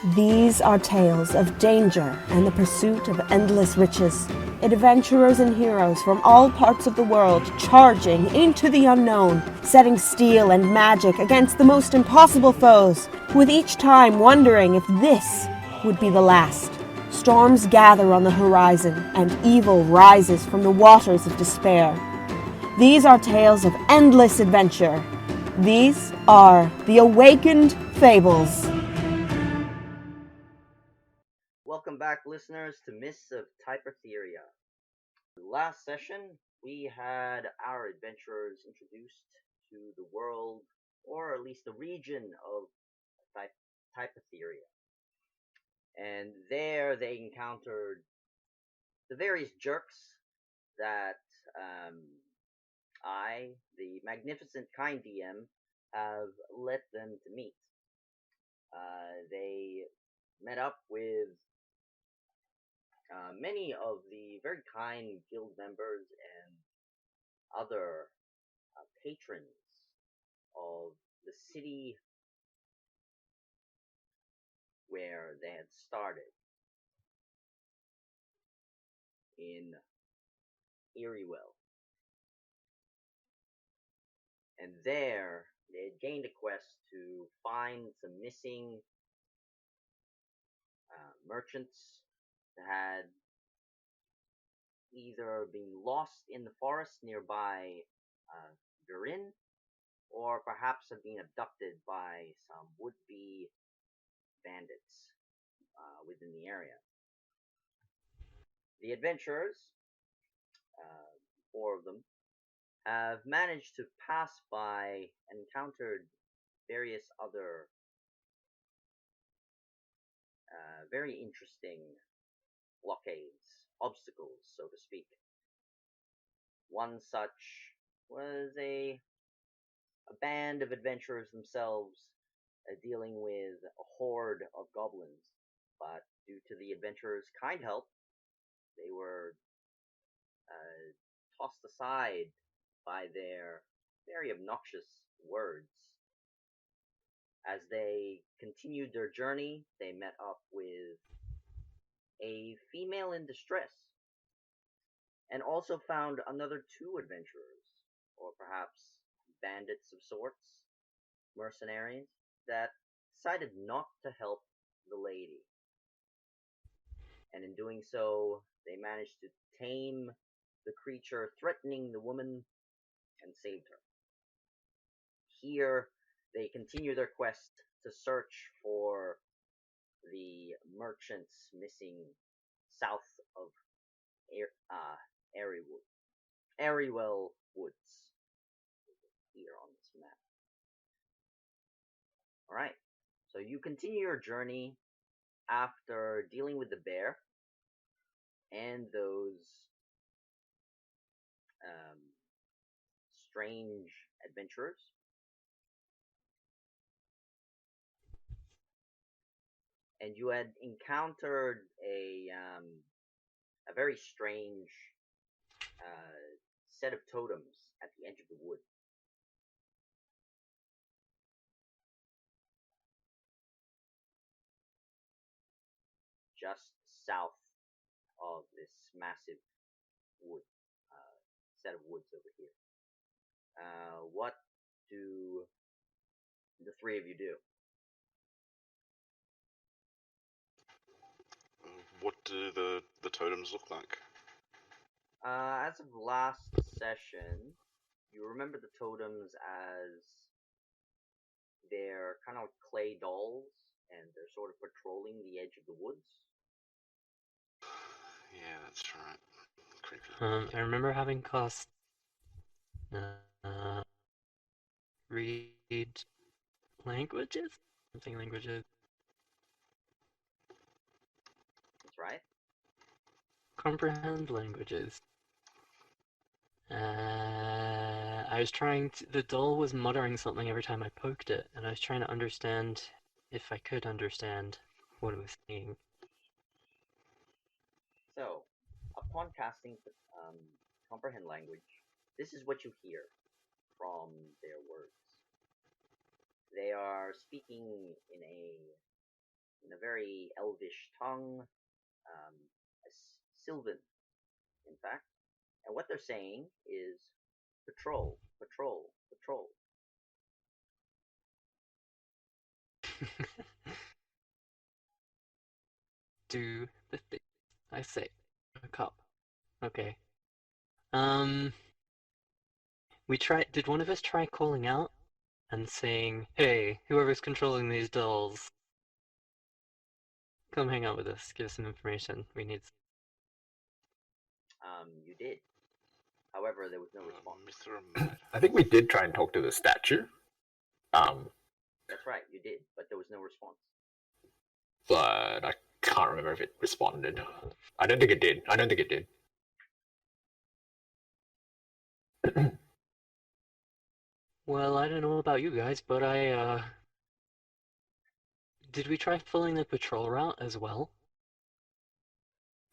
These are tales of danger and the pursuit of endless riches. Adventurers and heroes from all parts of the world charging into the unknown, setting steel and magic against the most impossible foes, with each time wondering if this would be the last. Storms gather on the horizon, and evil rises from the waters of despair. These are tales of endless adventure. These are the Awakened Fables. Welcome back, listeners, to Mysts of Typertheria. Last session, we had our adventurers introduced to the world, or at least the region of Typertheria. And there they encountered the various jerks that I, the magnificent kind DM, have led them to meet. They met up with many of the very kind guild members and other patrons of the city where they had started in Eriewell. And there they had gained a quest to find some missing merchants that had either been lost in the forest nearby Virin, or perhaps have been abducted by some would-be bandits within the area. The adventurers, four of them, have managed to pass by and encountered various other very interesting blockades, obstacles, so to speak. One such was a band of adventurers themselves dealing with a horde of goblins, but due to the adventurers' kind help, they were tossed aside by their very obnoxious words. As they continued their journey, they met up with a female in distress, and also found another two adventurers, or perhaps bandits of sorts, mercenaries, that decided not to help the lady. And in doing so, they managed to tame the creature threatening the woman and saved her. Here, they continue their quest to search for the merchants missing south of Eriewell Woods here on this map. Alright, so you continue your journey after dealing with the bear and those strange adventurers. And you had encountered a very strange set of totems at the edge of the wood. Just south of this massive wood set of woods over here. What do the three of you do? What do the totems look like? As of last session, you remember the totems as they're kind of like clay dolls, and they're sort of patrolling the edge of the woods. Yeah, that's right. Creepy. I remember having cost read languages? Something languages. That's right. Comprehend languages. I was trying to, the doll was muttering something every time I poked it, and I was trying to understand if I could understand what it was saying. So, upon casting comprehend language, this is what you hear from their words. They are speaking in a in a very elvish tongue, a Sylvan, in fact. And what they're saying is patrol, patrol, patrol. Do the thing I say. A cup. Okay. Um, did one of us try calling out and saying, "Hey, whoever's controlling these dolls, come hang out with us, give us some information. We need." You did. However, there was no response. Mithra I think we did try and talk to the statue. That's right, you did, but there was no response. But I can't remember if it responded. I don't think it did. I don't think it did. Well, I don't know about you guys, but did we try following the patrol route as well?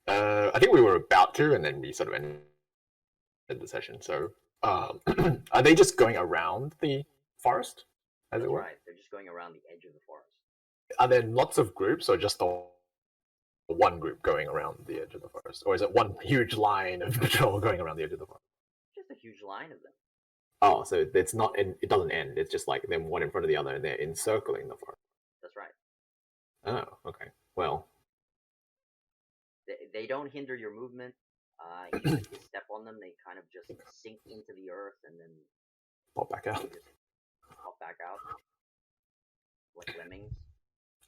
I think we were about to, and then we sort of ended the session. So, are they just going around the forest, as That's it were? right, they're just going around the edge of the forest. Are there lots of groups, or just the one group going around the edge of the forest, or is it one huge line of patrol going around the edge of the forest? Just a huge line of them. Oh, so it's not. It doesn't end. It's just like them one in front of the other, and they're encircling the forest. That's right. Oh, okay. Well, They don't hinder your movement. Even if you step on them, they kind of just sink into the earth and then pop back out. they just pop back out like lemmings.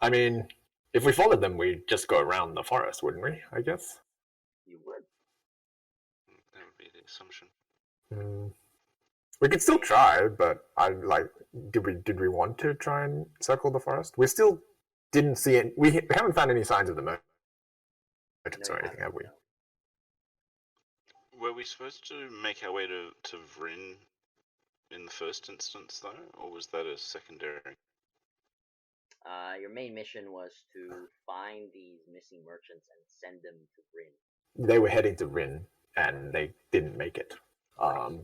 I mean, if we followed them, we'd just go around the forest, wouldn't we? I guess. You would. That would be the assumption. We could still try, but I like. Did we want to try and circle the forest? We still didn't see it. We haven't found any signs of the merchants No, or you anything, have we? haven't, no. Were we supposed to make our way to Vryn in the first instance, though, or was that a secondary? Your main mission was to find these missing merchants and send them to Bryn. They were heading to Rin, and they didn't make it.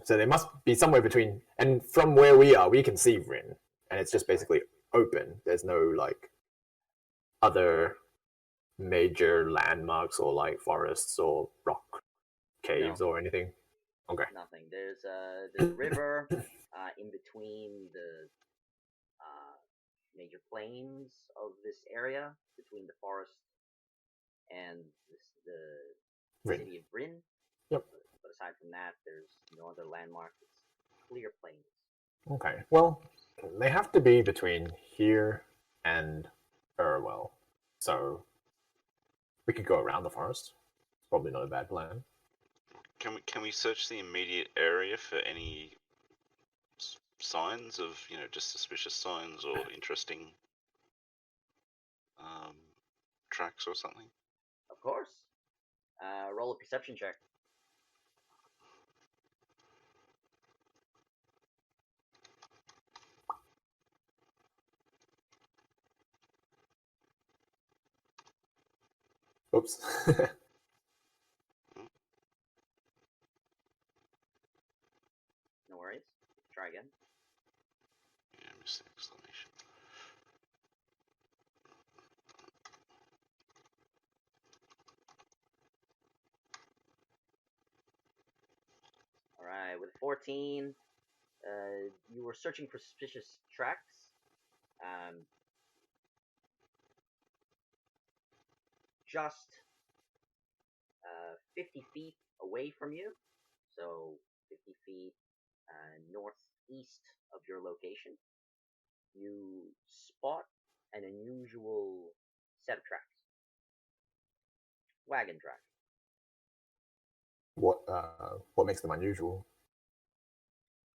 So they must be somewhere between. And from where we are, we can see Rin, and it's just basically open. There's no like other major landmarks or like forests or rock caves or anything. Okay. Nothing. There's a river in between the major plains of this area, between the forest and the Rin. city of Bryn. Yep. But aside from that, there's no other landmarks. It's clear plains. Okay. Well, they have to be between here and Urwell. So we could go around the forest. Probably not a bad plan. Can we search the immediate area for any signs of, just suspicious signs or interesting tracks or something? Of course. Roll a perception check. Oops. No worries. Try again. Yeah, missed the exclamation. Alright, with 14, you were searching for suspicious tracks. Just 50 feet away from you, so 50 feet northeast of your location, you spot an unusual set of tracks. Wagon track. What makes them unusual?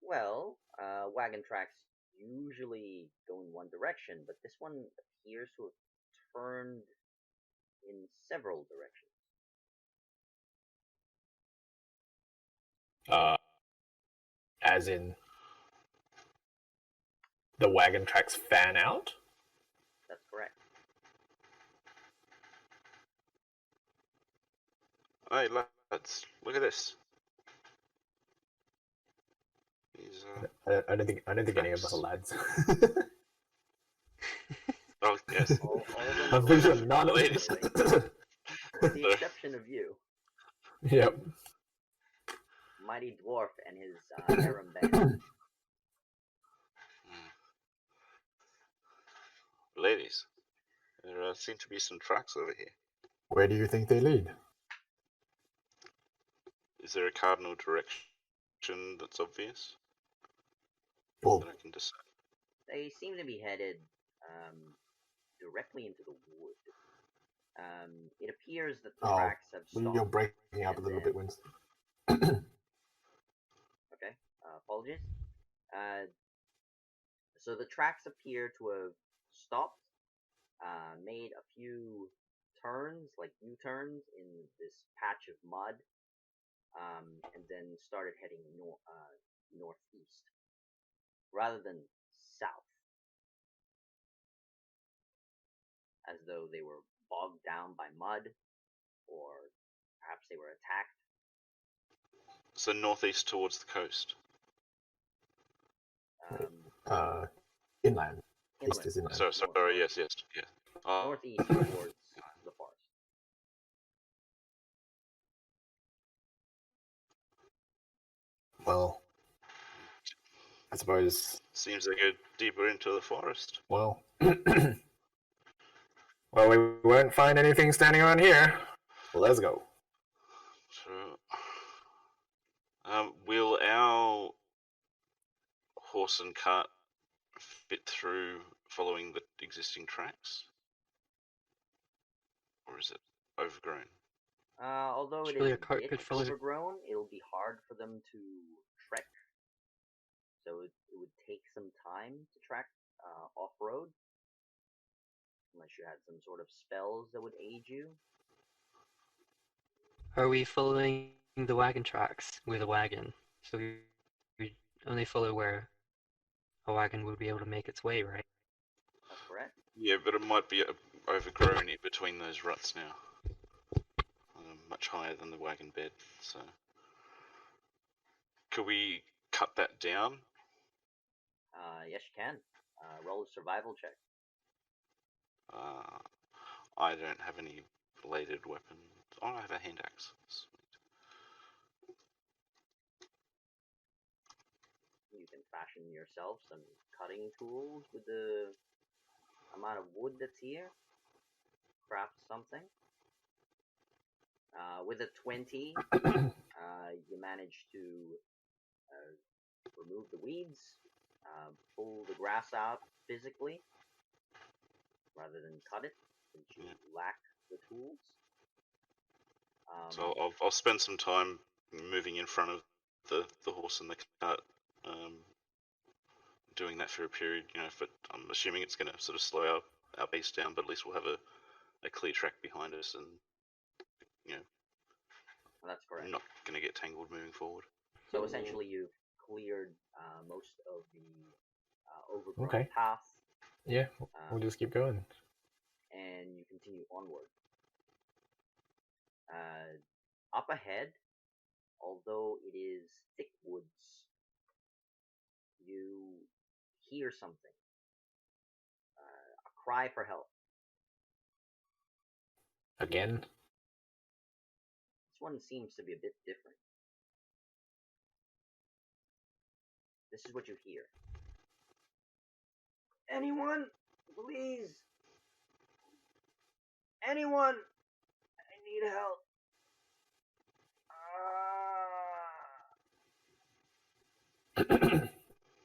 Well, wagon tracks usually go in one direction, but this one appears to have turned in several directions. As in the wagon tracks fan out? That's correct. Hey lads, look at this. These, I don't think any of us are lads. oh, Yes. All of them I'm pretty sure roll none of Ladies. with the exception of you, Yep. Mighty Dwarf and his harem band. Ladies, there seem to be some tracks over here. Where do you think they lead? Is there a cardinal direction that's obvious Well, that I can decide? They seem to be headed directly into the wood. It appears that the Oh, tracks have stopped. you're breaking up a and little then- bit, Winston. Okay, apologies. So the tracks appear to have stopped, made a few turns, like U-turns, in this patch of mud, and then started heading northeast, rather than south, as though they were bogged down by mud, or perhaps they were attacked. So northeast towards the coast. Inland. East Inland. is inland. Sorry, yes. Yeah. Northeast towards the forest. Well, I suppose. Seems they go deeper into the forest. Well, well, we won't find anything standing around here. Well, let's go. So, will our horse and cart fit through following the existing tracks? Or is it overgrown? Although it Surely is a cart a bit could follow. overgrown, it'll be hard for them to trek. So it would take some time to trek off-road. Unless you had some sort of spells that would aid you. Are we following the wagon tracks with a wagon? So we only follow where a wagon would be able to make its way, right? That's correct. Yeah, but it might be overgrown in between those ruts now. Much higher than the wagon bed, so could we cut that down? Yes, you can. Roll a survival check. I don't have any bladed weapons. Oh, I have a hand axe. Sweet. You can fashion yourself some cutting tools with the amount of wood that's here. Craft something. With a 20, you manage to remove the weeds, pull the grass out physically, rather than cut it, since you lack the tools. So I'll spend some time moving in front of the horse and the cart, doing that for a period. I'm assuming it's going to sort of slow our pace down, but at least we'll have a clear track behind us, and That's correct. not going to get tangled moving forward. So essentially, you've cleared most of the overgrown Okay. path. Yeah, we'll just keep going. And you continue onward. Up ahead, although it is thick woods, you hear something. A cry for help. Again? This one seems to be a bit different. This is what you hear. Anyone? Please? Anyone? I need help.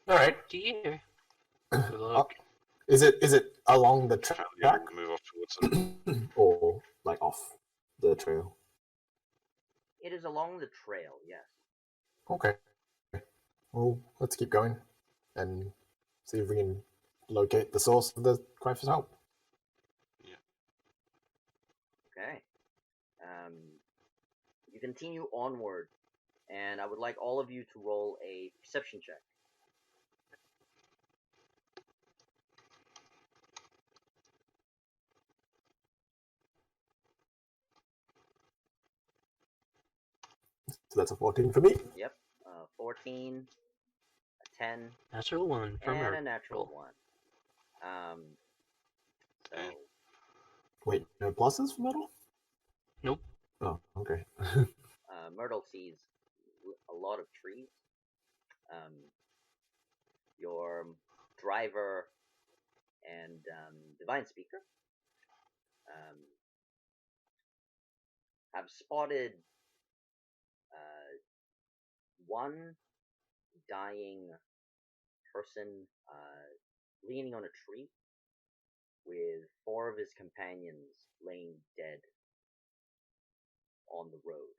All right. Do you hear? Look. Is it along the track Move off towards it. or like off the trail? It is along the trail, yes. Okay. Well, let's keep going and see if we can locate the source of the cry for help. Yeah. Okay. You continue onward, and I would like all of you to roll a perception check. So that's a 14 for me. Yep. 14, a 10, Natural one from and her. a natural 1. No pluses for Myrtle? Nope. Oh, okay. Myrtle sees a lot of trees. Your driver and divine speaker have spotted one dying person leaning on a tree with 4 of his companions laying dead on the road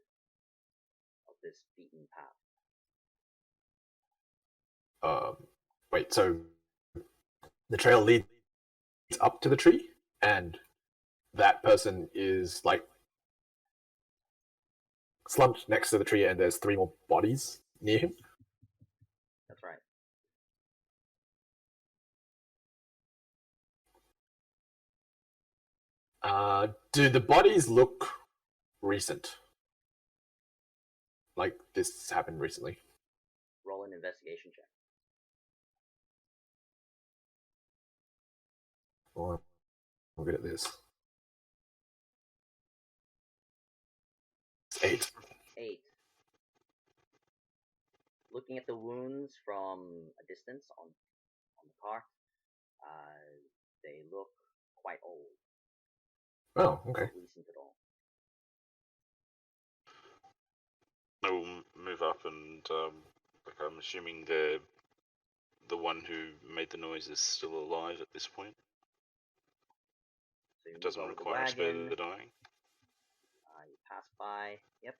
of this beaten path. Wait, so the trail leads up to the tree, and that person is like slumped next to the tree, and there's 3 more bodies near him. That's right. Do the bodies look recent? Like this happened recently? Roll an investigation check. Or I'm good at this. 8. 8. Looking at the wounds from a distance on the car, they look quite old. Oh, okay. Not recent at all. I will move up and, like, I'm assuming the one who made the noise is still alive at this point. So you It move doesn't over the require a spare wagon. the dying. You pass by. Yep.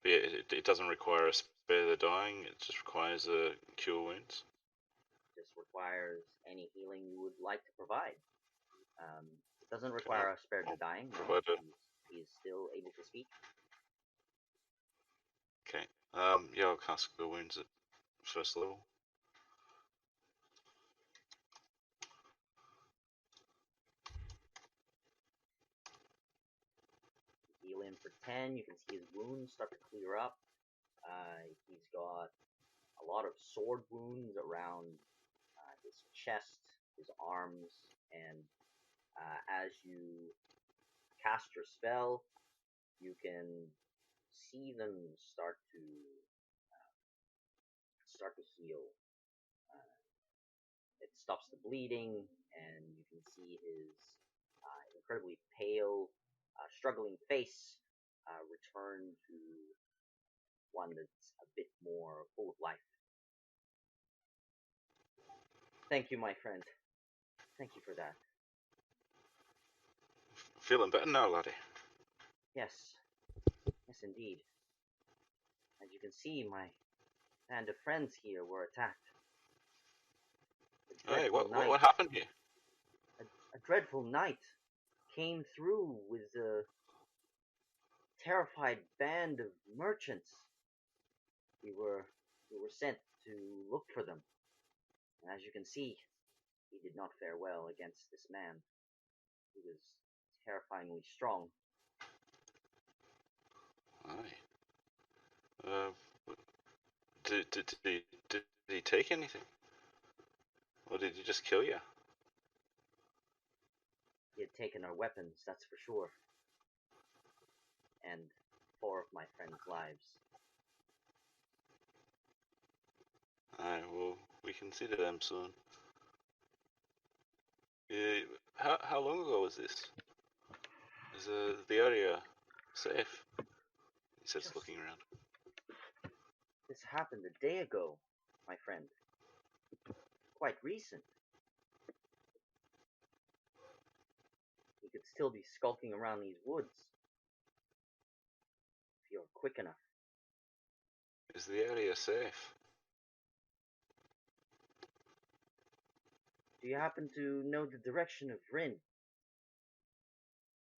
But yeah, it doesn't require a spare the dying. It just requires a cure wounds. Just requires any healing you would like to provide. It doesn't require a spare to dying. No, provide a- he's still able to speak. Okay. Yeah, I'll cast cure wounds at first level. Heal him for 10. You can see his wounds start to clear up. He's got a lot of sword wounds around his chest, his arms, and as you cast your spell, you can see them start to heal. It stops the bleeding, and you can see his incredibly pale, struggling face return to one that's a bit more full of life. Thank you, my friend. Thank you for that. Feeling better now, laddie? Yes. Yes, indeed. As you can see, my band of friends here were attacked. Hey, what happened here? A dreadful night came through with a terrified band of merchants. We were sent to look for them. And as you can see, he did not fare well against this man. He was terrifyingly strong. Aye. Did he take anything? Or did he just kill you? He had taken our weapons, that's for sure. And 4 of my friends' lives. Aye, well, we can see to them soon. Yeah, how long ago was this? Is the area safe? He says, looking around. This happened a day ago, my friend. Quite recent. He could still be skulking around these woods. If you're quick enough. Is the area safe? Do you happen to know the direction of Rin?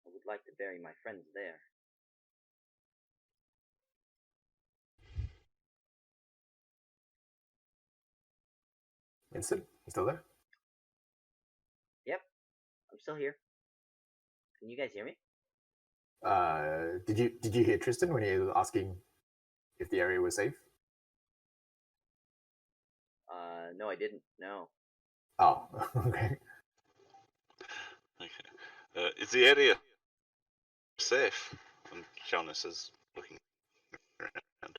I would like to bury my friends there. Winston, you still there? Yep, I'm still here. Can you guys hear me? Did you hear Tristan when he was asking if the area was safe? No, I didn't. No. Oh, okay. Okay. Is the area safe? And Jonas is looking around.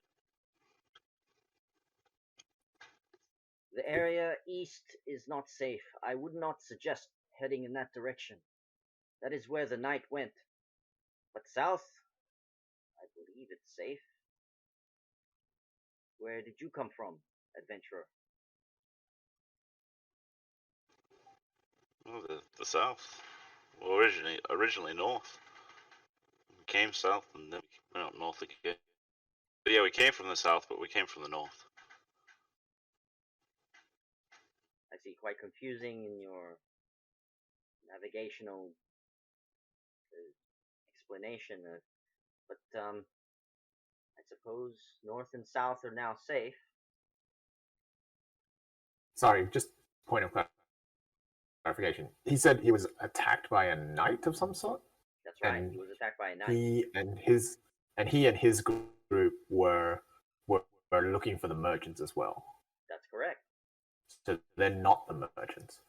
The area east is not safe. I would not suggest heading in that direction. That is where the knight went. But south, I believe it's safe. Where did you come from, adventurer? Oh, the south. Well, originally north. We came south and then we went up north again. But yeah, we came from the south, but we came from the north. I see, quite confusing in your navigational explanation. But I suppose north and south are now safe. Sorry, just point of clarification. He said he was attacked by a knight of some sort. That's right. And he was attacked by a knight. He and his group were looking for the merchants as well. That's correct. So they're not the merchants.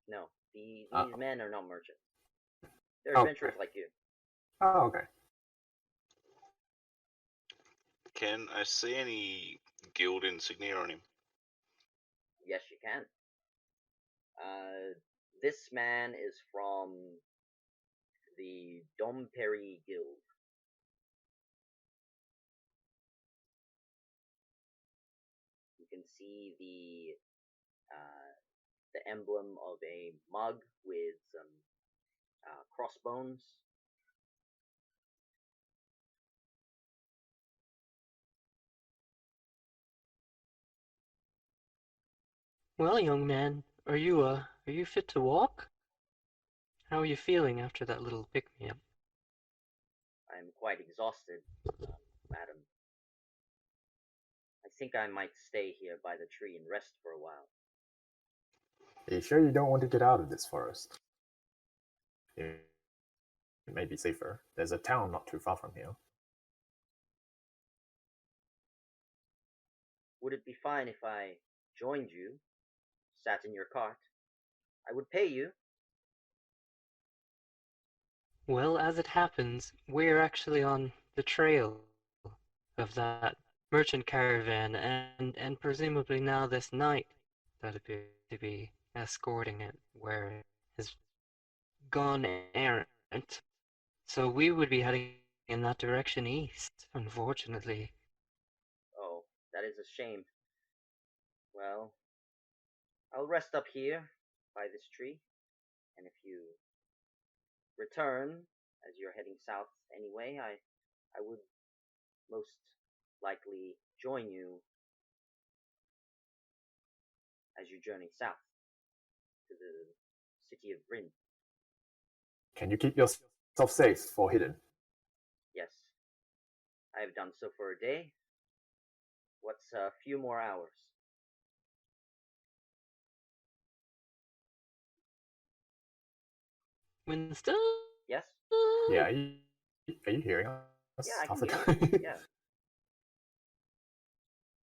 No, these men are not merchants. They're Okay. adventurers like you. Oh, okay. Can I see any guild insignia on him? Yes, you can. This man is from the Domperi Guild. You can see the emblem of a mug with some crossbones. Well, young man, are you fit to walk? How are you feeling after that little pick-me-up? I am quite exhausted, madam. I think I might stay here by the tree and rest for a while. Are you sure you don't want to get out of this forest? It may be safer. There's a town not too far from here. Would it be fine if I joined you, sat in your cart? I would pay you. Well, as it happens, we're actually on the trail of that merchant caravan, and presumably now this knight that appears to be escorting it where it has gone errant. So we would be heading in that direction east, unfortunately. Oh, that is a shame. Well, I'll rest up here by this tree, and if you return as you're heading south anyway, I would most likely join you as you journey south to the city of Bryn. Can you keep yourself safe or hidden? Yes, I have done so for a day. What's a few more hours? Winston? Yes? Yeah, are you hearing us? Yeah, I can Half the hear you. time? Yeah.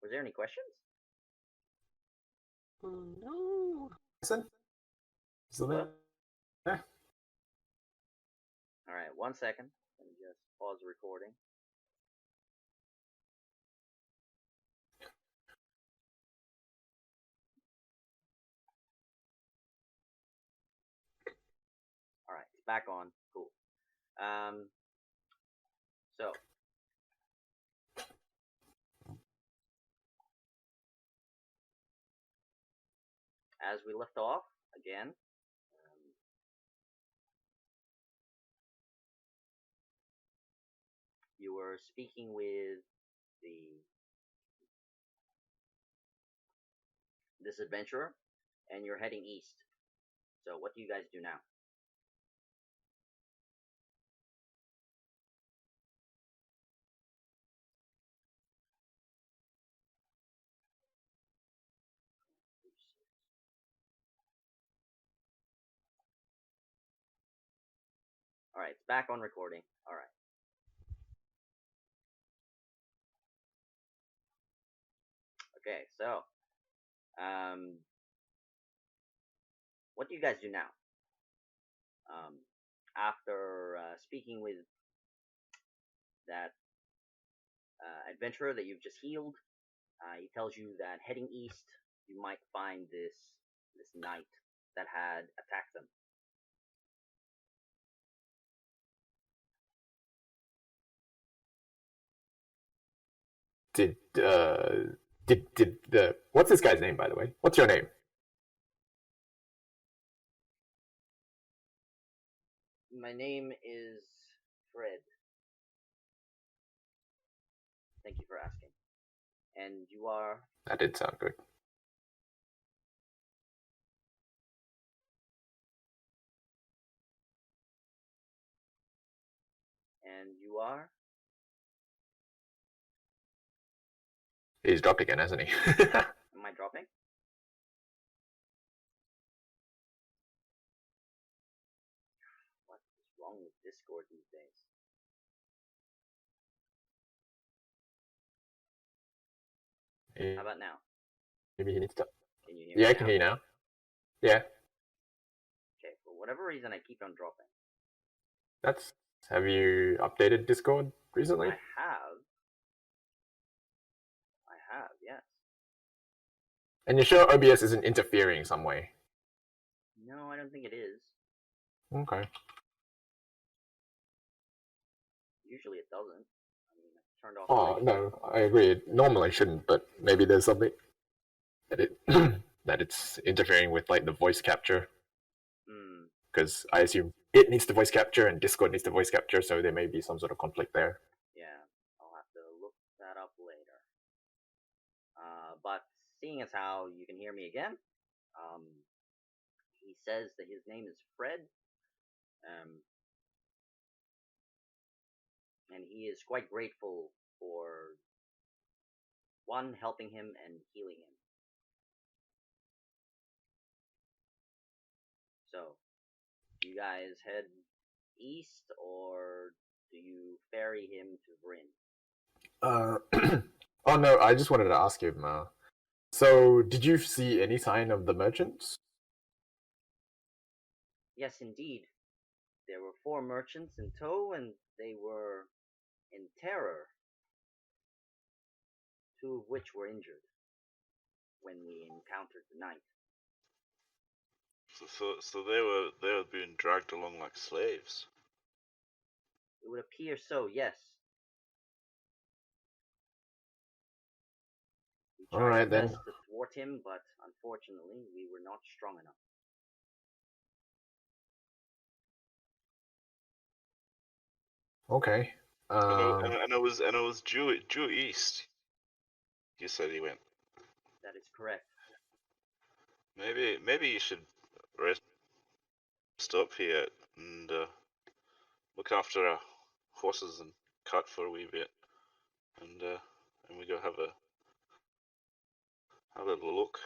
Was there any questions? Oh no. Listen? Still there? Hello? Yeah. Alright, 1 second. Let me just pause the recording. Alright, it's back on. Cool. So as we left off, again, you were speaking with this adventurer, and you're heading east. So what do you guys do now? Alright, it's back on recording. Alright. Okay, so what do you guys do now? After speaking with that adventurer that you've just healed, he tells you that heading east, you might find this knight that had attacked them. Did the what's this guy's name, by the way? What's your name? My name is Fred. Thank you for asking. And you are? That did sound good. And you are? He's dropped again, hasn't he? Am I dropping? What is wrong with Discord these days? How about now? Maybe he needs to. Can you hear me? Yeah, I now? can hear you now. Yeah, Okay, for whatever reason, I keep on dropping. that's. Have you updated Discord recently? I have, yes. And you're sure OBS isn't interfering some way? No, I don't think it is. Okay. Usually it doesn't. I mean, I turned off. Oh no, I agree. It normally shouldn't, but maybe there's something that it that it's interfering with, like the voice capture. Because I assume it needs the voice capture and Discord needs the voice capture, so there may be some sort of conflict there. Yeah, I'll have to look that up later. But seeing as how you can hear me again, he says that his name is Fred, and he is quite grateful for one helping him and healing him. So, do you guys head east, or do you ferry him to Vryn? Oh no, I just wanted to ask him. So, did you see any sign of the merchants? Yes, indeed. There were 4 merchants in tow, and they were in terror, 2 of which were injured when we encountered the knight. So they were being dragged along like slaves. It would appear so, yes. We tried our best to thwart him, but unfortunately, we were not strong enough. Okay. And it was due east. You said he went. That is correct. Maybe you should rest up here and look after our horses and cut for a wee bit, and we go have a look.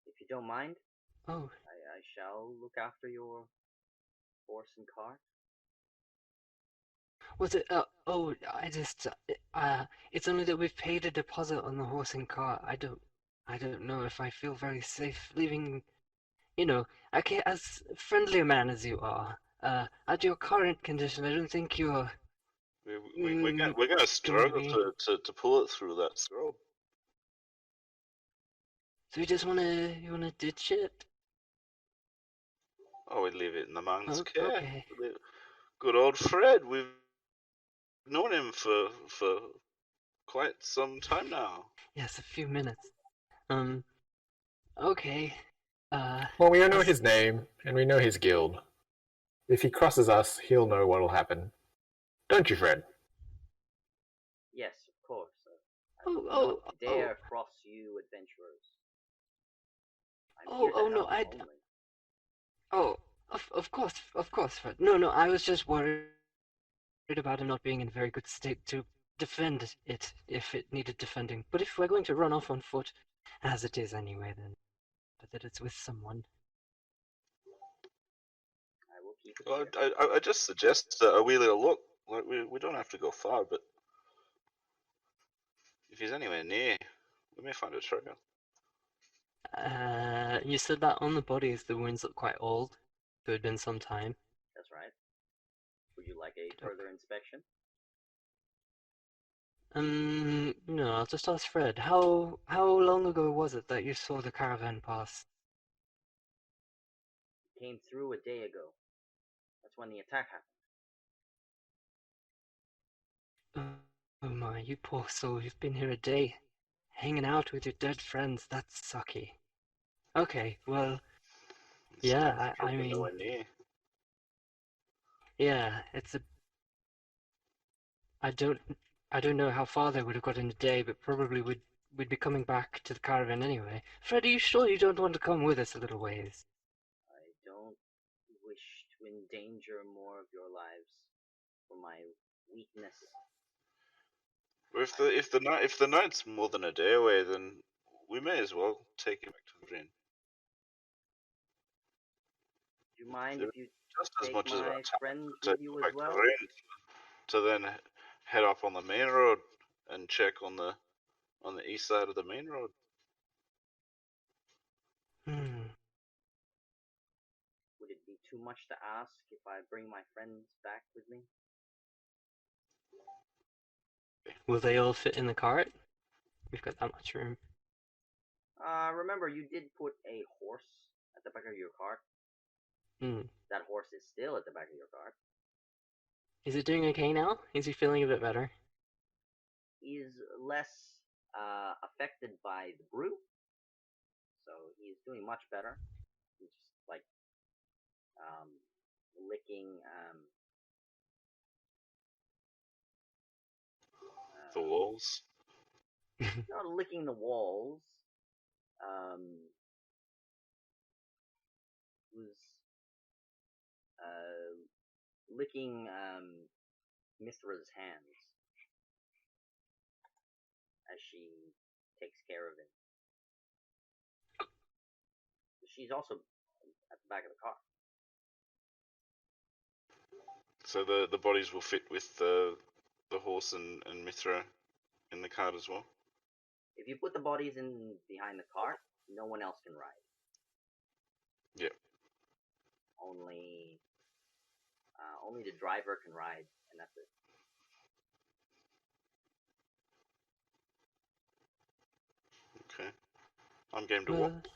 If you don't mind, Oh, I shall look after your horse and cart. was it? Oh, I just. It's only that we've paid a deposit on the horse and cart. I don't know if I feel very safe leaving. You know, as friendly a man as you are, at your current condition, I don't think you're. We're gonna struggle to pull it through that scrub. So you wanna ditch it? Oh, we leave it in the man's care. Okay. Good old Fred. We've known him for quite some time now. Yes, a few minutes. Okay. Well, we know his name and we know his guild. If he crosses us, he'll know what'll happen. Don't you, Fred? Yes, of course. I will not dare cross you adventurers. I'm here to no, help only. Oh, of course, Fred. No, I was just worried about him not being in very good state to defend it if it needed defending. But if we're going to run off on foot, as it is anyway, then that it's with someone. I will keep it here. I just suggest a wee little look. Like we don't have to go far, but if he's anywhere near, we may find a trigger. You said that on the bodies the wounds look quite old, so it had been some time. That's right. Would you like a Okay. further inspection? No, I'll just ask Fred. How long ago was it that you saw the caravan pass? Came through a day ago. That's when the attack happened. Oh my, you poor soul, you've been here a day, hanging out with your dead friends. That's sucky. Okay, well, It's yeah, I probably mean, nowhere near. yeah, it's a. I don't, I don't know how far they would have got in a day, but probably we'd be coming back to the caravan anyway. Fred, are you sure you don't want to come with us a little ways? I don't wish to endanger more of your lives for my weakness. If the night's more than a day away, then we may as well take him back to the inn. Do you mind They're if you just as take much as my about time friends to with take you him as back to well? the inn to then head up on the main road and check on the east side of the main road. Hmm. Would it be too much to ask if I bring my friends back with me? Will they all fit in the cart? We've got that much room. Remember, you did put a horse at the back of your cart. Hmm. That horse is still at the back of your cart. Is it doing okay now? Is he feeling a bit better? He is less affected by the brew, so he is doing much better. He's just like um, licking The walls. not licking the walls. Was licking Mithra's hands as she takes care of him. She's also at the back of the car. So the bodies will fit with the horse and Mithra in the cart as well. If you put the bodies in behind the cart, no one else can ride. Yeah. Only the driver can ride, and that's it. Okay. I'm game to Well, walk.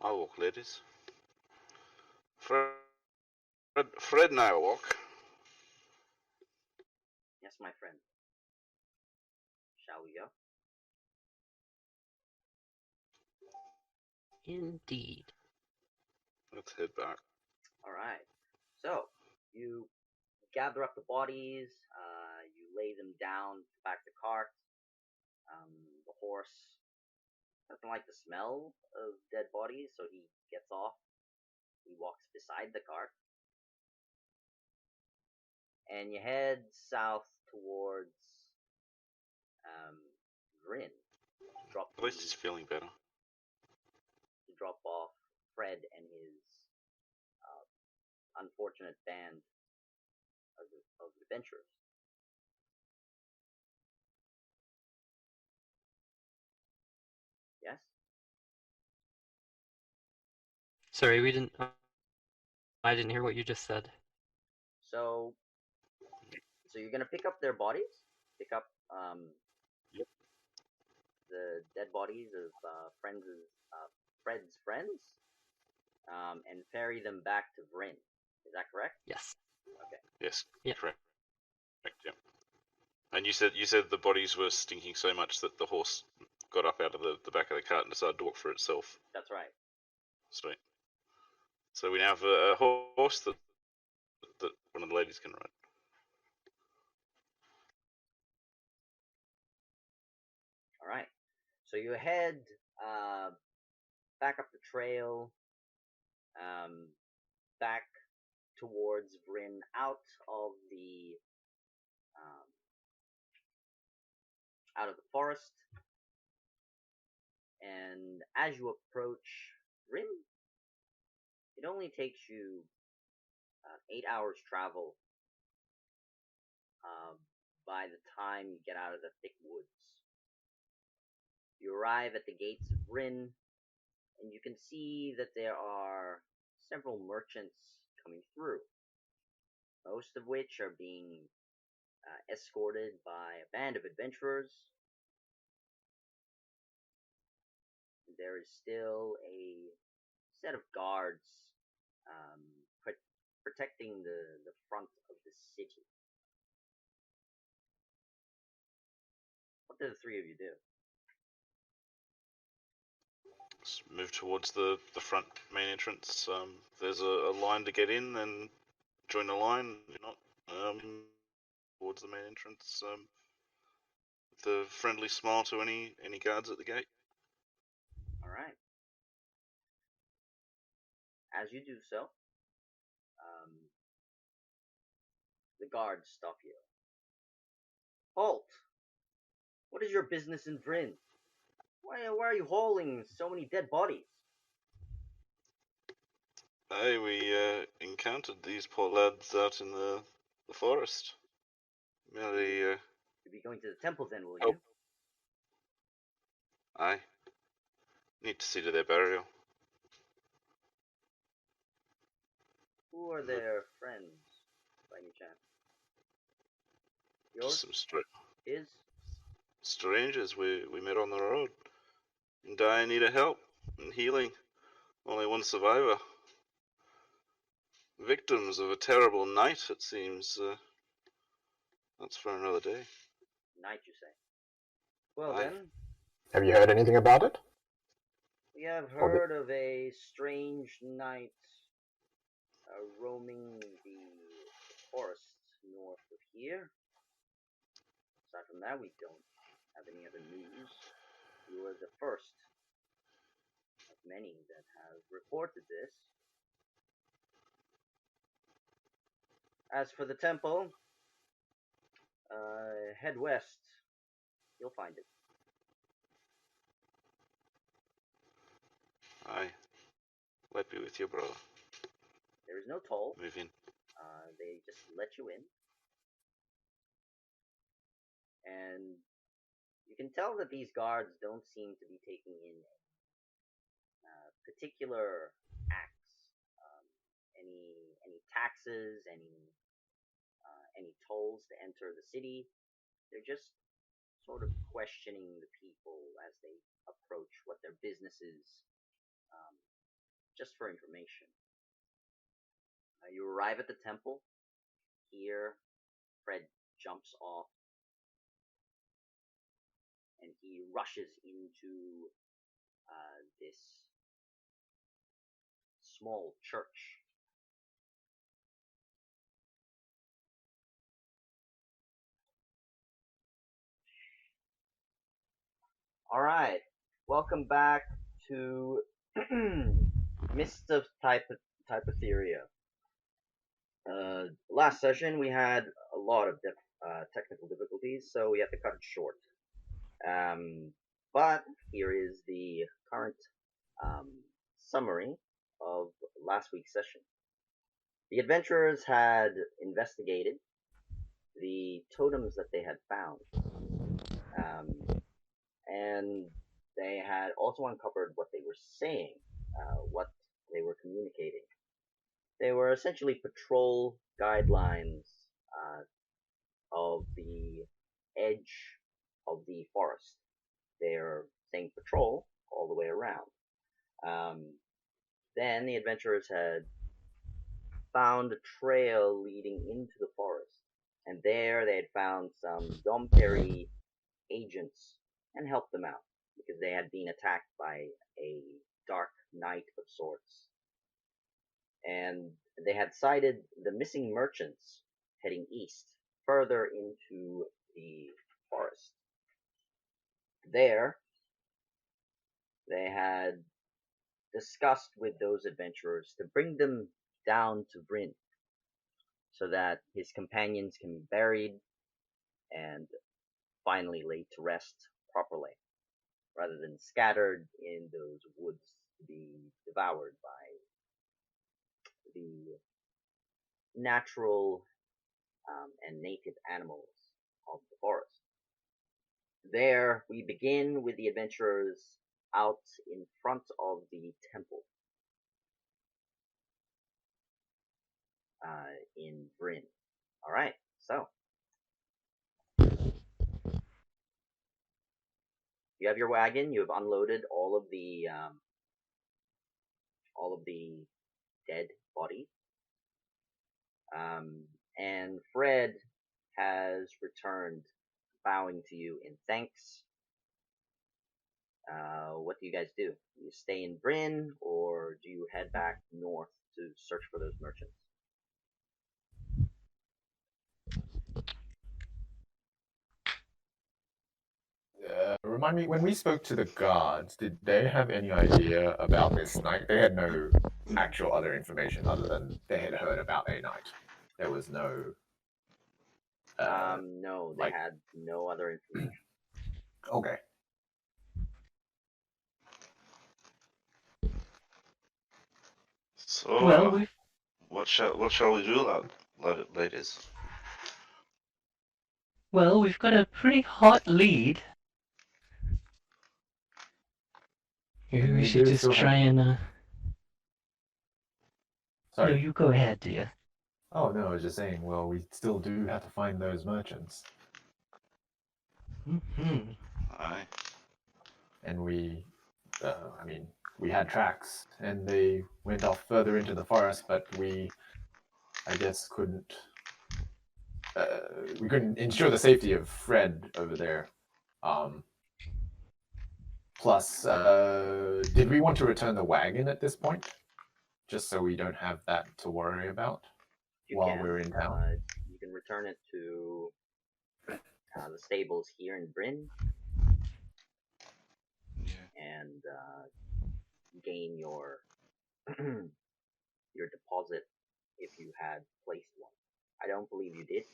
I'll walk, ladies. Fred and I will walk. Yes, my friend. Shall we go? indeed. Let's head back. All right. So you gather up the bodies. You lay them down back the cart. The horse doesn't like the smell of dead bodies, so he gets off. He walks beside the cart, and you head south towards Vryn At least he's feeling better. to drop off Fred and his unfortunate band of adventurers. Yes? Sorry, we didn't. I didn't hear what you just said. So you're gonna pick up their bodies, pick up Yep. the dead bodies of Fred's friends, and ferry them back to Vryn. Is that correct? Yes. Okay. Yes. Yeah. Correct. Yeah. And you said the bodies were stinking so much that the horse got up out of the back of the cart and decided to walk for itself. That's right. Sweet. So we now have a horse that one of the ladies can ride. All right. So you head back up the trail, back towards Vryn, um, out of the forest. And as you approach Vryn, it only takes you 8 hours travel by the time you get out of the thick woods. You arrive at the gates of Vryn, and you can see that there are several merchants coming through, most of which are being escorted by a band of adventurers. There is still a set of guards um, protecting the front of the city. What do the three of you do? Let's move towards the front main entrance. There's a line to get in, and join the line. You're not towards the main entrance. With a friendly smile to any guards at the gate. All right. As you do so, the guards stop you. Halt! What is your business in Vryn? Why are you hauling so many dead bodies? Hey, we encountered these poor lads out in the forest. Merely, You'll be going to the temple then, will Oh. you? I need to see to their burial. Who are their friends, by any chance? Just Yours? some His? strangers we met on the road. In dire need of help and healing. Only one survivor. Victims of a terrible night, it seems. That's for another day. Night, you say? Well Aye. then, Have you heard anything about it? we have heard of a strange knight roaming the forests north of here. Aside from that, we don't have any other news. You are the first of many that have reported this. As for the temple, head west. You'll find it. Aye. Let be with you, brother. There is no toll. Move in. They just let you in. And you can tell that these guards don't seem to be taking in particular acts, any taxes, any tolls to enter the city. They're just sort of questioning the people as they approach what their business is, just for information. You arrive at the temple. Here, Fred jumps off and he rushes into this small church. Alright, welcome back to Mysts of Typertheria. Last session we had a lot of technical difficulties, so we had to cut it short. But here is the current summary of last week's session. The adventurers had investigated the totems that they had found, and they had also uncovered what they were saying, what they were communicating. They were essentially patrol guidelines of the edge of the forest. They're saying patrol all the way around. Then the adventurers had found a trail leading into the forest, and there they had found some Domperry agents and helped them out because they had been attacked by a dark knight of sorts. And they had sighted the missing merchants heading east, further into the forest. There, they had discussed with those adventurers to bring them down to Vryn so that his companions can be buried and finally laid to rest properly, rather than scattered in those woods to be devoured by the natural and native animals of the forest. There, we begin with the adventurers out in front of the temple in Bryn. All right, so you have your wagon. You have unloaded all of the dead bodies, and Fred has returned, bowing to you in thanks. What do you guys do? Do you stay in Bryn, or do you head back north to search for those merchants? Remind me, when we spoke to the guards, did they have any idea about this night? They had no actual other information other than they had heard about a night. There was no. No, they had no other information. Okay. So, Well, what shall we do, ladies? we've got a pretty hot lead. Maybe we should just try and No, Sorry. you go ahead, dear. Oh no, I was just saying. Well, we still do have to find those merchants, Mm-hmm. Aye. and we had tracks, and they went off further into the forest, but I guess, couldn't. We couldn't ensure the safety of Fred over there. Plus, did we want to return the wagon at this point, just so we don't have that to worry about while we're in town? You can return it to the stables here in Bryn, and gain your your deposit if you had placed one. I don't believe you did.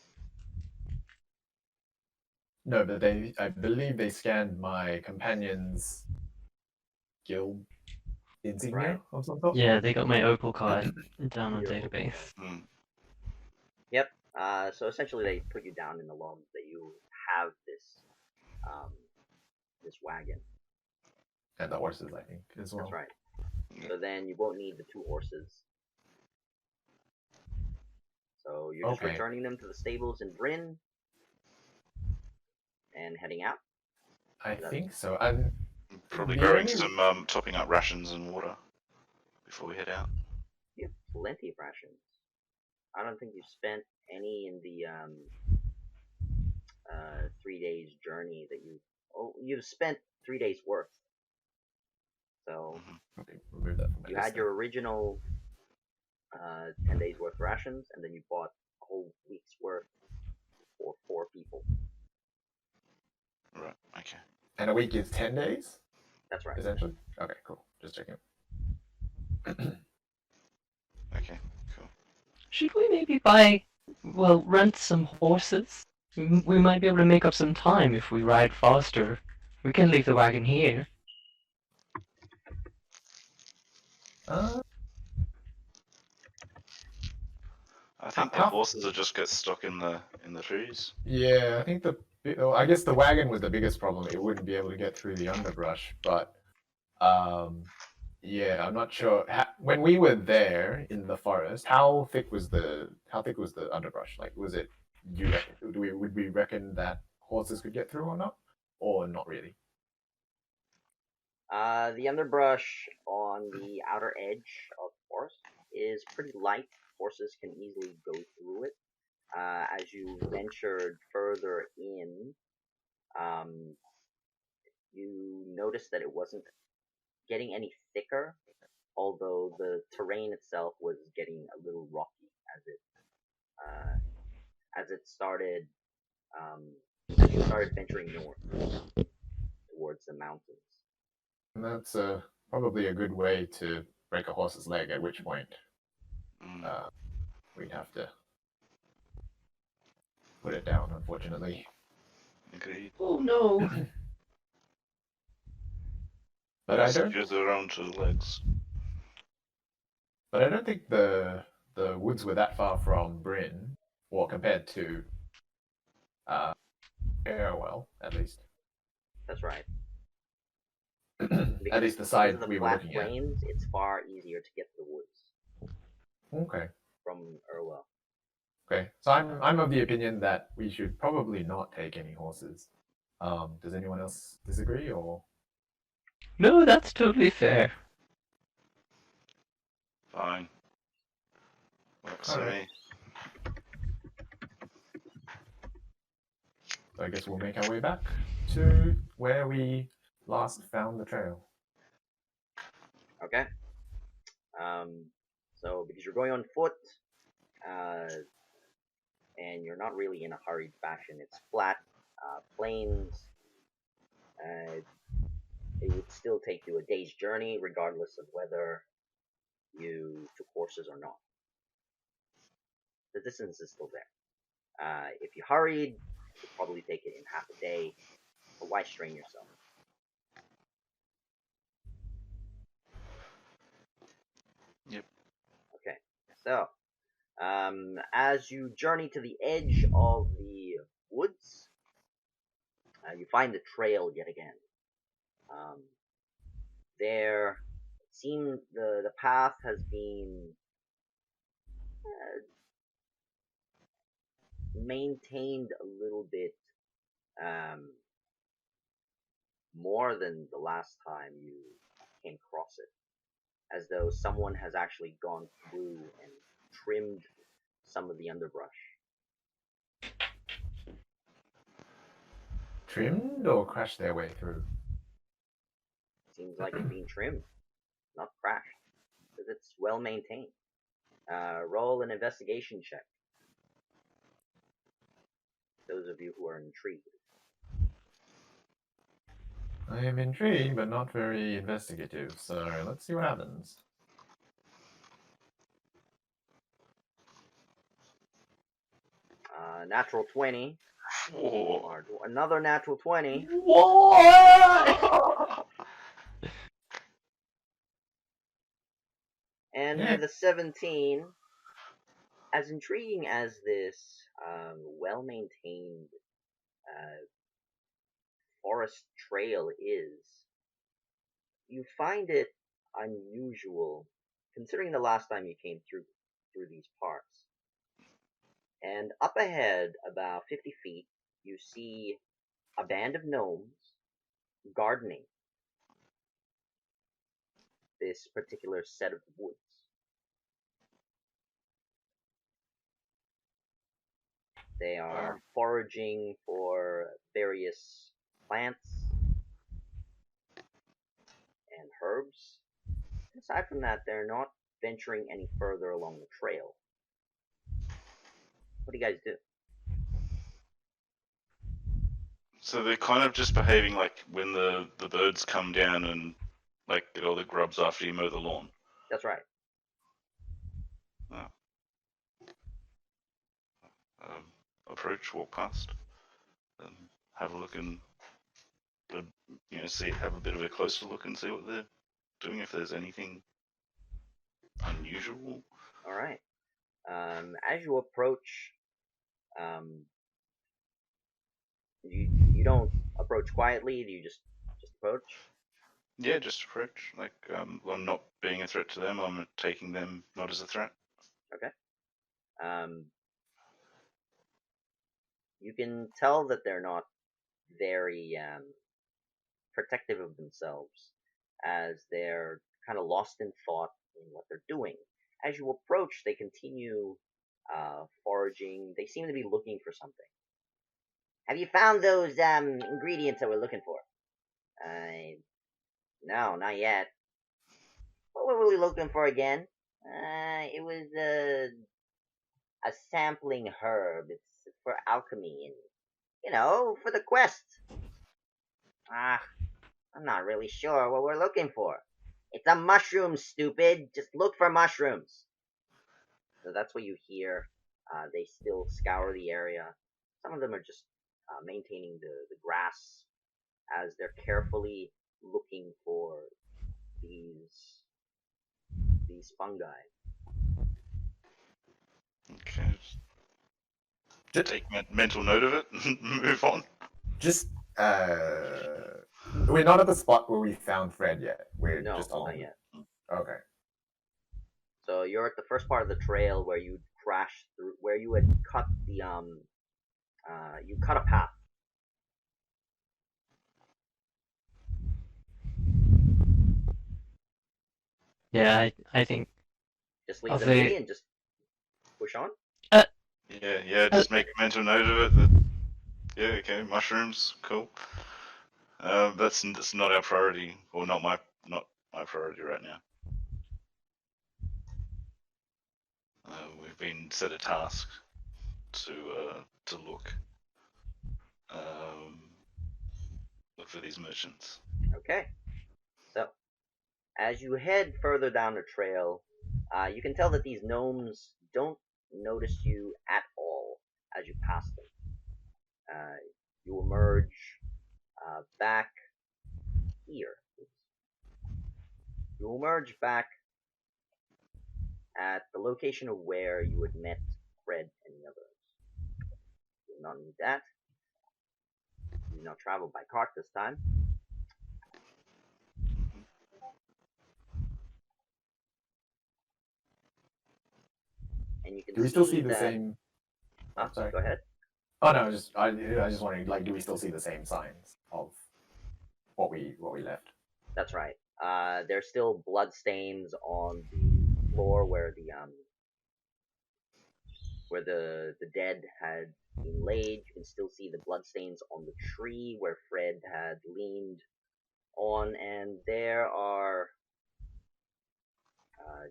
No, but I believe they scanned my companion's guild insignia of some sort. Yeah, they got my Opal card down on database. Mm. Yep. So essentially, they put you down in the logs that you have this wagon. And the horses, I think, as well. That's right. So then you won't need the 2 horses. So you're just returning them to the stables in Bryn and heading out. I think so. I'm probably grabbing some topping up rations and water before we head out. You have plenty of rations. I don't think you've spent any in the 3 days journey that you've spent 3 days worth. So okay, remove that from my you list had your original 10 days worth of rations, and then you bought a whole week's worth for 4 people. Right. Okay. And a week is 10 days? That's right. Essentially? Okay, cool. Just checking. Okay. Cool. Should we maybe rent some horses? We might be able to make up some time if we ride faster. We can leave the wagon here. I think the horses will just get stuck in the trees. Yeah, I think I guess the wagon was the biggest problem. It wouldn't be able to get through the underbrush, but yeah, I'm not sure. When we were there in the forest, how thick was the underbrush? Like, was it? Would we reckon that horses could get through or not, or not really? The underbrush on the outer edge of the forest is pretty light. Horses can easily go through it. As you ventured further in, you noticed that it wasn't getting any thicker, although the terrain itself was getting a little rocky as you started venturing north towards the mountains. And that's probably a good way to break a horse's leg, at which point we'd have to put it down, unfortunately. Agreed. Oh no! But I don't. Just around 2 legs. But I don't think the woods were that far from Bryn, or compared to Airwell, at least. That's right. At least the because side of the we were flat looking at. plains, it's far easier to get to the woods Okay. from Irwell. Okay. So I'm of the opinion that we should probably not take any horses. Does anyone else disagree or? No, that's totally fair. Fine. Works for Alright. me. So I guess we'll make our way back to where we last found the trail. Okay. So because you're going on foot, and you're not really in a hurried fashion, it's flat plains. It would still take you a day's journey, regardless of whether you took horses or not. The distance is still there. If you hurried, you could probably take it in half a day, but why strain yourself? Yep. Okay, so as you journey to the edge of the woods, you find the trail yet again. There, it seems the path has been maintained a little bit more than the last time you came across it, as though someone has actually gone through and trimmed some of the underbrush. Trimmed or crashed their way through? Seems like it's being trimmed, not crashed, because it's well maintained. Roll an investigation check. Those of you who are intrigued. I am intrigued, but not very investigative, so let's see what happens. Natural 20. Whoa. Another natural 20. What? And Yeah. with a 17, as intriguing as this well-maintained forest trail is, you find it unusual, considering the last time you came through these parts. And up ahead, about 50 feet, you see a band of gnomes gardening this particular set of woods. They are foraging for various plants and herbs. Aside from that, they're not venturing any further along the trail. What do you guys do? So they're kind of just behaving like when the birds come down and like get all the grubs after you mow the lawn. That's right. Approach, walk past, and have a look and have a bit of a closer look and see what they're doing, if there's anything unusual. All right. As you approach, you don't approach quietly. Do you just approach? Yeah, just approach. Like I'm not being a threat to them. I'm taking them not as a threat. Okay. You can tell that they're not very protective of themselves, as they're kind of lost in thought in what they're doing. As you approach, they continue foraging. They seem to be looking for something. Have you found those ingredients that we're looking for? No, not yet. What were we looking for again? It was a sampling herb. It's for alchemy and, for the quest. I'm not really sure what we're looking for. It's a mushroom, stupid. Just look for mushrooms. So that's what you hear. They still scour the area. Some of them are just maintaining the grass as they're carefully looking for these fungi. Okay. Just take mental note of it and move on. Just We're not at the spot where we found Fred yet. We're No, just along. not yet. Okay. So you're at the first part of the trail where you crashed through, where you had cut the you cut a path. Yeah, I think Just leave I'll them be say. and just push on. Yeah, just make a mental note of it. That, yeah, okay, mushrooms, cool. That's not our priority, or not my priority right now. We've been set a task to look for these merchants. Okay. So as you head further down the trail, you can tell that these gnomes don't notice you at all as you pass them. You emerge back here. You emerge back at the location of where you had met Fred and the others. You do not need that. You do not travel by cart this time. And you can Do we still see see the that. same? Sorry. Go ahead. Oh no, I was just wondering, like, do we still see the same signs of what we left? That's right. There's still blood stains on the floor where the dead had been laid. You can still see the blood stains on the tree where Fred had leaned on, and there are.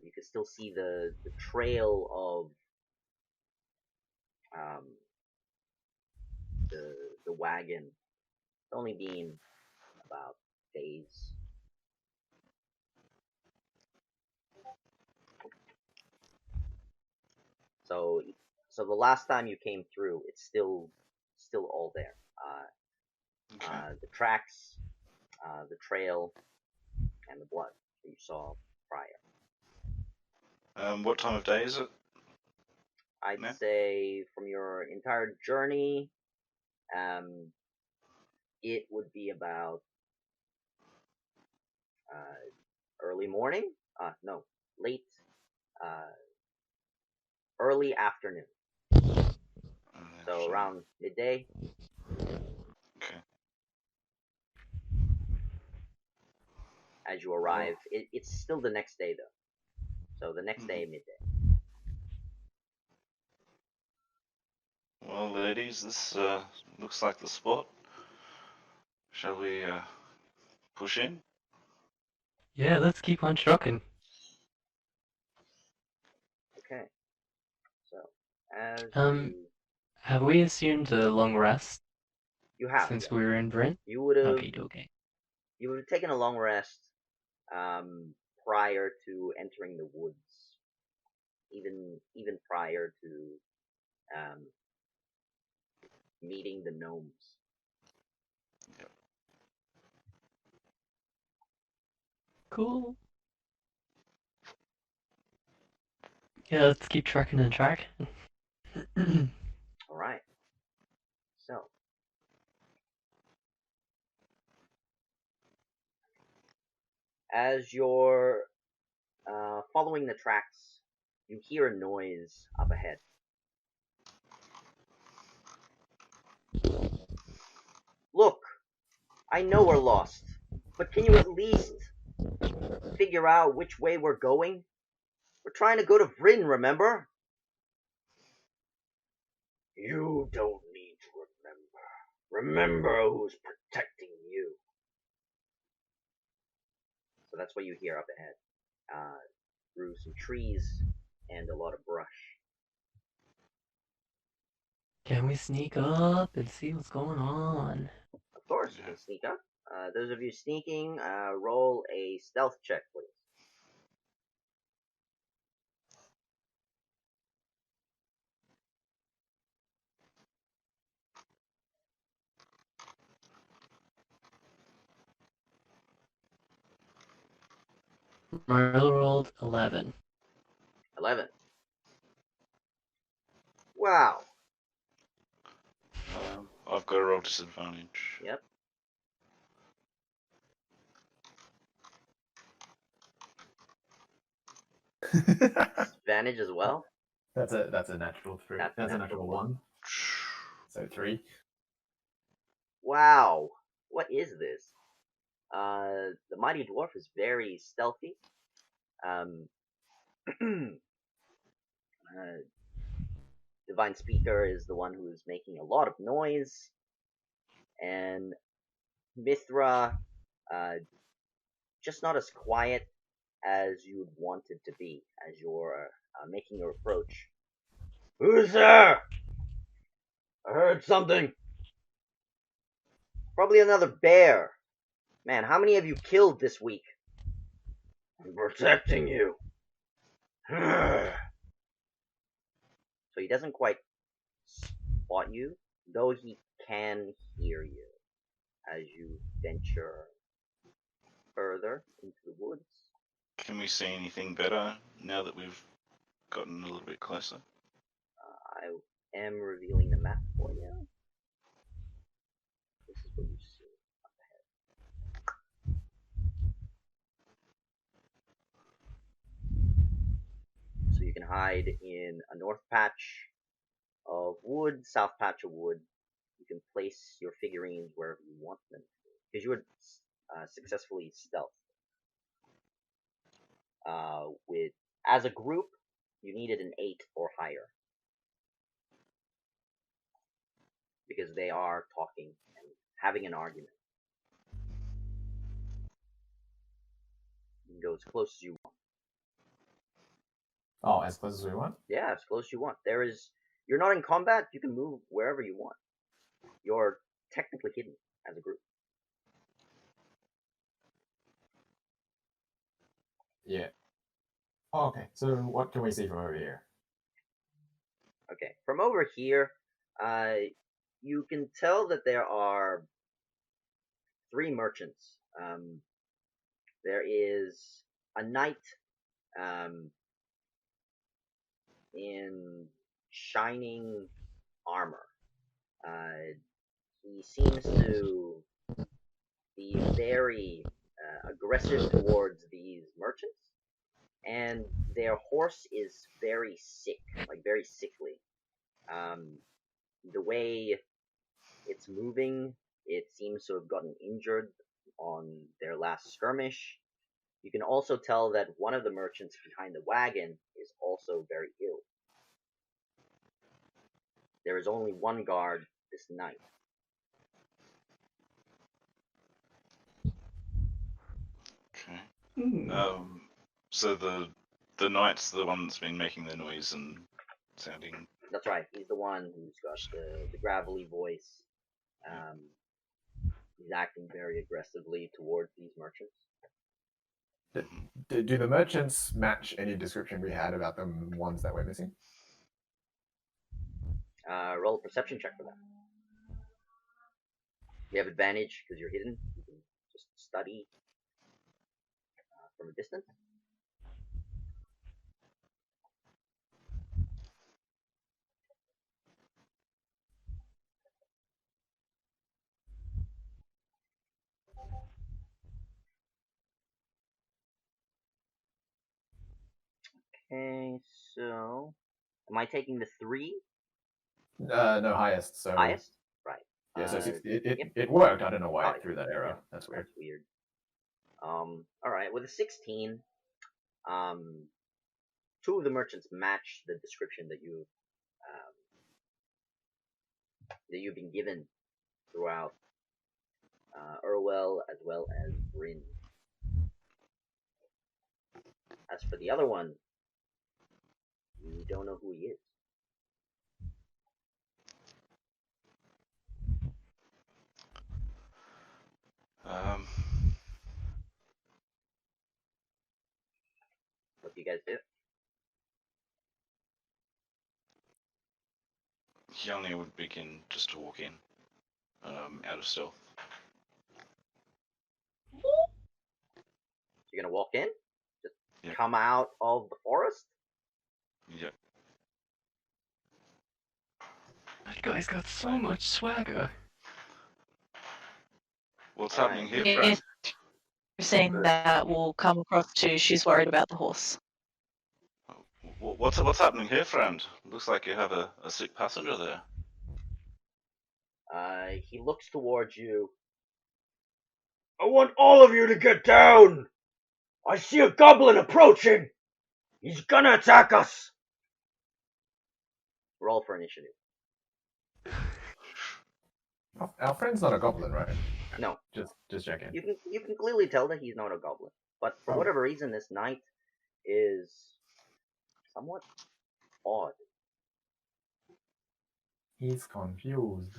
You can still see the trail of the wagon. It's only been about days. So the last time you came through, it's still all there. Okay. The tracks, the trail, and the blood that you saw prior. What time of day is it? I'd Yeah. say from your entire journey, it would be about early morning. No, late, early afternoon. So around midday. Okay. As you arrive, it's still the next day though. So the next day, midday. Well, ladies, this looks like the spot. Shall we push in? Yeah, let's keep on trucking. Okay. So as Um, have we assumed a long rest you have, since yes. we were in Brent? You would have Okay. you would have taken a long rest prior to entering the woods, even prior to meeting the gnomes. Yep. Cool. Yeah, let's keep trucking and track. All right. So as you're following the tracks, you hear a noise up ahead. Look, I know we're lost, but can you at least figure out which way we're going? We're trying to go to Vryn, remember? You don't need to remember. Remember who's protecting you. So that's what you hear up ahead, through some trees and a lot of brush. Can we sneak up and see what's going on? Of course, you can sneak up. Those of you sneaking, roll a stealth check, please. Marlo rolled 11. 11. Wow. I've got a roll disadvantage. Yep. Advantage as well. That's a natural 3. That's a That's a natural natural 1. So 3. Wow, what is this? The mighty dwarf is very stealthy. Divine Speaker is the one who is making a lot of noise, and Mithra, just not as quiet as you would want it to be as you're making your approach. Who's there? I heard something. Probably another bear. Man, how many have you killed this week? I'm protecting you. So he doesn't quite spot you, though he can hear you as you venture further into the woods. Can we see anything better now that we've gotten a little bit closer? I am revealing the map for you. This is what you see up ahead. So you can hide in a north patch of wood, south patch of wood. You can place your figurines wherever you want them to, because you would successfully stealth. With as a group, you needed an 8 or higher, because they are talking and having an argument. You can go as close as you want. Oh, as close as we want? Yeah, as close as you want. You're not in combat, you can move wherever you want. You're technically hidden as a group. Yeah. Oh, okay. So what can we see from over here? Okay, from over here, you can tell that there are 3 merchants. There is a knight in shining armor. He seems to be very aggressive towards these merchants, and their horse is very sick, like very sickly. The way it's moving, it seems to have gotten injured on their last skirmish. You can also tell that one of the merchants behind the wagon is also very ill. There is only one guard this night. Okay. So the knight's the one that's been making the noise and sounding. That's right. He's the one who's got the gravelly voice. He's acting very aggressively towards these merchants. Do the merchants match any description we had about the ones that we're missing? Roll a perception check for that. You have advantage because you're hidden. You can just study from a distance. Okay, so am I taking the 3? No, highest. So Highest? Right. Yeah, so Yep. it worked. I don't know why Oh, it threw that error. yeah, That's weird. That's weird. Alright, with a 16, 2 of the merchants match the description that you've been given throughout Urwell as well as Bryn. As for the other one, you don't know who he is. What do you guys do? Yelnir would begin just to walk in, out of stealth. You're gonna walk in? Just Yeah. come out of the forest? Yep. That guy's got so much swagger. What's Alright. happening here, Yeah. Fred? You're saying that will come across to she's worried about the horse. What's happening here, friend? Looks like you have a sick passenger there. He looks towards you. I want all of you to get down! I see a goblin approaching! He's gonna attack us! Roll for initiative. Our friend's not a goblin, right? No. Just checking. You can clearly tell that he's not a goblin. But for whatever reason, this knight is somewhat odd. He's confused.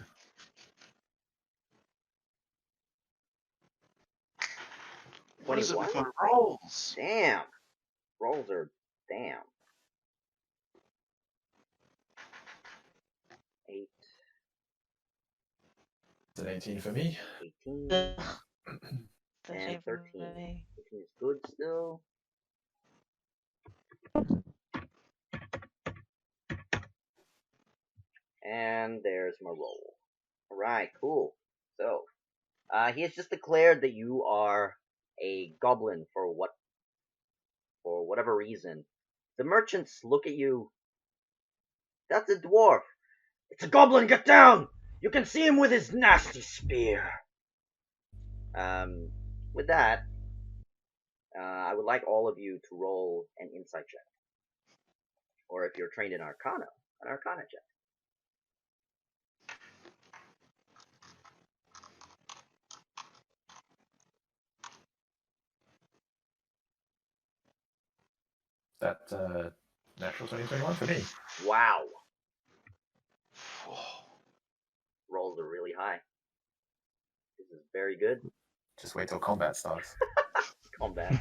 What is it with 21? my rolls? Damn. Rolls are damn. 8, It's an 18 for me. 18, Ugh. and 13. Me. 13 is good still. And there's my roll. Alright, cool. So, he has just declared that you are a goblin for whatever reason. The merchants look at you. That's a dwarf. It's a goblin, get down! You can see him with his nasty spear. With that, I would like all of you to roll an insight check. Or if you're trained in Arcana, an Arcana check. That natural 2021 for me. Wow. Rolls are really high. This is very good. Just wait till combat starts. Combat.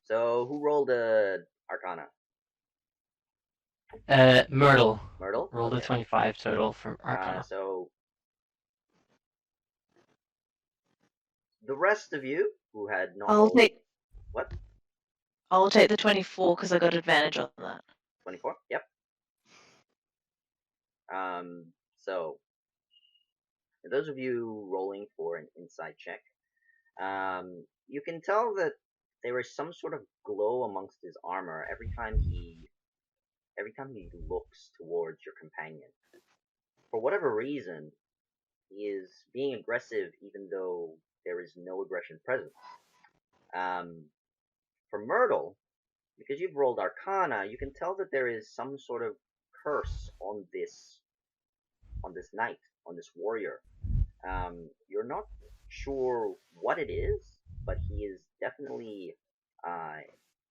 So, who rolled a Arcana? Myrtle Myrtle? rolled a Okay. 25 total from Arcana. So, the rest of you who had not rolled... What? I'll take the 24 because I got advantage on that. 24? Yep. So, for those of you rolling for an insight check, you can tell that there is some sort of glow amongst his armor every time he looks towards your companion. For whatever reason, he is being aggressive even though there is no aggression present. For Myrtle, because you've rolled Arcana, you can tell that there is some sort of curse on this knight, on this warrior. You're not sure what it is, but he is definitely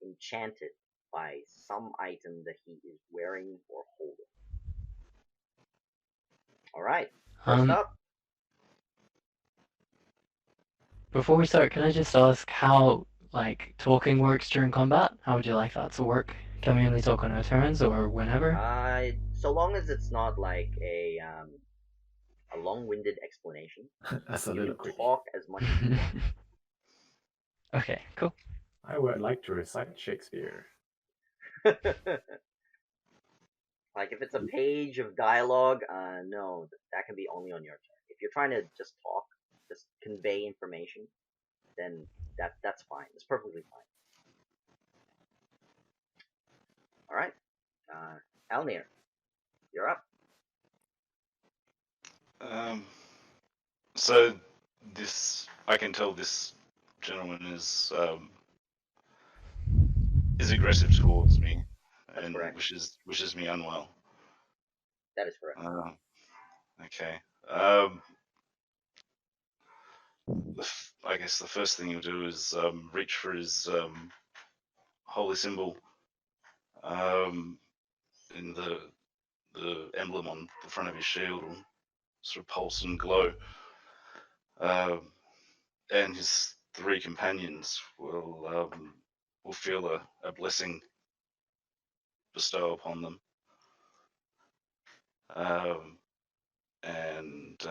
enchanted by some item that he is wearing or holding. Alright, first up. Before we start, can I just ask how talking works during combat? How would you like that to work? Can we only talk on our turns or whenever? So long as it's not like a long-winded explanation. That's a You little can quick. talk as much as you want. Okay, cool. I would like to recite Shakespeare. Like if it's a page of dialogue, no, that can be only on your turn. If you're trying to just talk, just convey information, then that's fine. It's perfectly fine. All right, Alnir, you're up. So I can tell this gentleman is aggressive towards me. That's And correct. wishes me unwell. That is correct. Okay. I guess the first thing he'll do is reach for his holy symbol, in the emblem on the front of his shield will sort of pulse and glow, and his three companions will feel a blessing bestow upon them. And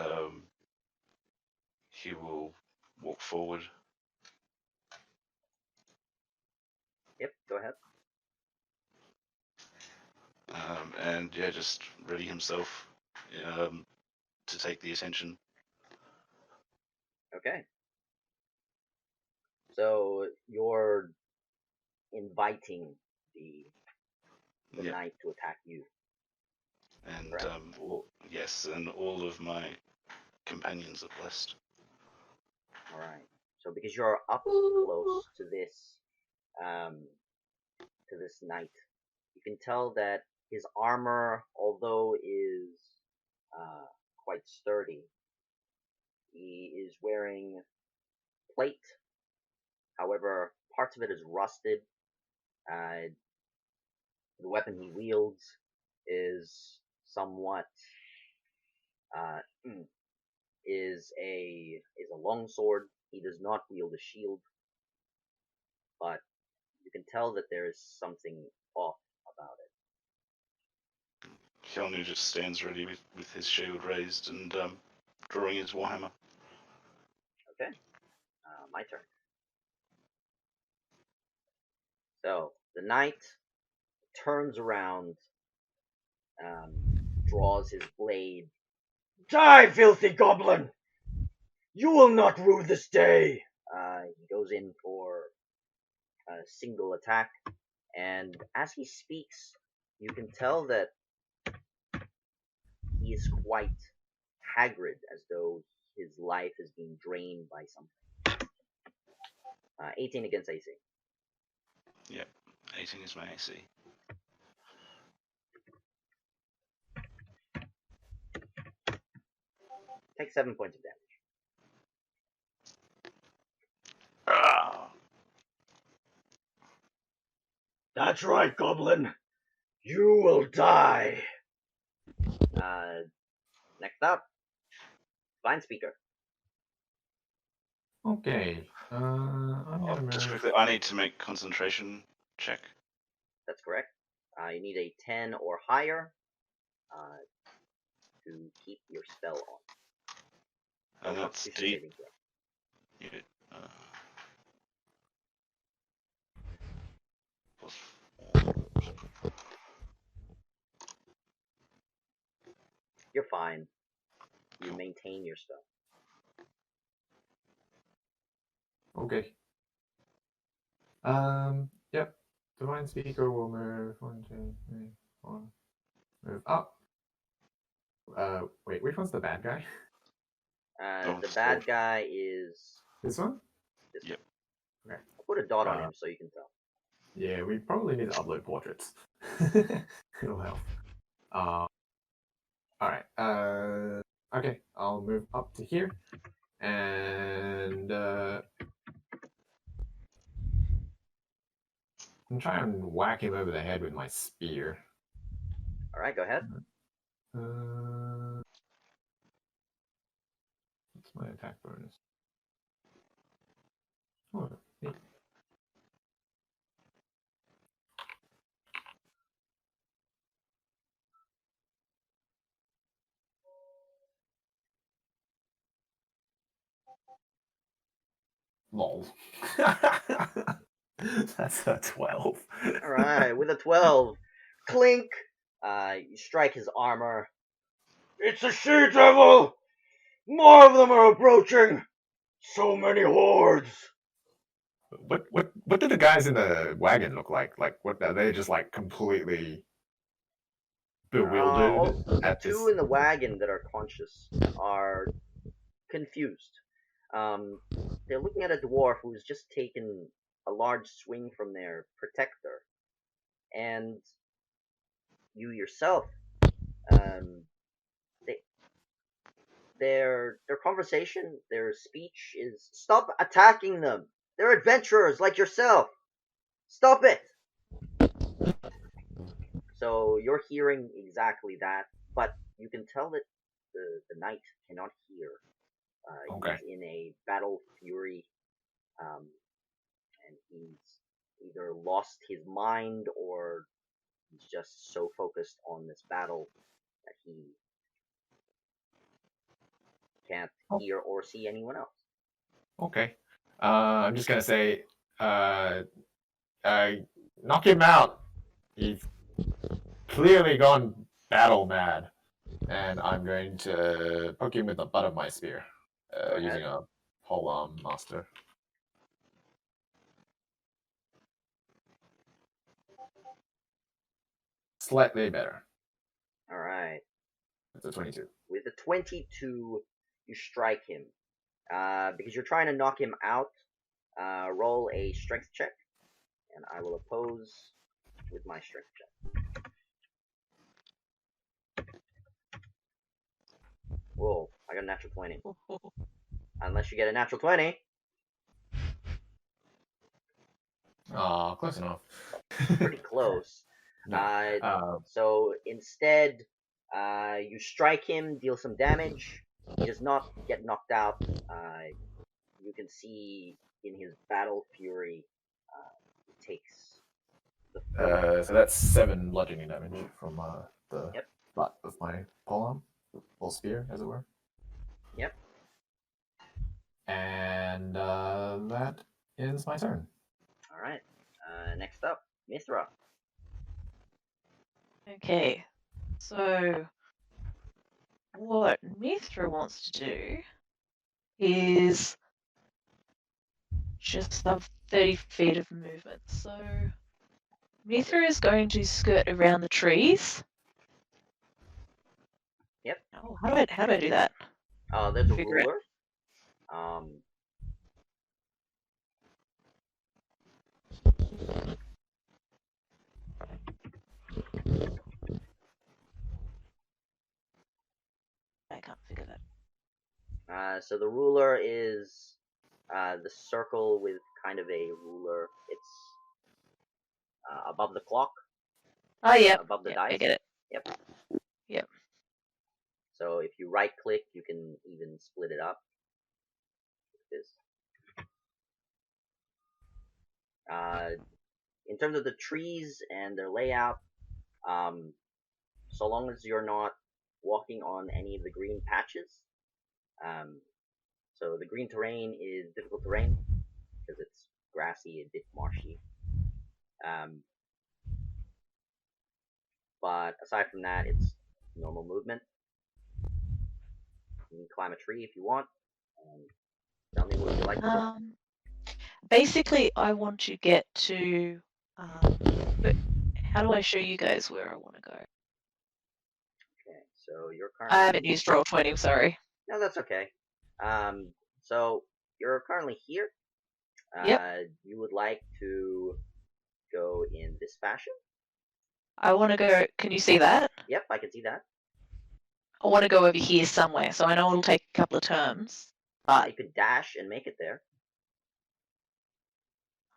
he will walk forward. Yep, go ahead. And yeah, just ready himself to take the attention. Okay. So your inviting the Yep. knight to attack you. And Correct. yes, and all of my companions are blessed. All right. So because you're up close to this knight, you can tell that his armor, although is quite sturdy, he is wearing plate. However, parts of it is rusted. The weapon he wields is somewhat uh, is a long sword. He does not wield a shield, but you can tell that there is something off about it. Kelnu just stands ready with his shield raised and drawing his warhammer. Okay, my turn. So the knight turns around, draws his blade. Die, filthy goblin! You will not rue this day! He goes in for a single attack, and as he speaks, you can tell that he is quite haggard, as though his life is being drained by something. 18 against AC. Yep, 18 is my AC. Take 7 points of damage. Ah! That's right, goblin. You will die. Next up, Vine Speaker. Okay. I'm gonna Just move. quickly, I need to make concentration check. That's correct. You need a 10 or higher to keep your spell on. And that's Constitution D. saving throw. Yeah. Plus 4. You're fine. You Cool. maintain your spell. Okay. Yep. Divine Speaker will move 1, 2, 3, 4. Move up. Wait, which one's the bad guy? The bad guy is This one? this Yep. one. Okay. I'll put a dot on him so you can tell. Yeah, we probably need to upload portraits. It'll help. Alright. Okay, I'll move up to here. And I'm trying to whack him over the head with my spear. Alright, go ahead. What's my attack bonus? Oh, neat. Lol. That's a 12. Alright, with a 12. Clink! You strike his armor. It's a she-devil! More of them are approaching! So many hordes! What do the guys in the wagon look like? Like, what are they just like completely bewildered The at this? two in the wagon that are conscious are confused. They're looking at a dwarf who's just taken a large swing from their protector, and you yourself. Their conversation, their speech is, "Stop attacking them. They're adventurers like yourself. Stop it." So you're hearing exactly that, but you can tell that the knight cannot hear. Okay. He's in a battle fury, and he's either lost his mind or he's just so focused on this battle that he can't hear or see anyone else. Okay. I'm just gonna say, knock him out. He's clearly gone battle mad, and I'm going to poke him with the butt of my spear, using a polearm master. Slightly better. All right. It's a 22. With a 22, you strike him. Because you're trying to knock him out, roll a strength check, and I will oppose with my strength check. Whoa, I got a natural 20. Unless you get a natural 20. Aw, close enough. Pretty close. No. So instead, you strike him, deal some damage. He does not get knocked out. You can see in his battle fury, he takes the So that's 7 bludgeoning damage from the Yep. butt of my polearm, or spear, as it were. Yep. And that is my turn. All right. Next up, Mithra. Okay, so what Mithra wants to do is just have 30 feet of movement. So Mithra is going to skirt around the trees. Yep. Oh, how do I do that? There's a Figure it. ruler. I can't figure that. So the ruler is the circle with kind of a ruler. It's above the clock. Oh, yeah. Above the Yep, dice. I get it. Yep. Yep. So if you right click, you can even split it up. This. In terms of the trees and their layout, so long as you're not walking on any of the green patches, so the green terrain is difficult terrain because it's grassy, a bit marshy. But aside from that, it's normal movement. You can climb a tree if you want. Tell me what you like to do. Basically, I want to get to. But how do I show you guys where I want to go? Okay, so you're currently. I haven't used Roll20. Sorry. No, that's okay. So you're currently here. Yep. You would like to go in this fashion? I want to go. Can you see that? Yep, I can see that. I want to go over here somewhere, so I know it'll take a couple of turns. But you could dash and make it there.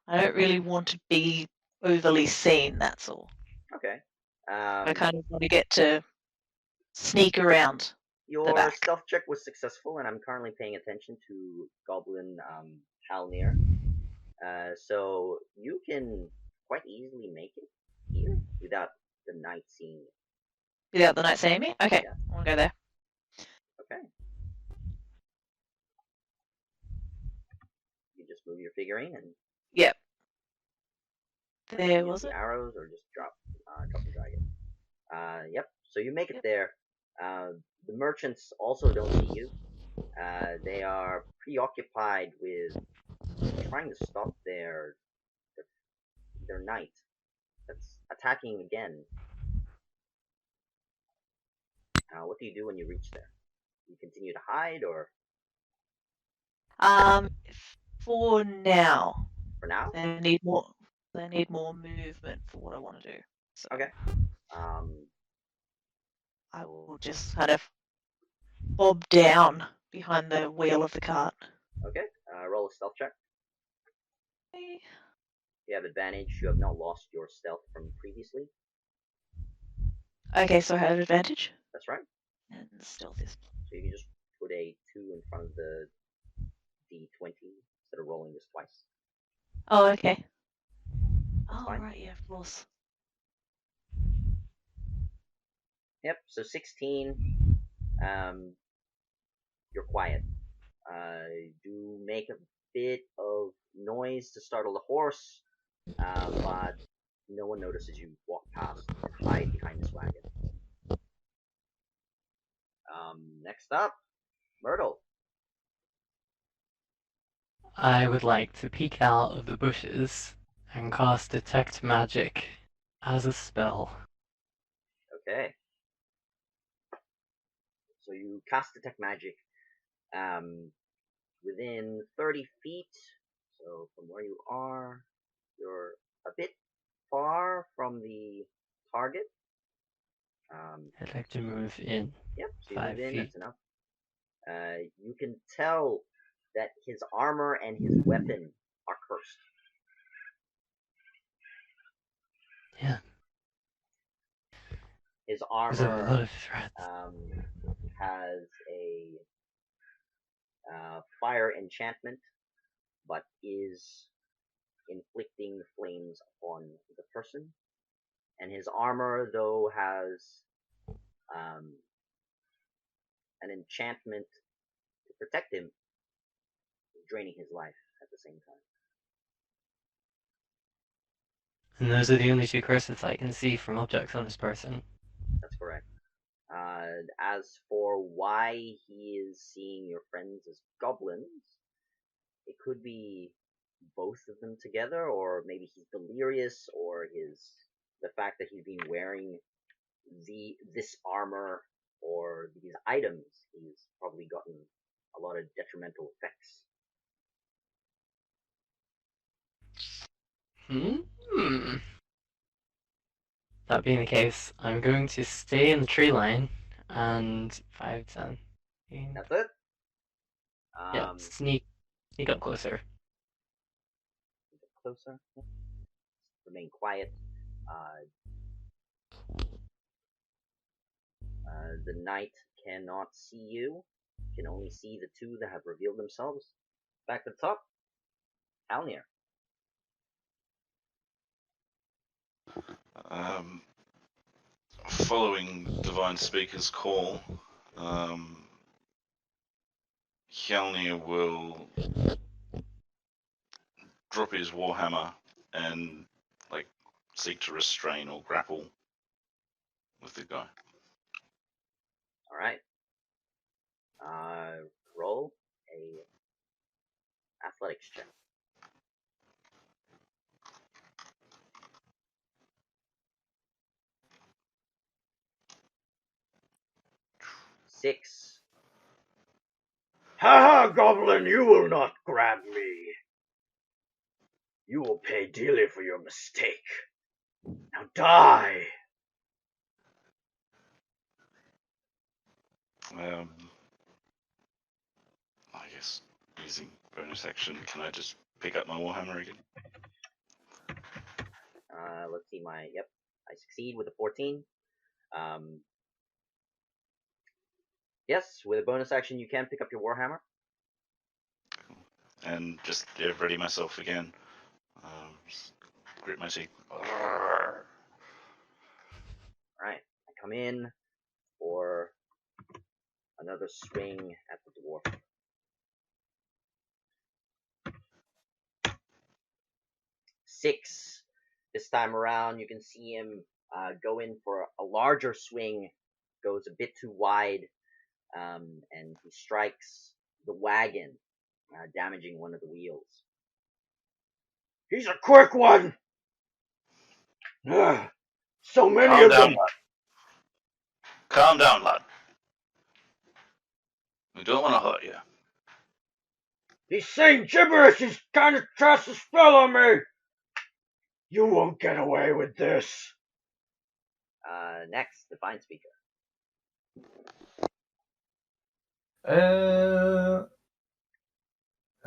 I don't really want to be overly seen, that's all. Okay. I kind of want to get to sneak around your the back. stealth check was successful, and I'm currently paying attention to Goblin Halnir. So you can quite easily make it here without the knight seeing you. Without the knight seeing me? Okay, Yeah. I want to go there. Okay. You just move your figurine and. Yep. There use was the it. arrows or just drop the dragon. Yep. So you make it there. The merchants also don't see you. They are preoccupied with trying to stop their knight that's attacking again. What do you do when you reach there? You continue to hide, or For now. for now? They need more. They need more movement for what I want to do. So Okay. I will just kind of bob down behind the wheel of the cart. Okay. Roll a stealth check. Okay. You have advantage. You have not lost your stealth from previously. Okay, so I have advantage. That's right. And stealth is. So you can just put a 2 in front of the D20 instead of rolling this twice. Oh, okay. That's oh, fine. right, yeah, of course. Yep. So 16. You're quiet. Do make a bit of noise to startle the horse, but no one notices you walk past and hide behind this wagon. Next up, Myrtle. I would like to peek out of the bushes and cast Detect Magic as a spell. Okay. So you cast detect magic within 30 feet. So from where you are, you're a bit far from the target. I'd like to move in Yep, so you move 5 in, feet. that's enough. You can tell that his armor and his weapon are cursed. Yeah, His there's a lot armor of threats. has a fire enchantment, but is inflicting flames upon the person. And his armor, though, has an enchantment to protect him, draining his life at the same time. And those are the only two curses I can see from objects on this person. That's correct. As for why he is seeing your friends as goblins, it could be both of them together, or maybe he's delirious, or the fact that he's been wearing this armor or these items, he's probably gotten a lot of detrimental effects. Hmm. That being the case, I'm going to stay in the tree line and 5, 10, 15. That's it. Yeah, sneak up closer. Closer. Remain quiet. The knight cannot see you. Can only see the two that have revealed themselves. Back to the top. Alnir. Following Divine Speaker's call, Hjalnir will drop his warhammer and seek to restrain or grapple with the guy. All right. Roll a athletics check. 6. Ha ha, goblin! You will not grab me. You will pay dearly for your mistake. Now die. I guess using bonus action, can I just pick up my warhammer again? Let's see yep, I succeed with a 14. Yes, with a bonus action you can pick up your warhammer. And just ready myself again. Grit my teeth. Alright, I come in for another swing at the dwarf. 6. This time around, you can see him go in for a larger swing, goes a bit too wide, and he strikes the wagon, damaging one of the wheels. He's a quick one! So many Calm of down, them! lad. Calm down, lad. We don't want to hurt you. He's saying gibberish! He's trying to cast a spell on me! You won't get away with this! Next, Divine Speaker.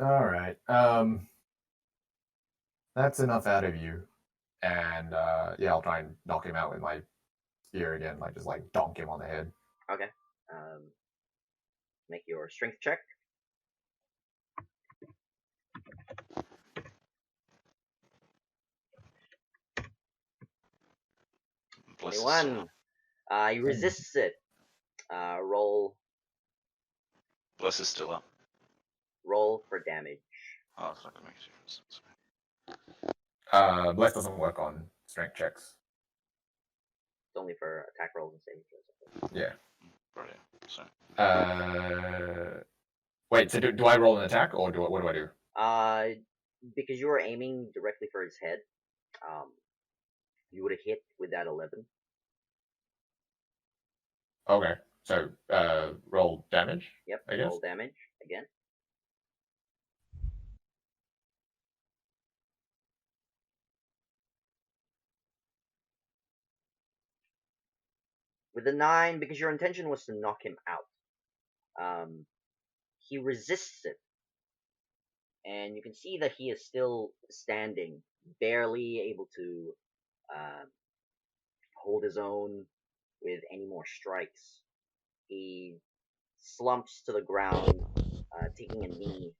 All right. That's enough out of you. And yeah, I'll try and knock him out with my spear again, just donk him on the head. Okay. Make your strength check. Bless his 21. soul. He resists it. Roll Bless is still up. for damage. Oh, it's not going to make a difference. Bless doesn't work on strength checks. It's only for attack rolls and saving throws. Yeah. Brilliant. So, wait. So do I roll an attack, or what do I do? Because you were aiming directly for his head, you would have hit with that 11. Okay. So roll damage. Yep, I guess. roll damage again. With a 9, because your intention was to knock him out. He resists it. And you can see that he is still standing, barely able to hold his own with any more strikes. He slumps to the ground, taking a knee.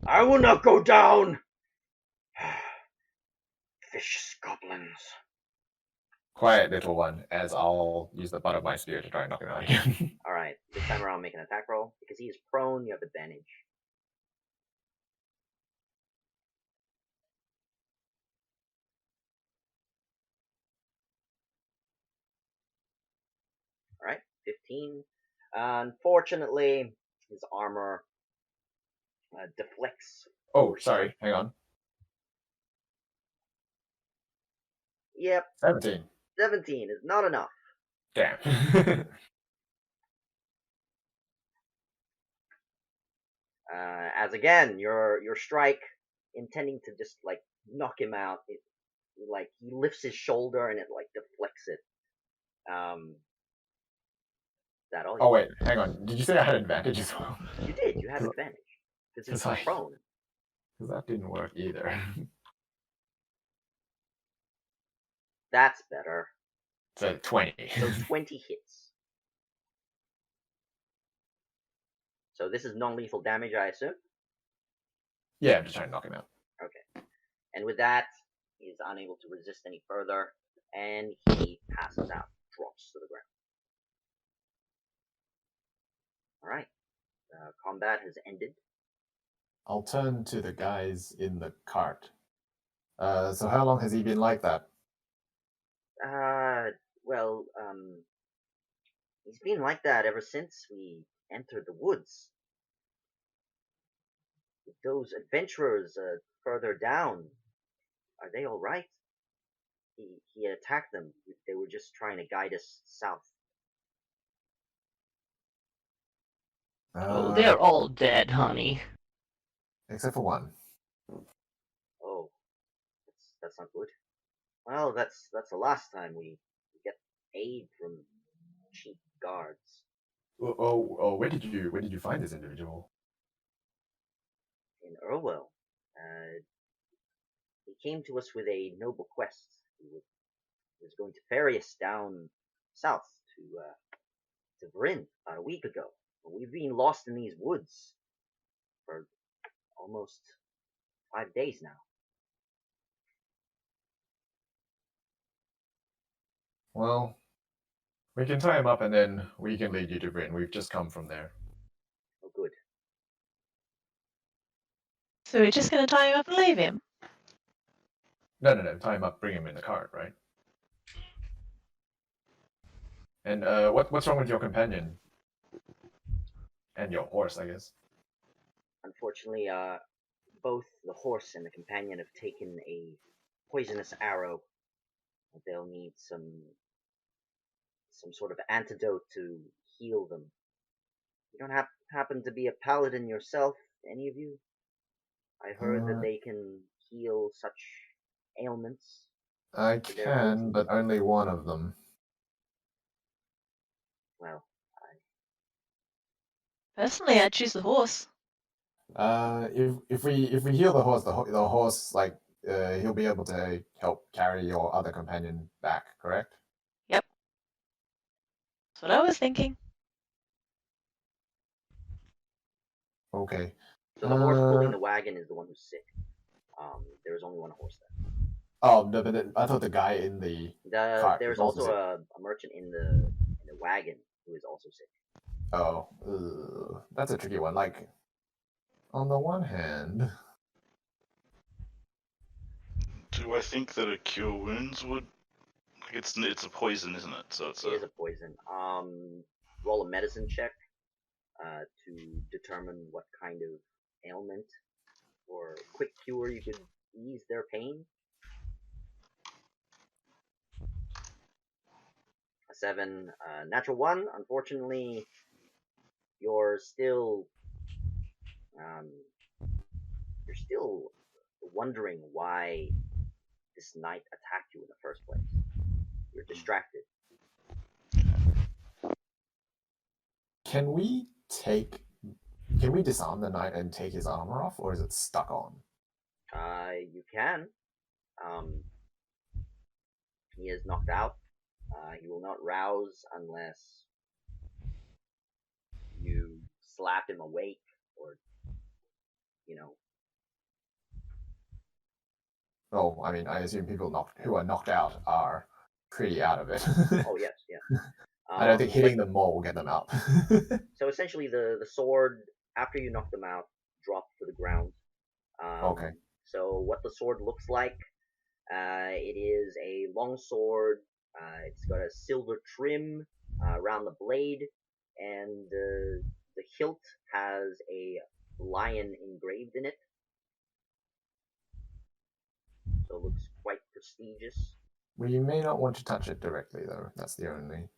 I will not go down! Vicious goblins. Quiet little one, as I'll use the butt of my spear to try and knock him out again. Alright, this time around make an attack roll. Because he is prone, you have advantage. Alright, 15. Unfortunately, his armor deflects. Oh, sorry. Hang on. Yep, 17. 17 is not enough. Damn. As again, your strike, intending to just like knock him out, it like he lifts his shoulder and it like deflects it. That all? Oh wait, hang on. Did you say I had advantage as well? You did. You had advantage because he's It's like- prone. Because that didn't work either. That's better. So 20. So 20 hits. So this is non-lethal damage, I assume. Yeah, I'm just trying to knock him out. Okay. And with that, he's unable to resist any further, and he passes out, drops to the ground. Alright. Combat has ended. I'll turn to the guys in the cart. So how long has he been like that? Well, he's been like that ever since we entered the woods. Those adventurers further down, are they all right? He attacked them. They were just trying to guide us south. Oh, they're all dead, honey. Except for one. Oh, that's not good. Well, that's the last time we get aid from cheap guards. Oh, where did you find this individual? In Irwell, he came to us with a noble quest. He was going to ferry us down south to Bryn about a week ago. But we've been lost in these woods for almost 5 days now. Well, we can tie him up and then we can lead you to Britain. We've just come from there. Oh, good. So we're just going to tie him up and leave him? No. Tie him up, bring him in the cart, right? And what's wrong with your companion? And your horse, I guess. Unfortunately, both the horse and the companion have taken a poisonous arrow. They'll need some sort of antidote to heal them. You don't happen to be a paladin yourself, any of you? I heard that they can heal such ailments. I can, but only one of them. Well, Personally, I'd choose the horse. If we heal the horse, the horse he'll be able to help carry your other companion back, correct? Yep. That's what I was thinking. Okay. so the horse pulling the wagon is the one who's sick. There's only one horse there. Oh, no, but I thought the guy in the cart There's was also a merchant in the wagon who is also sick. Oh, that's a tricky one. Like, on the one hand, Do I think that a cure wounds would? It's a poison, isn't it? So It is a poison. Roll a medicine check to determine what kind of ailment or quick cure you could ease their pain. A 7. Natural 1. Unfortunately, you're still wondering why this knight attacked you in the first place. You're distracted. Can we disarm the knight and take his armor off, or is it stuck on? You can. He is knocked out. He will not rouse unless you slap him awake, or Oh, I mean, I assume people who are knocked out are pretty out of it. Oh yes, yeah. I don't think hitting them more will get them out. So essentially, the sword, after you knock them out, dropped to the ground. Okay. So what the sword looks like, it is a long sword. It's got a silver trim around the blade, and the hilt has a lion engraved in it. So it looks quite prestigious. We may not want to touch it directly, though. That's the only.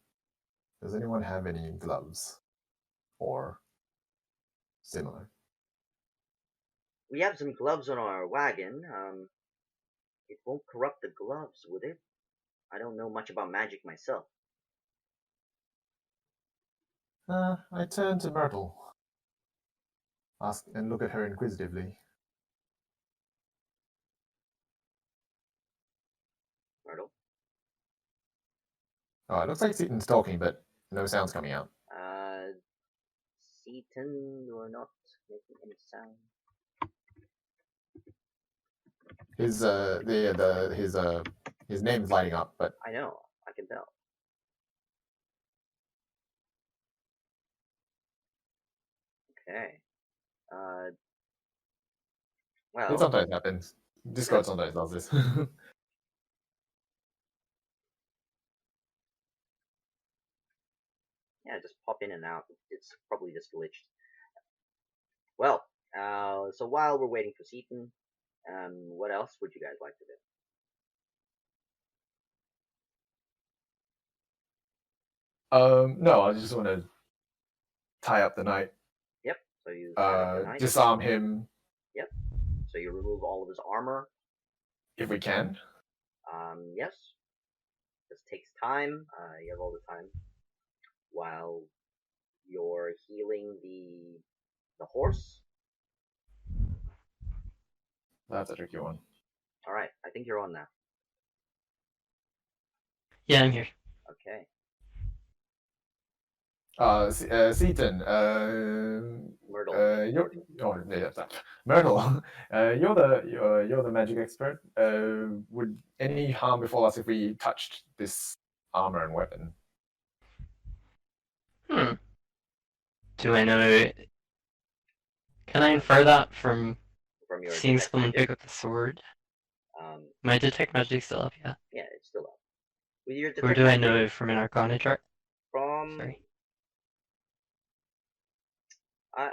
Does anyone have any gloves or similar? We have some gloves on our wagon. It won't corrupt the gloves, would it? I don't know much about magic myself. I turn to Myrtle. Ask and look at her inquisitively. Myrtle? Oh, it looks like Seaton's talking, but no sound's coming out. Seaton, you are not making any sound. His name's lighting up, but I know, I can tell. Okay. Well, it sometimes happens. Discord sometimes does this. yeah, just pop in and out. It's probably just glitched. Well, so while we're waiting for Seaton, what else would you guys like to do? No, I just want to tie up the knight. Yep. So you tie up the knight. Disarm him. Yep. So you remove all of his armor. If we can. Yes. This takes time. You have all the time while you're healing the horse. That's a tricky one. All right, I think you're on now. Yeah, I'm here. Okay. Seaton, Myrtle. Myrtle, you're the magic expert. Would any harm befall us if we touched this armor and weapon? Do I know? Can I infer that from your seeing detect someone magic? pick up the sword? My detect magic still up, yeah. Yeah, it's still up. With your detect Where do I magic, know from an Arcana chart? From Sorry.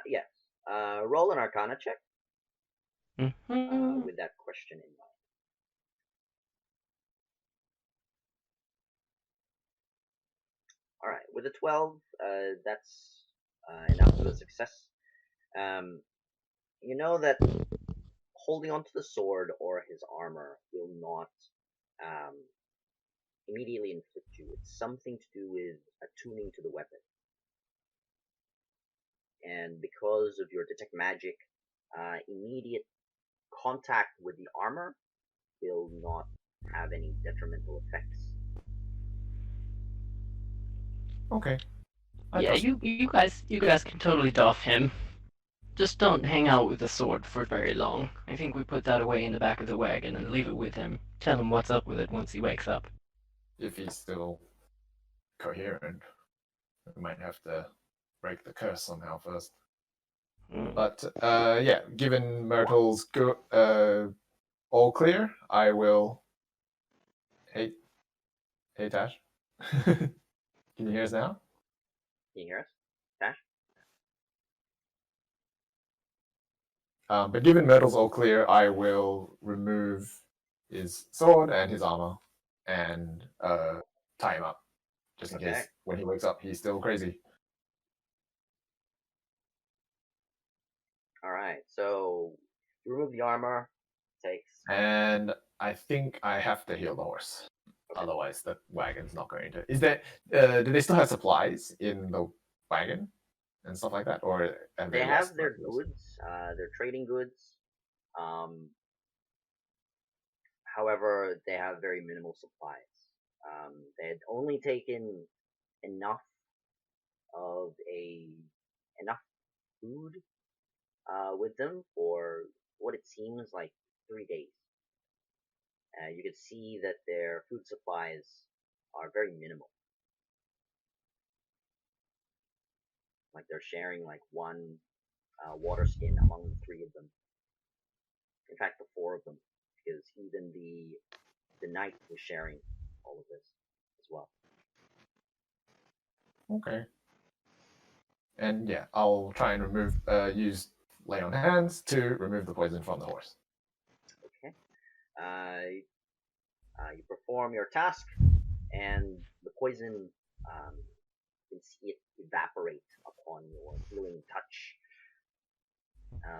yes. Roll an Arcana check Mm-hmm. with that question in mind. All right, with a 12, that's enough of a success. You know that holding onto the sword or his armor will not immediately inflict you. It's something to do with attuning to the weapon. And because of your detect magic, immediate contact with the armor will not have any detrimental effects. Okay. Yeah, you guys can totally doff him. Just don't hang out with the sword for very long. I think we put that away in the back of the wagon and leave it with him. Tell him what's up with it once he wakes up. If he's still coherent, we might have to break the curse somehow first. But yeah, given Myrtle's all clear, I will. Hey, Tash. Can you hear us now? Can you hear us, Tash? But given Myrtle's all clear, I will remove his sword and his armor and tie him up. just in Okay. case when he wakes up he's still crazy. All right. So you remove the armor. Takes. And I think I have to heal the horse. Okay. Otherwise, the wagon's not going to. Is there? Do they still have supplies in the wagon and stuff like that, or have They they have lost their most of those? goods. Their trading goods. However, they have very minimal supplies. They had only taken enough of enough food with them for what it seems like 3 days. You could see that their food supplies are very minimal. Like they're sharing like one water skin among the three of them. In fact, the four of them, because even the knight was sharing all of this as well. Okay. And yeah, I'll try and use lay on hands to remove the poison from the horse. Okay. You perform your task, and the poison, you can see it evaporate upon your healing touch.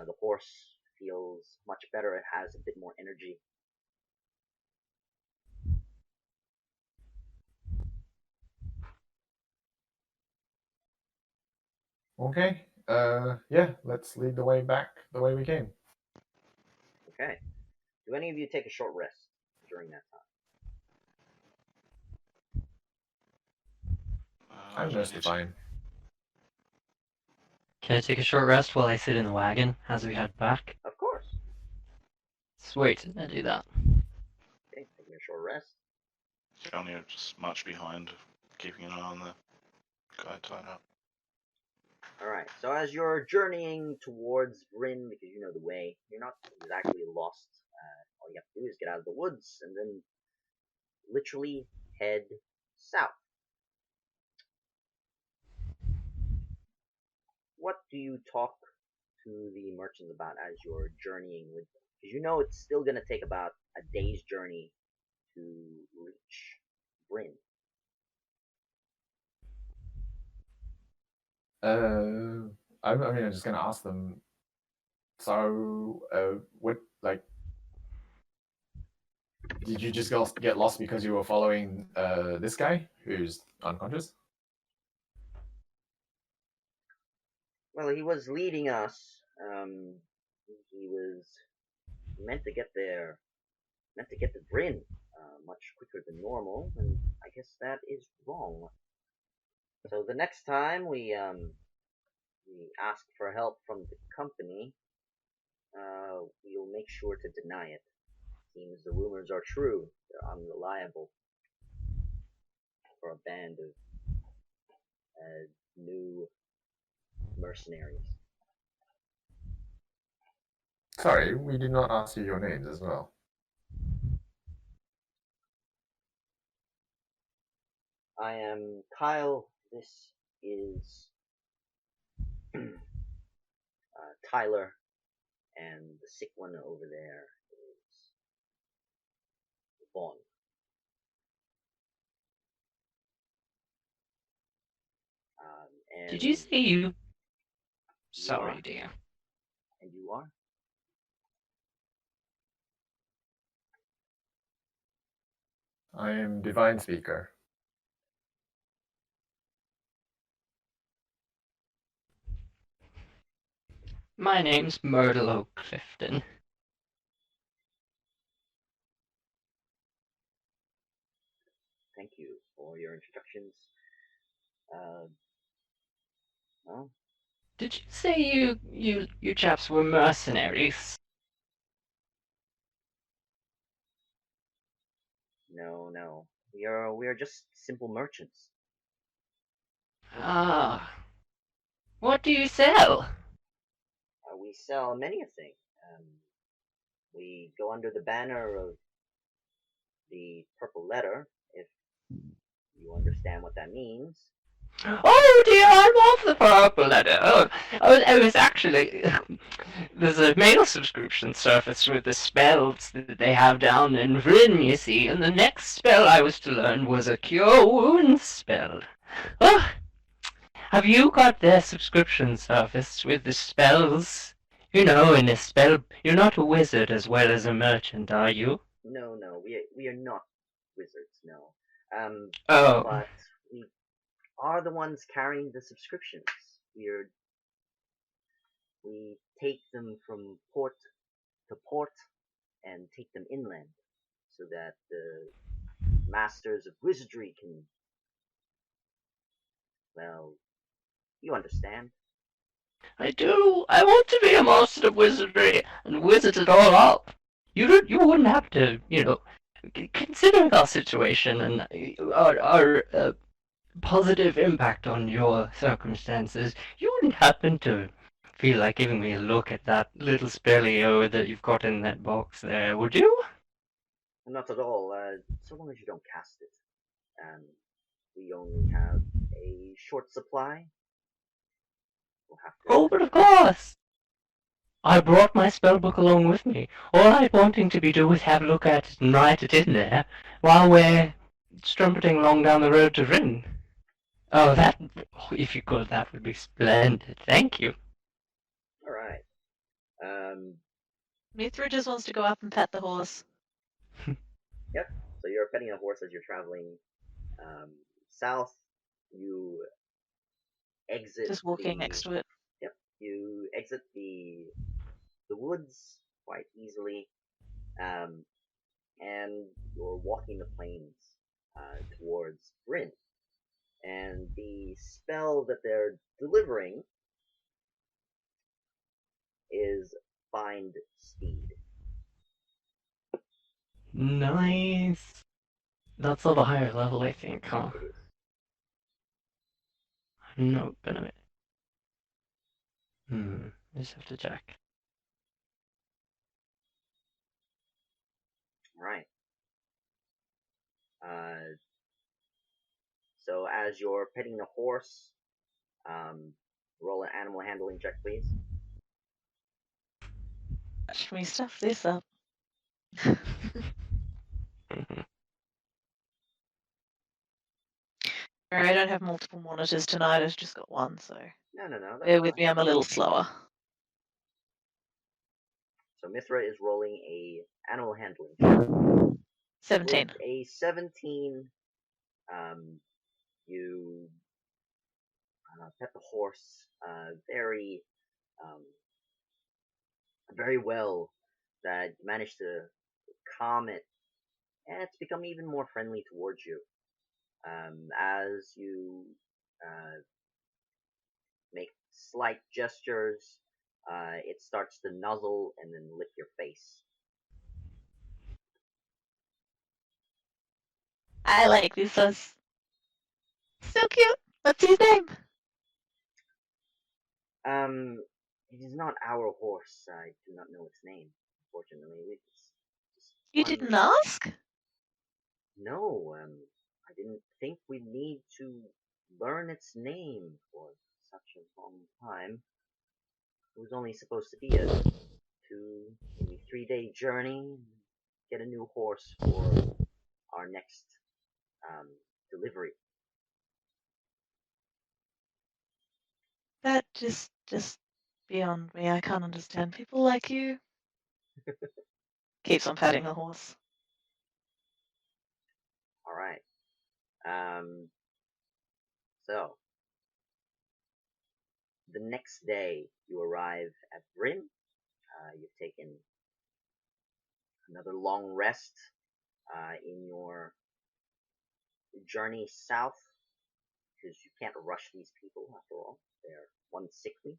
The horse feels much better. It has a bit more energy. Okay. Yeah, let's lead the way back the way we came. Okay. Do any of you take a short rest during that time? I'm mostly fine. Can I take a short rest while I sit in the wagon as we head back? Of course. Sweet, I do that. Okay, taking a short rest. Johnny will just march behind, keeping an eye on the guy tied up. Alright, so as you're journeying towards Bryn, because you know the way, you're not exactly lost. All you have to do is get out of the woods and then literally head south. What do you talk to the merchants about as you're journeying with them? Because you know it's still going to take about a day's journey to reach Bryn. I mean, I'm just gonna ask them. So, what like? Did you just get lost because you were following this guy who's unconscious? Well, he was leading us. He was meant to get there, meant to get to Bryn much quicker than normal, and I guess that is wrong. So the next time we ask for help from the company, we'll make sure to deny it. Seems the rumors are true. They're unreliable for a band of new mercenaries. Sorry, we did not ask you your names as well. I am Kyle. This is Tyler, and the sick one over there is Vaughn. And Did you say you? you Sorry, are, dear. and you are. I am Divine Speaker. My name's Myrtle O'Clifton. Thank you for your introductions. Well, Did you say you chaps were mercenaries? no. We are just simple merchants. Ah. What do you sell? We sell many a thing. Um, we go under the banner of the purple letter, if you understand what that means. Oh dear, I'm off the purple letter. Oh, I was actually. There's a mail subscription service with the spells that they have down in Vryn, you see, and the next spell I was to learn was a cure wounds spell. Oh, have you got their subscription service with the spells? You know, in a spell, you're not a wizard as well as a merchant, are you? No, we are not wizards. No, Oh, but we are the ones carrying the subscriptions. We take them from port to port and take them inland, so that the masters of wizardry can, well, you understand. I do. I want to be a master of wizardry and wizard it all up. You wouldn't have to, considering our situation and our positive impact on your circumstances, you wouldn't happen to feel like giving me a look at that little spellio that you've got in that box there, would you? Not at all. So long as you don't cast it. And we only have a short supply. We'll have to. Oh, but of course! I brought my spellbook along with me. All I'm wanting to do is have a look at it and write it in there while we're strumpeting along down the road to Rin. Oh, if you could, that would be splendid. Thank you. All right. Mithra just wants to go up and pet the horse. Yep. So you're petting a horse as you're traveling south. You exit Just walking next to it. Yep. You exit the woods quite easily, and you're walking the plains towards Bryn. And the spell that they're delivering is Find Speed. Nice. That's at a higher level, I think, huh? It is. No, wait a minute. I just have to check. Right. So as you're petting the horse, roll an animal handling check, please. Should we stuff this up? I don't have multiple monitors tonight. I've just got one, so No. bear with Fine. me. I'm a little slower. So Mithra is rolling a animal handling check. 17. With a 17, you pet the horse very well. That you managed to calm it, and it's become even more friendly towards you. As you make slight gestures, it starts to nuzzle and then lick your face. I like this horse. So cute. What's his name? It is not our horse. I do not know its name, unfortunately. It's just You one. didn't ask? No, I didn't think we'd need to learn its name for such a long time. It was only supposed to be a 2, maybe 3 day journey. Get a new horse for our next delivery. That just beyond me. I can't understand people like you. Keeps on patting the horse. All right. So the next day, you arrive at Bryn. You've taken another long rest in your journey south, because you can't rush these people after all. They're one sickly.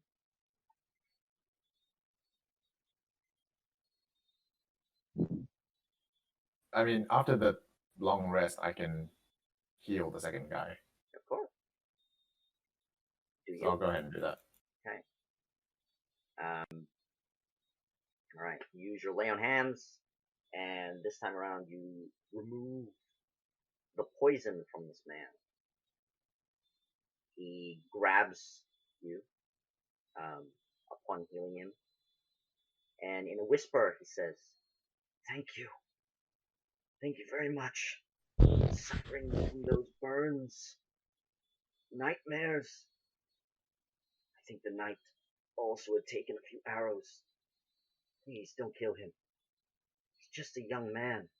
I mean, after the long rest, I can heal the second guy. Of course. Do you? So I'll go ahead and do that. Okay. All right. You use your lay on hands, and this time around, you remove the poison from this man. He grabs you upon healing him, and in a whisper he says, "Thank you. Thank you very much. Suffering from those burns, nightmares. I think the knight also had taken a few arrows. Please don't kill him. He's just a young man."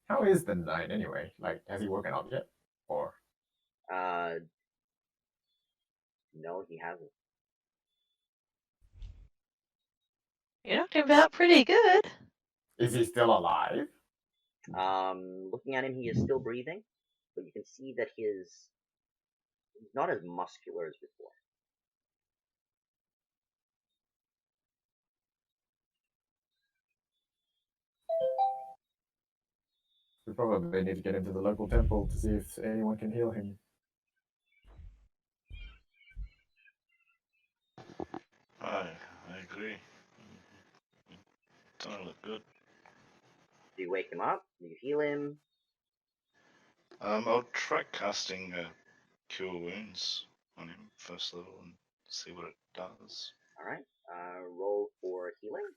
How is the knight anyway? Like, has he woken up yet? Or No, he hasn't. You knocked him out pretty good. is he still alive? Looking at him, he is still breathing, but you can see that he's not as muscular as before. We probably need to get into the local temple to see if anyone can heal him. I agree. Don't look good. Do you wake him up? Do you heal him? I'll try casting Cure Wounds on him first level and see what it does. Alright. Roll for healing.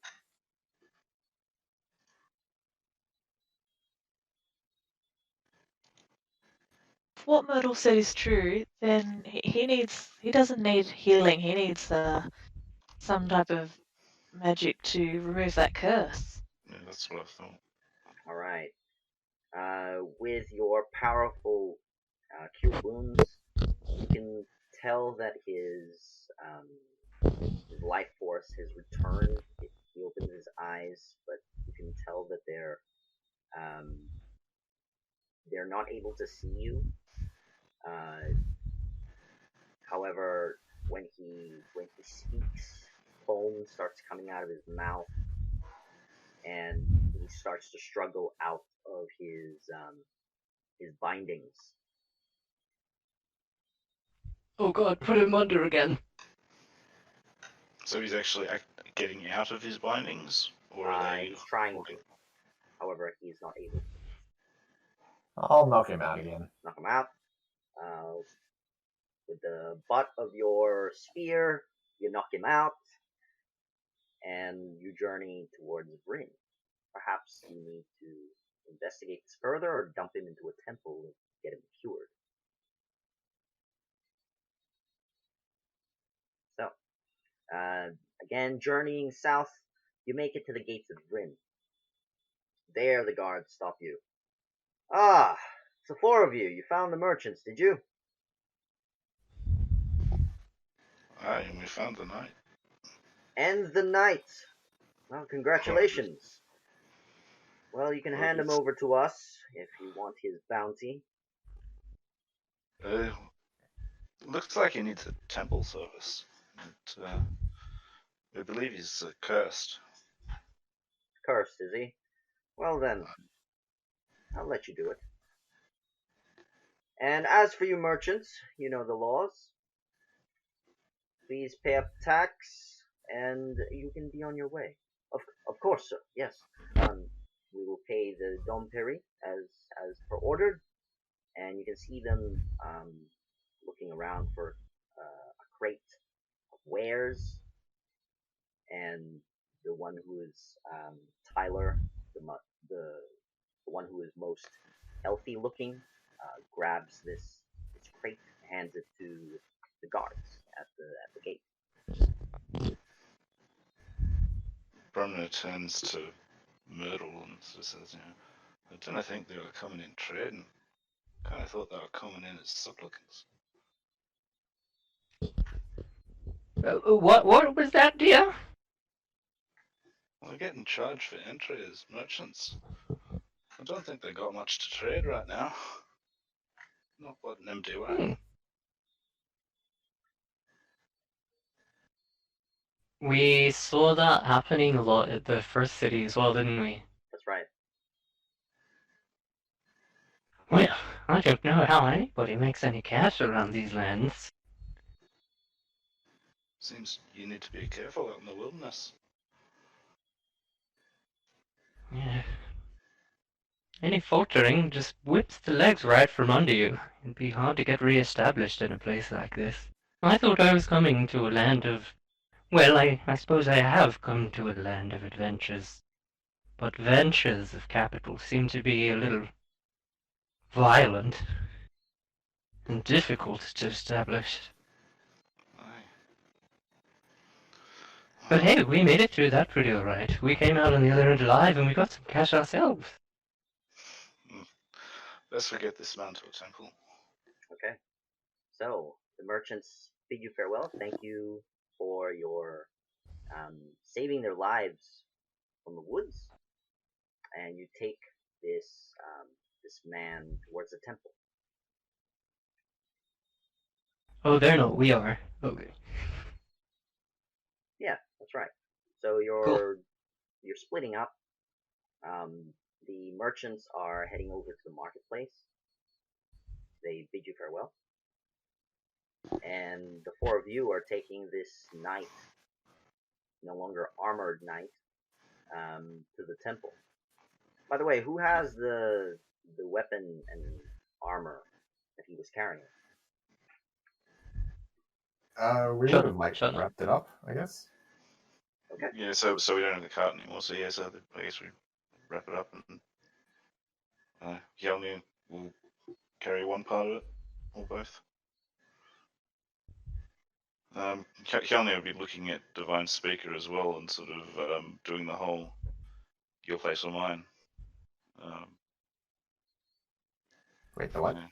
If what Myrtle said is true, then he doesn't need healing. He needs some type of magic to remove that curse. Yeah, that's what I thought. Alright. With your powerful cure wounds, you can tell that his life force has returned. He opens his eyes, but you can tell that they're not able to see you. However, when he speaks, foam starts coming out of his mouth, and he starts to struggle out of his bindings. Oh god, put him under again. So he's actually getting out of his bindings, or are they? He's trying to. However, he's not able to. I'll knock him out again. Knock him out. With the butt of your spear, you knock him out, and you journey towards Vryn. Perhaps you need to investigate this further, or dump him into a temple and get him cured. So, again, journeying south, you make it to the gates of Vryn. There, the guards stop you. "Ah, it's the four of you. You found the merchants, did you?" Aye, and we found the knight. "And the knight. Well, congratulations. Well, you can hand him over to us if you want his bounty." Looks like he needs a temple service. We believe he's cursed. Cursed, is he? Well then, I'll let you do it. And as for you merchants, you know the laws. Please pay up tax, and you can be on your way. Of course, sir. Yes. We will pay the domperi as per ordered, and you can see them looking around for a crate of wares, and the one who is Tyler, the one who is most healthy looking, grabs this crate, hands it to the guards at the gate. Brumner turns to Myrtle and says, I didn't think they were coming in trading. Kind of thought they were coming in as supplicants." What was that, dear? We're getting charged for entry as merchants. I don't think they got much to trade right now. Not letting them do it. We saw that happening a lot at the first city as well, didn't we? That's right. Well, I don't know how anybody makes any cash around these lands. Seems you need to be careful out in the wilderness. Yeah. Any faltering just whips the legs right from under you. It'd be hard to get re-established in a place like this. I thought I was coming to a land of... Well, I suppose I have come to a land of adventures. But ventures of capital seem to be a little violent and difficult to establish. Aye. But hey, we made it through that pretty alright. We came out on the other end alive and we got some cash ourselves. Let's forget this Mantle Temple. Okay. So the merchants bid you farewell. Thank you for your saving their lives from the woods, and you take this man towards the temple. Oh, they're not. We are. Okay. Yeah, that's right. So you're splitting up. The merchants are heading over to the marketplace. They bid you farewell, and the four of you are taking this knight, no longer armored knight, to the temple. By the way, who has the weapon and armor that he was carrying? We Shut would have up, like shut up. wrapped it up, I guess. Okay. Yeah, so we don't have the cart anymore. So yeah, so I guess we wrap it up and Hjelmir will carry one part of it, or both. Hjelmir will be looking at Divine Speaker as well and sort of doing the whole your place or mine. Wait, the what? Yeah.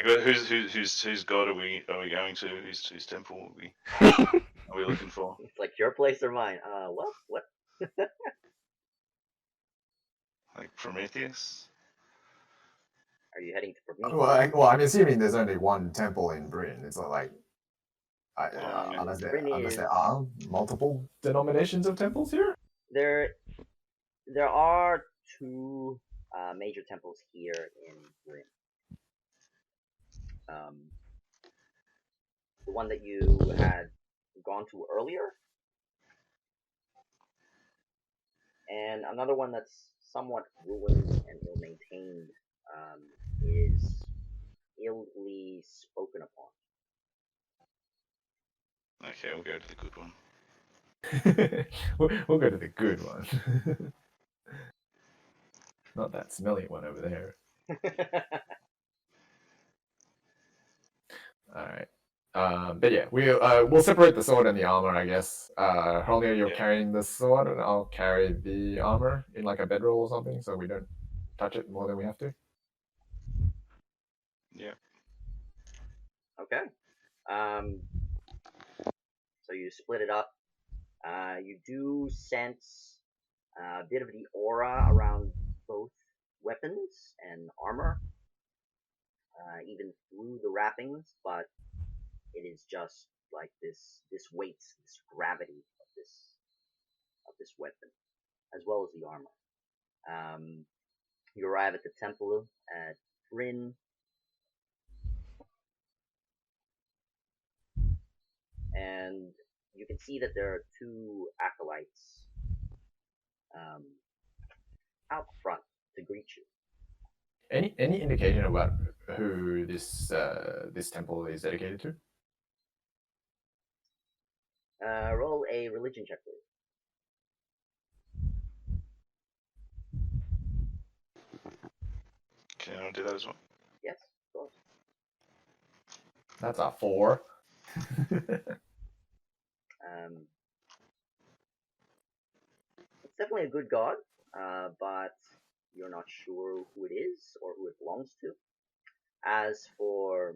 Whose god are we going to? Whose temple are we looking for? It's like your place or mine. What? Like Prometheus? Are you heading to Prometheus? Well, I'm assuming there's only one temple in Britain. It's not like unless there are multiple denominations of temples here. There are two major temples here in Rim. The one that you had gone to earlier, and another one that's somewhat ruined and ill-maintained, is illy spoken upon. Okay, we'll go to the good one. We'll go to the good one. Not that smelly one over there. All right. But yeah, we'll separate the sword and the armor, I guess. Hrolnir, you're carrying the sword, and I'll carry the armor in like a bedroll or something, so we don't touch it more than we have to. Yeah. Okay. So you split it up. You do sense a bit of the aura around both weapons and armor, even through the wrappings, but it is just like this weight, this gravity of this weapon, as well as the armor. You arrive at the temple at Bryn, and you can see that there are two acolytes out front to greet you. Any indication about who this temple is dedicated to? Roll a religion check, please. Can I do that as well? Yes, of course. That's a 4. It's definitely a good god, but you're not sure who it is or who it belongs to. As for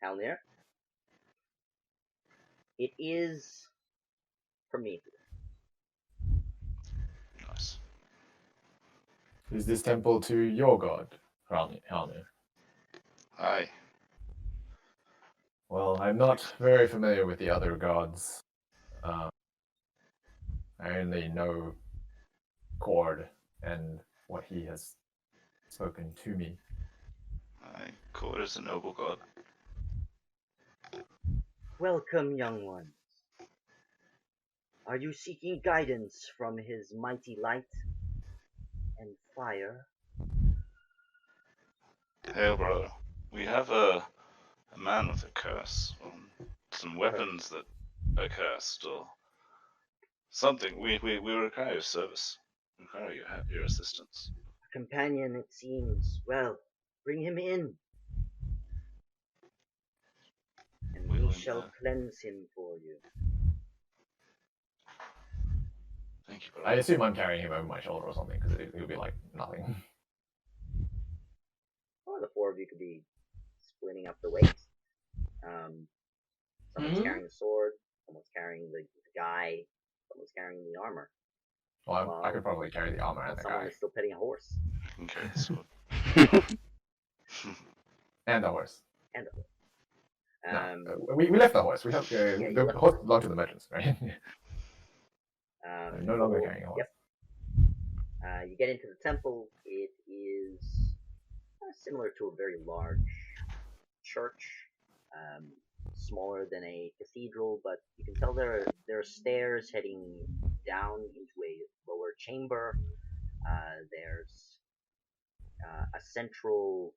Halnir, it is Prometheus. Nice. Is this temple to your god, Hrolnir? Aye. Well, I'm not very familiar with the other gods. I only know Cord and what he has spoken to me. Aye. Cord is a noble god. Welcome, young ones. Are you seeking guidance from his mighty light? and fire. Hail, brother. We have a man with a curse, or some weapons that are cursed, or something. We require your service. We require your assistance. A companion, it seems. Well, bring him in, and we will, shall cleanse him for you. Thank you, I brother. assume I'm carrying him over my shoulder or something because he'll be like nothing. Or the four of you could be splitting up the weight. Someone's carrying the sword, someone's carrying the guy, someone's carrying the armor. Well, I could probably carry the armor and the Someone guy is still petting a horse. I can carry the sword. and the horse. And a horse. No, we left the horse. We have the horse belonged to the merchants, right? I'm no longer carrying a horse. Yep. You get into the temple. It is similar to a very large church, smaller than a cathedral, but you can tell there are stairs heading down into a lower chamber. There's a central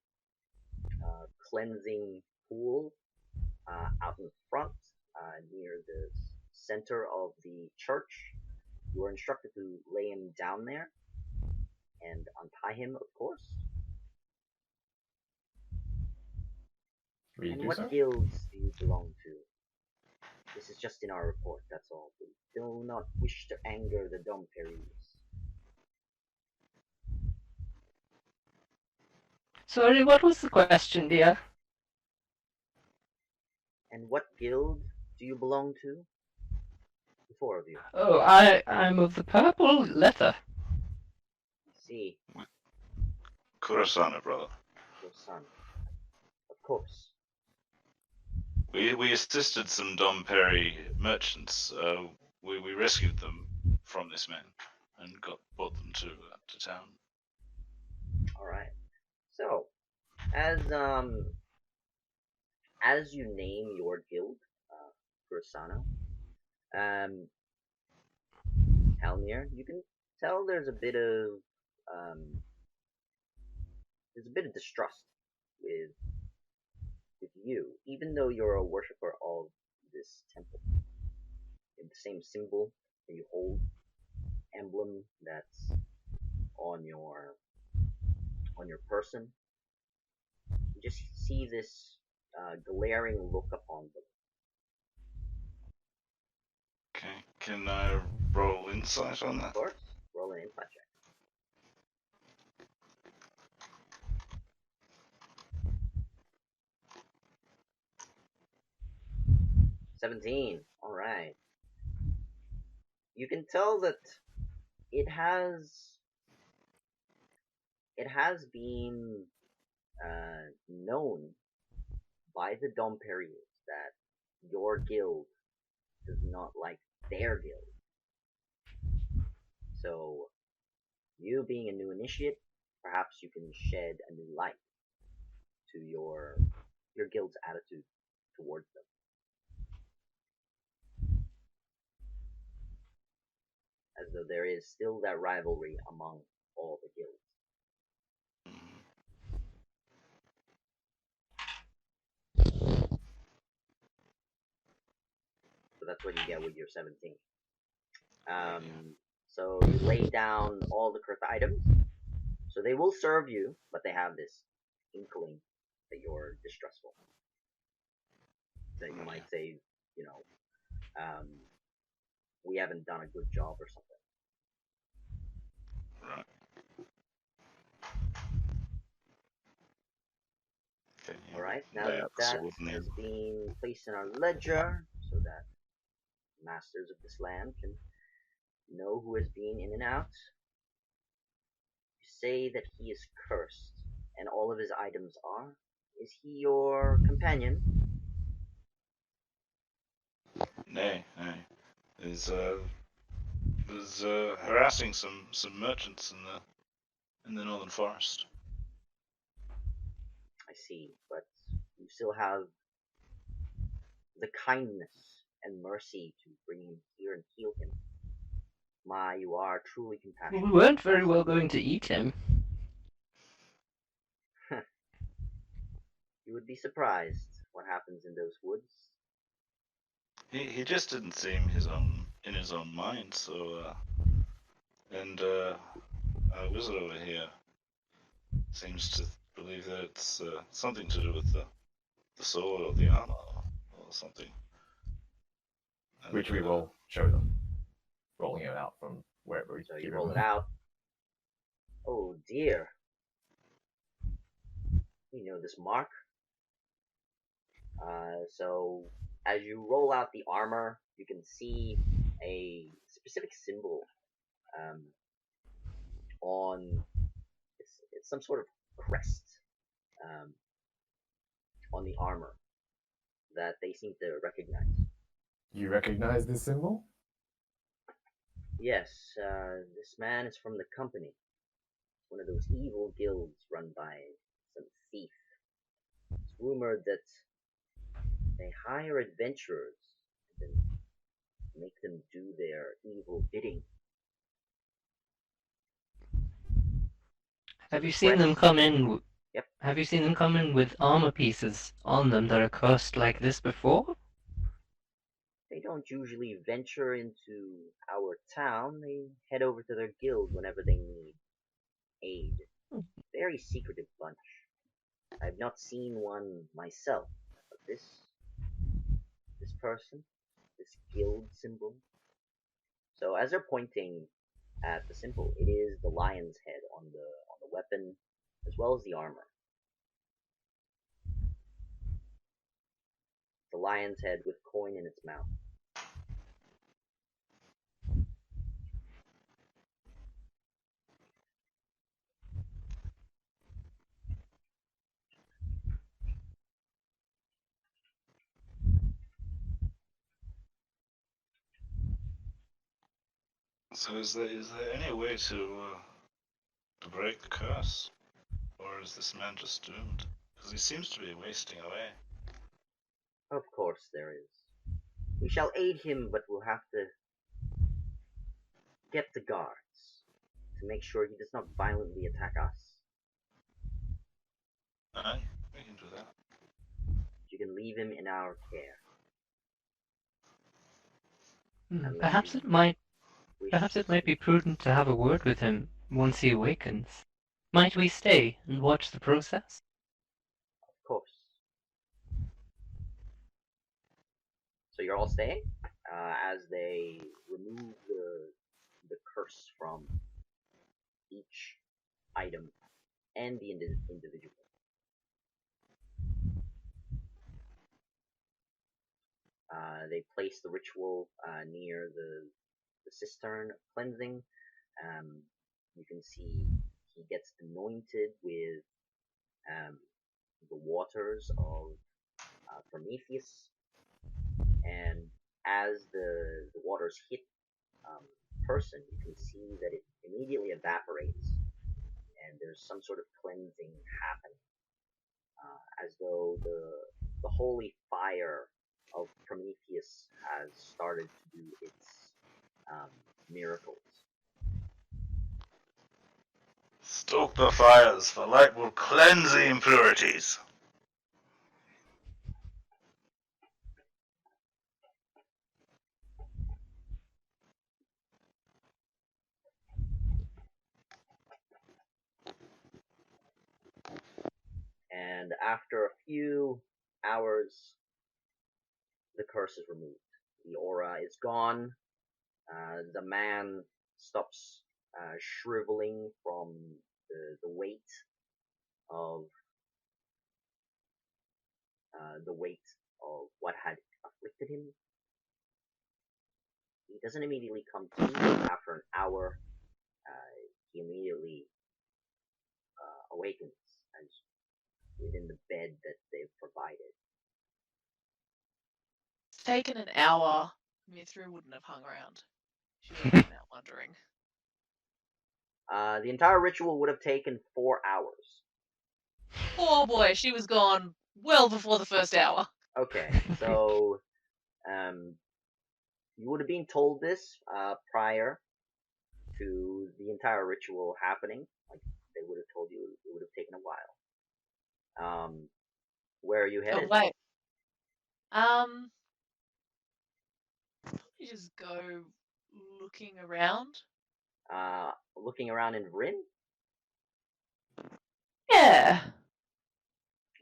cleansing pool out in front, near the center of the church. You are instructed to lay him down there and untie him, of course. And what guilds do you belong to? This is just in our report, that's all. We do not wish to anger the Domperies. Sorry, what was the question, dear? And what guild do you belong to? The four of you. Oh, I'm of the purple letter. I see. Kurasana, brother. Your son. Of course. We assisted some Dom Perry merchants. We rescued them from this man and brought them to town. All right. So, as you name your guild, Kurasano, Halmir, you can tell there's a bit of distrust with you, even though you're a worshiper of this temple. You have the same symbol that you hold, emblem that's on your person. You just see this glaring look upon them. Okay, can I roll insight on Of that? course, roll an insight check. 17. All right. You can tell that it has been known by the Domperians that your guild does not like their guild. So, you being a new initiate, perhaps you can shed a new light to your guild's attitude towards them. As though there is still that rivalry among all the guilds. So that's what you get with your 17. So you lay down all the cursed items. So they will serve you, but they have this inkling that you're distrustful. That you might say, we haven't done a good job or something. Right. Okay, yeah. Alright, now Lay that out the that sword and has then- been placed in our ledger, so that masters of this land can know who has been in and out, you say that he is cursed, and all of his items are. Is he your companion? Nay. There's harassing some merchants in the northern forest. I see, but you still have the kindness and mercy to bring him here and heal him. My, you are truly We compassionate. weren't very well going to eat him. You would be surprised what happens in those woods. He just didn't seem in his own mind. So our wizard over here seems to believe that it's something to do with the sword or the armor or something. And, Which we will show them, rolling it out from wherever we So give you him. roll it out. Oh dear. You know this mark. So as you roll out the armor, you can see a specific symbol on it's some sort of crest on the armor that they seem to recognize. You recognize this symbol? Yes, this man is from the company. One of those evil guilds run by some thief. It's rumored that they hire adventurers and then make them do their evil bidding. Have the you seen them crest- come in? Yep. Have you seen them come in with armor pieces on them that are cursed like this before? They don't usually venture into our town. They head over to their guild whenever they need aid. Very secretive bunch. I've not seen one myself, but this person, this guild symbol. So as they're pointing at the symbol, it is the lion's head on the weapon, as well as the armor. The lion's head with coin in its mouth. So is there any way to break the curse, or is this man just doomed? Because he seems to be wasting away. Of course there is. We shall aid him, but we'll have to get the guards to make sure he does not violently attack us. Aye, we can do that. You can leave him in our care. Perhaps it might be prudent to have a word with him once he awakens. Might we stay and watch the process? Of course. So you're all staying as they remove the curse from each item and the individual. They place the ritual near the cistern of cleansing. You can see he gets anointed with the waters of Prometheus, and as the waters hit person, you can see that it immediately evaporates, and there's some sort of cleansing happening, as though the holy fire of Prometheus has started to do its miracles. Stoke the fires, for light will cleanse the impurities. And after a few hours, the curse is removed. The aura is gone. The man stops shriveling from the weight of what had afflicted him. He doesn't immediately come to. After an hour, he immediately awakens as within the bed that they've provided. It's taken an hour. Mithra wouldn't have hung around. She would have been out wondering. The entire ritual would have taken 4 hours. Oh boy, she was gone well before the first hour. Okay, so you would have been told this prior, to the entire ritual happening. Like they would have told you, it would have taken a while. Where are you Oh headed? wait. You just go looking around. Looking around in Vryn. Yeah,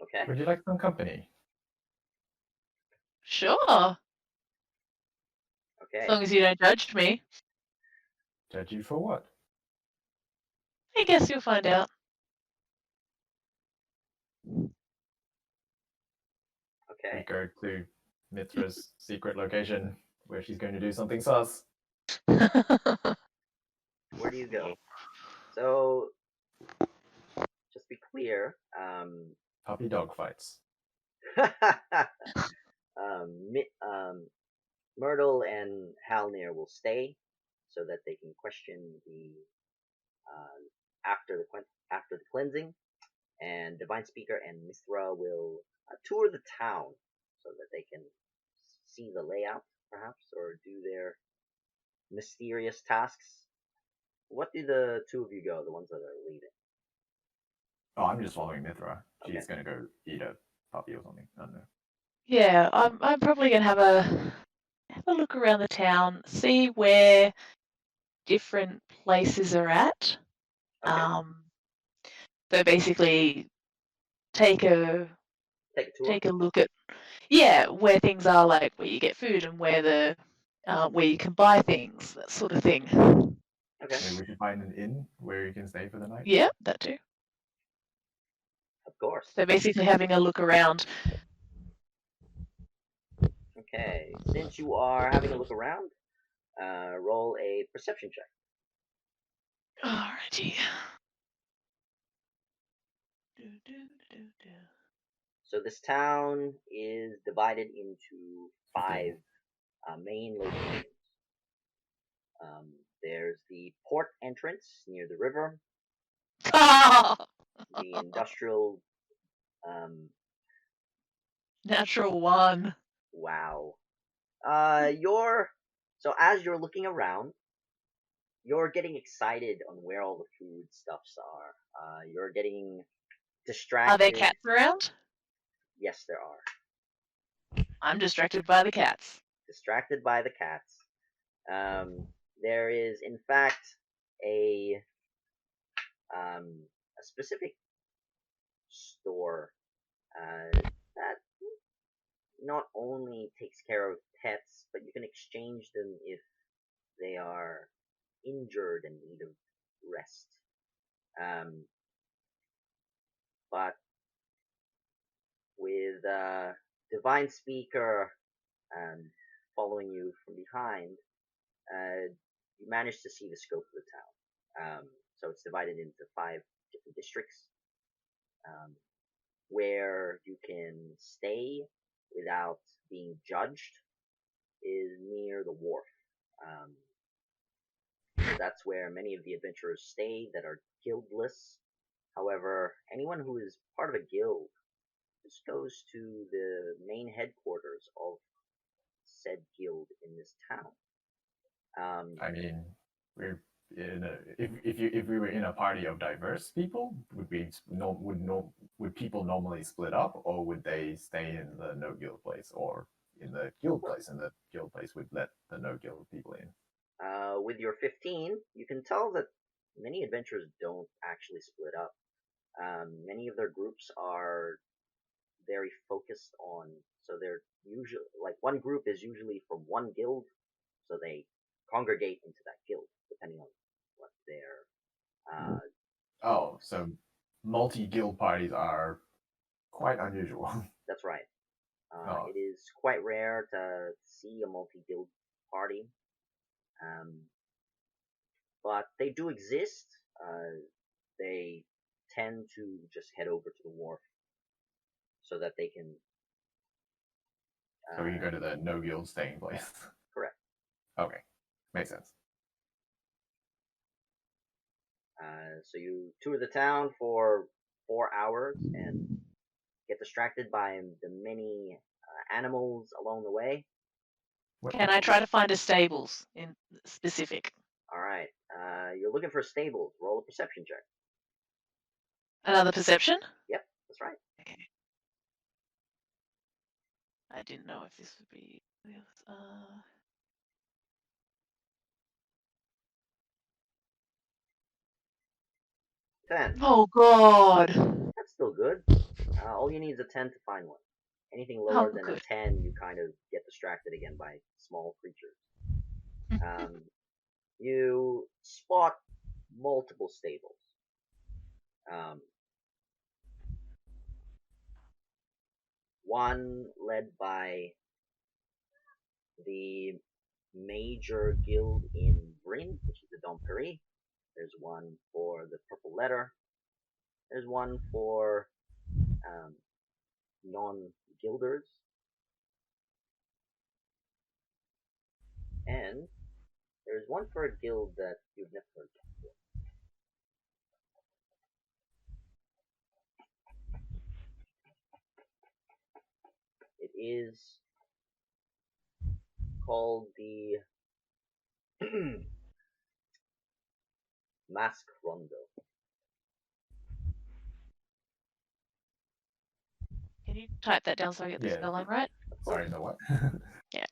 Okay. Would you like some company? sure. As Okay. long as you don't judge me. Judge you for what? I guess you'll find out. We Okay. go to Mithra's secret location where she's going to do something sus. Where do you go? So, just be clear. Puppy dog fights. Myrtle and Halnir will stay so that they can question the after the cleansing, and Divine Speaker and Mithra will tour the town so that they can see the layout, perhaps, or do their mysterious tasks. What do the two of you go? The ones that are leading. Oh, I'm just following Mithra. She's Okay. going to go eat a puppy or something. I don't know. Yeah, I'm probably gonna have a look around the town, see where different places are at. Okay. So basically take a Take a tour. look at where things are, like where you get food and where you can buy things, that sort of thing. Okay. Maybe we should find an inn where you can stay for the night. Yeah, that too. Of course. So basically having a look around. Okay. Since you are having a look around, roll a perception check. Alrighty. So this town is divided into 5 main locations. There's the port entrance near the river, the industrial. Natural one. Wow. So as you're looking around, you're getting excited on where all the food stuffs are. You're getting distracted. Are there cats around? Yes, there are. I'm distracted by the cats. Distracted by the cats. There is, in fact, a specific store that not only takes care of pets, but you can exchange them if they are injured and need of rest. But with Divine Speaker following you from behind, you manage to see the scope of the town. So it's divided into 5 different districts, where you can stay without being judged is near the wharf. So that's where many of the adventurers stay that are guildless. However, anyone who is part of a guild just goes to the main headquarters of said guild in this town. I mean, we're in a, if we were in a party of diverse people, would people normally split up, or would they stay in the no guild place, or in the guild place, and the guild place would let the no guild people in? With your 15, you can tell that many adventurers don't actually split up. Many of their groups are very focused on, so they're usually, like, one group is usually from one guild, so they congregate into that guild, depending on what their, Oh, so multi-guild parties are quite unusual. that's right. Oh. It is quite rare to see a multi-guild party. But they do exist. They tend to just head over to the wharf so that they can. So we can go to the no guild staying place. Correct. Okay, makes sense. So you tour the town for 4 hours and get distracted by the many animals along the way. Can I try to find a stables in specific? All right. You're looking for stables. Roll a perception check. Another perception? Yep, that's right. Okay. I didn't know if this would be. 10. Oh God! That's still good. All you need is a 10 to find one. Anything Oh, lower than good. a 10, you kind of get distracted again by small creatures. You spot multiple stables. One led by the major guild in Bryn, which is the Domperie. There's one for the Purple Letter. There's one for non-guilders. And there's one for a guild that you've never heard of before. It is called the Mask Rondo. Can you type that down so I get the Yeah. spelling right? Sorry, the what? Yeah.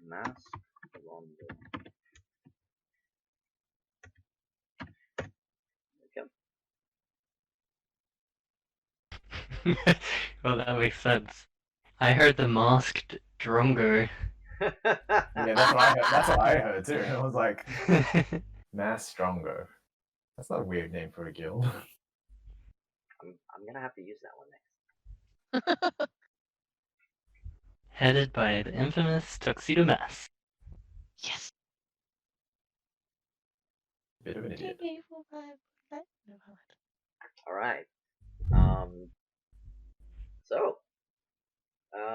Mask Rondo. Okay. Well, that makes sense. I heard the masked Drongo. Yeah, that's what I heard. That's what I heard too. I was like, Mass Strongo. That's not a weird name for a guild. I'm gonna have to use that one next. Headed by the infamous Tuxedo Mask. Yes. Bit of an idiot. All right. So,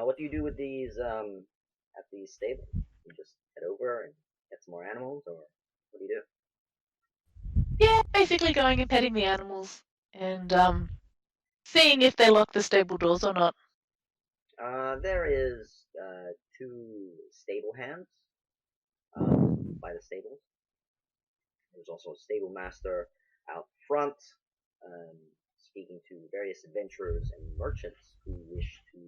what do you do with these at these stables? You just head over and get some more animals, or what do you do? Yeah, basically going and petting the animals and seeing if they lock the stable doors or not. There is 2 stable hands by the stables. There's also a stable master out front, speaking to various adventurers and merchants who wish to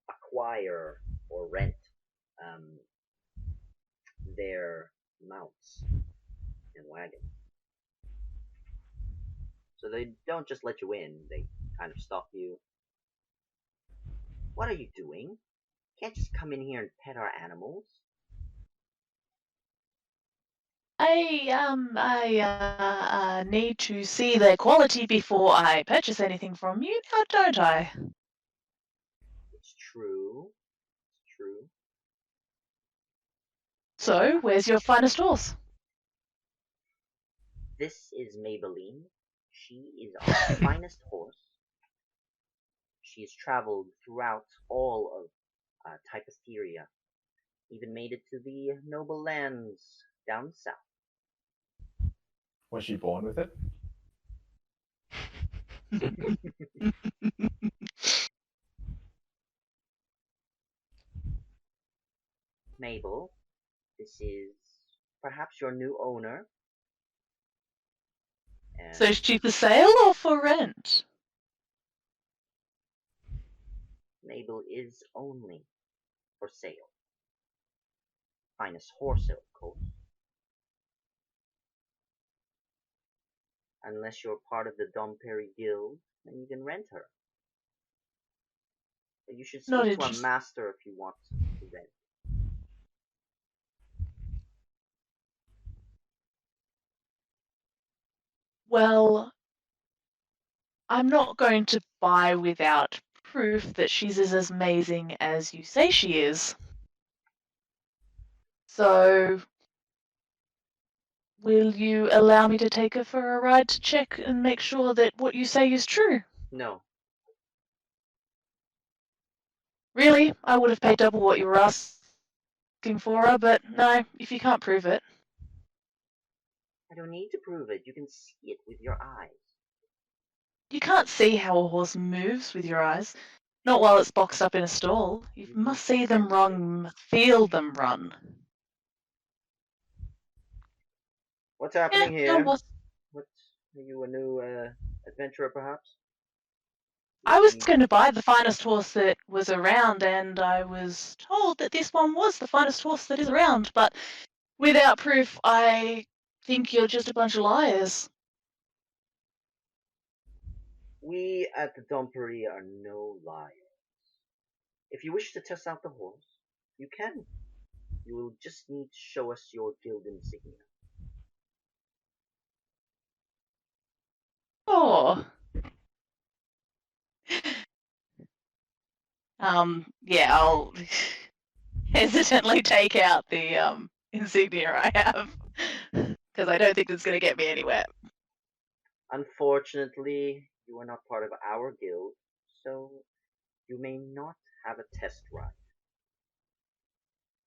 acquire or rent their mounts and wagons. So they don't just let you in, they kind of stop you. What are you doing? Can't just come in here and pet our animals. I need to see their quality before I purchase anything from you, now don't I? It's true. It's true. So, where's your finest horse? This is Maybelline. She is our finest horse. She has traveled throughout all of Typertheria, even made it to the noble lands down south. Was she born with it? Mabel, this is perhaps your new owner. And So is she for sale or for rent? Mabel is only for sale. Finest horse, of course. Unless you're part of the Domperie Guild, then you can rent her. But you should Not speak to a interest- master if you want to rent. Well, I'm not going to buy without proof that she's as amazing as you say she is. So, will you allow me to take her for a ride to check and make sure that what you say is true? No. Really? I would have paid double what you were asking for her, but no, if you can't prove it. I don't need to prove it. You can see it with your eyes. You can't see how a horse moves with your eyes. Not while it's boxed up in a stall. You must see them run, feel them run. What's happening Yeah, here? no, What, are you a new adventurer, perhaps? I was Looking- going to buy the finest horse that was around, and I was told that this one was the finest horse that is around, but without proof, I think you're just a bunch of liars. We at the Dumpery are no liars. If you wish to test out the horse, you can. You will just need to show us your guild insignia. Oh. Yeah, I'll hesitantly take out the insignia I have, because I don't think it's going to get me anywhere. Unfortunately, you are not part of our guild, so you may not have a test ride.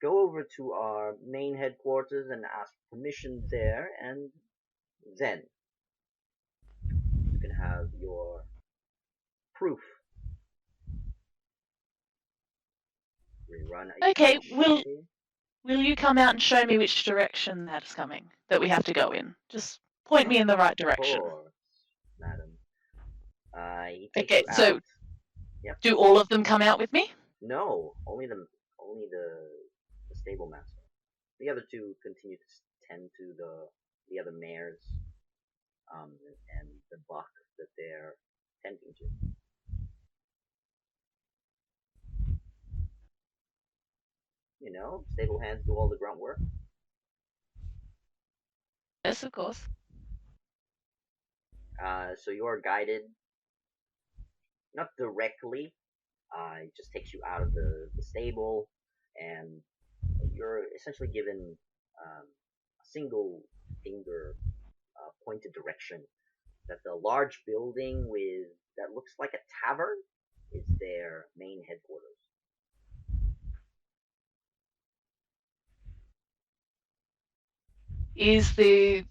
Go over to our main headquarters and ask permission there, and then you can have your proof. Rerun a Okay, search. will you come out and show me which direction that's coming, that we have to go in? Just point me in the right direction. Of course, madam. He takes Okay, you so out. Yep. do all of them come out with me? No, only the stable master. The other two continue to tend to the other mares, and the buck that they're tending to. You know, stable hands do all the grunt work. Yes, of course. So you are guided, not directly. It just takes you out of the stable, and you're essentially given a single finger pointed direction that the large building with that looks like a tavern is their main headquarters. Is the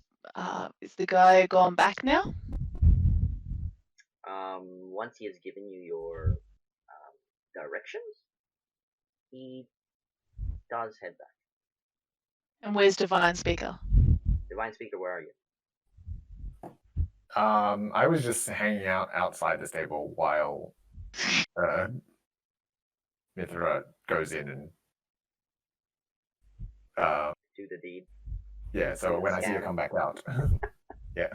guy gone back now? Once he has given you your directions, he does head back. And where's Divine Speaker? Divine Speaker, where are you? I was just hanging out outside the stable while Mithra goes in and Do the deed. yeah. So Do when the I see her scan. come back out, yeah.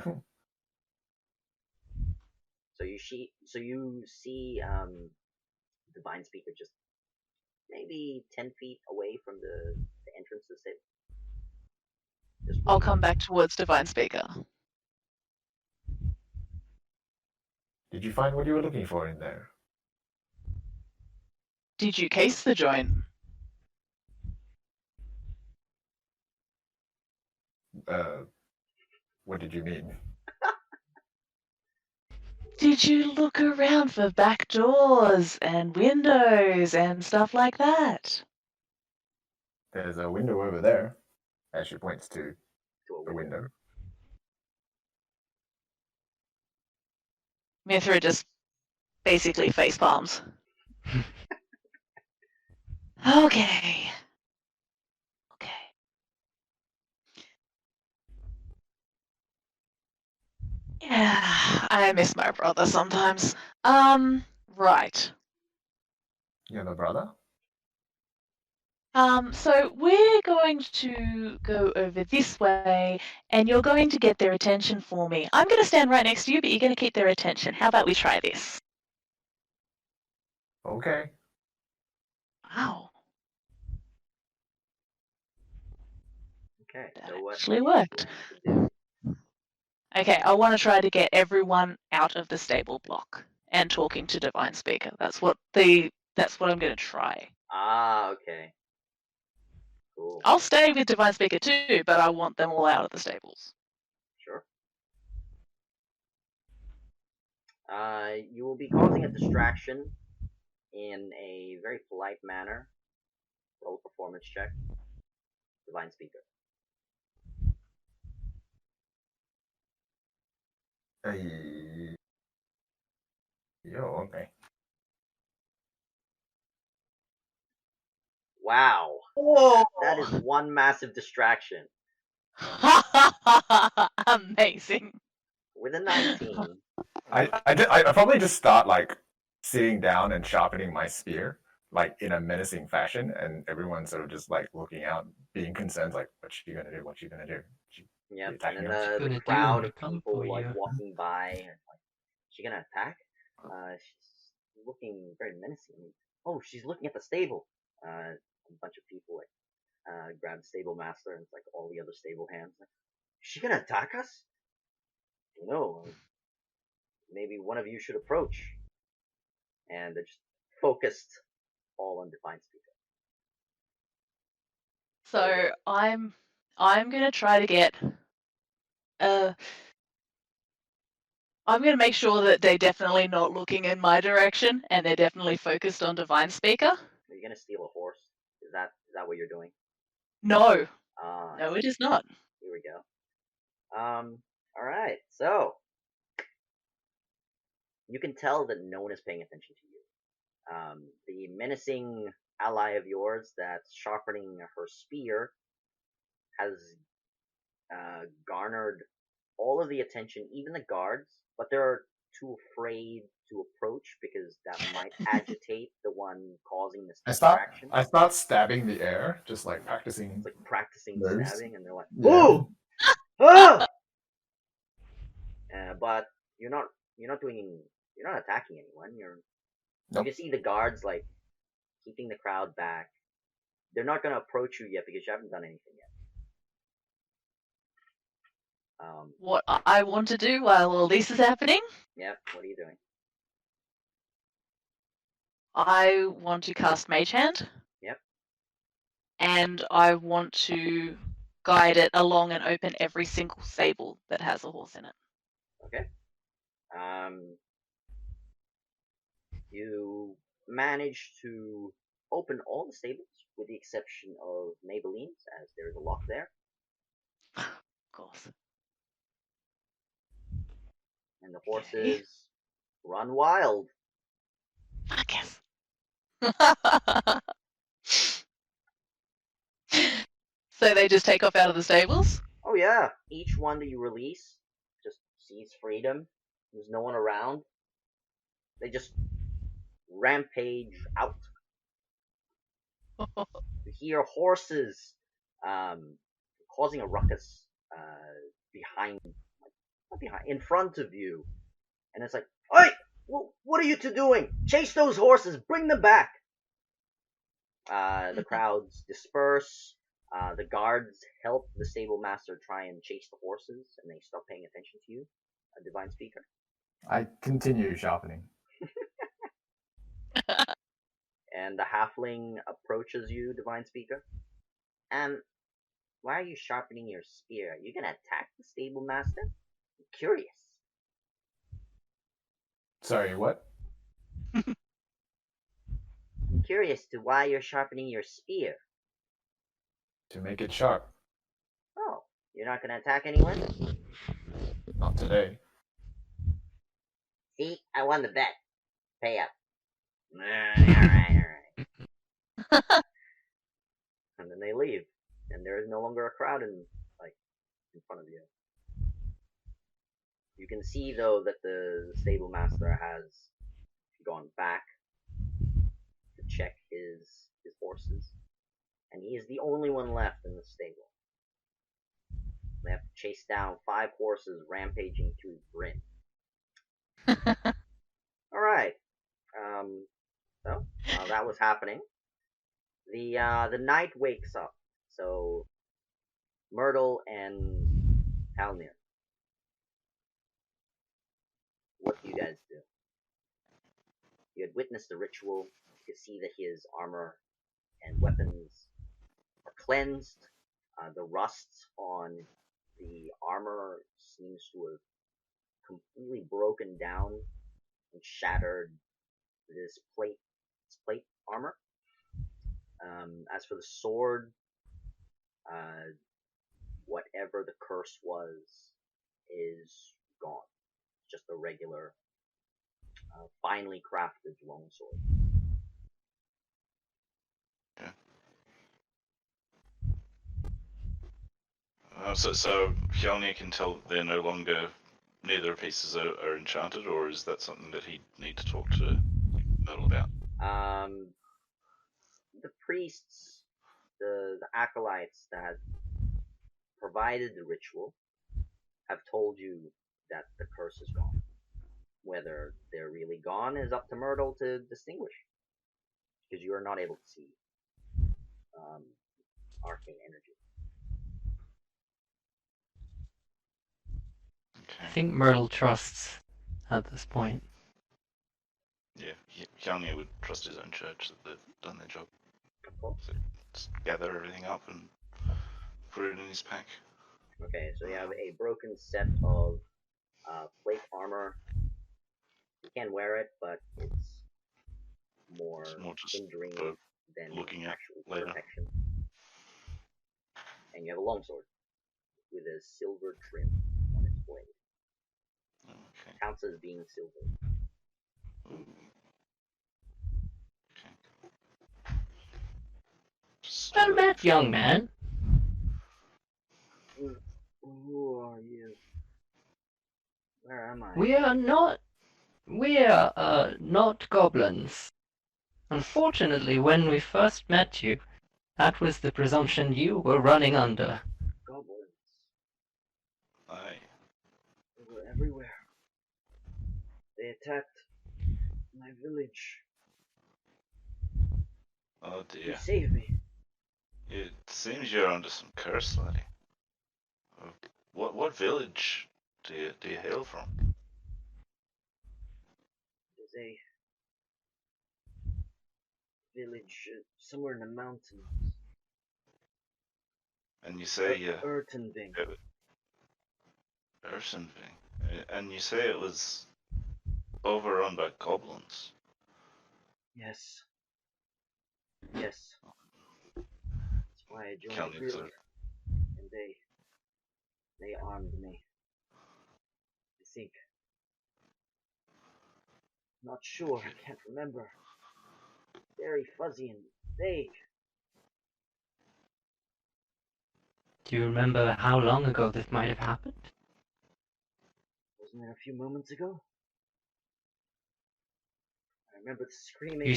So you see Divine Speaker just maybe 10 feet away from the entrance to the stable. Just I'll waiting. come back towards Divine Speaker. Did you find what you were looking for in there? Did you case the joint? What did you mean? Did you look around for back doors and windows and stuff like that? There's a window over there, as she points to To a the window. Mithra just basically face palms. Okay. Okay. Yeah, I miss my brother sometimes. Right. You have a brother? So we're going to go over this way, and you're going to get their attention for me. I'm going to stand right next to you, but you're going to keep their attention. How about we try this? Okay. Wow, Okay, that so what actually do worked. you plan to do? Okay, I want to try to get everyone out of the stable block and talking to Divine Speaker. That's what I'm going to try. Ah, okay. Cool. I'll stay with Divine Speaker too, but I want them all out of the stables. Sure. You will be causing a distraction in a very polite manner. Roll a performance check. Divine Speaker. Yo, okay. Wow. Oh, That is one massive distraction. amazing. With a 19. I probably just start like sitting down and sharpening my spear, like in a menacing fashion, and everyone's sort of just like looking out, being concerned, like, "What's she gonna do? What's she gonna do?" Yep, and attacking then us? the Gonna do crowd when of I come people for like you. walking by and like, she gonna attack? She's looking very menacing. Oh, she's looking at the stable. A bunch of people like grab the stable master and it's like all the other stable hands. Like, is she gonna attack us? No, maybe one of you should approach. And they're just focused all on Divine Speaker. So I'm gonna try to get I'm gonna make sure that they're definitely not looking in my direction and they're definitely focused on Divine Speaker. Are you gonna steal a horse? Is that what you're doing? No, Ah, no, it is not. here we go. All right. So you can tell that no one is paying attention to you. The menacing ally of yours that's sharpening her spear has garnered all of the attention, even the guards, but they're too afraid to approach because that might agitate the one causing this distraction. I start stabbing the air, just like practicing. It's like practicing moves. stabbing, and they're like, Yeah. "Ooh, ah!" But you're not attacking anyone. You Nope. can see the guards like keeping the crowd back. They're not going to approach you yet because you haven't done anything yet. What I want to do while all this is happening, Yep. What are you doing? I want to cast Mage Hand. Yep. And I want to guide it along and open every single stable that has a horse in it. Okay. You manage to open all the stables with the exception of Maybelline's, as there's a lock there. Of course. And the horses run wild. I guess. So they just take off out of the stables? Oh yeah, each one that you release just sees freedom. There's no one around. They just rampage out. You hear horses causing a ruckus in front of you. And it's like, "Oi! What are you two doing? Chase those horses! Bring them back!" The crowds disperse. The guards help the stable master try and chase the horses, and they stop paying attention to you, a Divine Speaker. I continue sharpening. And the halfling approaches you, Divine Speaker. And why are you sharpening your spear? Are you gonna attack the stable master? I'm curious. Sorry, what? I'm curious to why you're sharpening your spear. To make it sharp. Oh, you're not gonna attack anyone? Not today. See, I won the bet. Pay up. Alright. And then they leave. And there is no longer a crowd in front of you. You can see though that the stable master has gone back to check his horses. And he is the only one left in the stable. They have to chase down 5 horses rampaging through Bryn. Alright. So while that was happening, the knight wakes up. So Myrtle and Talmir, what do you guys do? You had witnessed the ritual. You could see that his armor and weapons are cleansed. The rust on the armor seems to have completely broken down and shattered this plate armor. As for the sword, whatever the curse was is gone. Just a regular, finely crafted longsword. So Hjalni can tell they're no longer, neither pieces are enchanted, or is that something that he'd need to talk to Myrtle about? The priests, the acolytes that have provided the ritual have told you that the curse is gone. Whether they're really gone is up to Myrtle to distinguish, because you are not able to see arcane energy. I Okay. think Myrtle trusts at this point. Yeah, Hjalni would trust his own church that they've done their job. Of course. So just gather everything up and put it in his pack. Okay, so you have a broken set of plate armor. You can wear it, but it's more just hindering for than looking at actual later. protection. And you have a longsword with a silver trim on its blade. Okay. Counts as being silver. Ooh. Okay. Just, Well met, young man. Who are you? Where am I? We are not goblins. Unfortunately, when we first met you, that was the presumption you were running under. Goblins. Aye. They were everywhere. They attacked my village. Oh You dear. saved me. It seems you're under some curse, laddie. What village do you hail from? There's a village somewhere in the mountains. And you say Ertenving. Ursenving. And you say it was overrun by goblins. Yes. Yes. That's why I joined the group. And they armed me. I think. Not sure, I can't remember. Very fuzzy and vague. Do you remember how long ago this might have happened? Wasn't it a few moments ago? I remember the screaming. You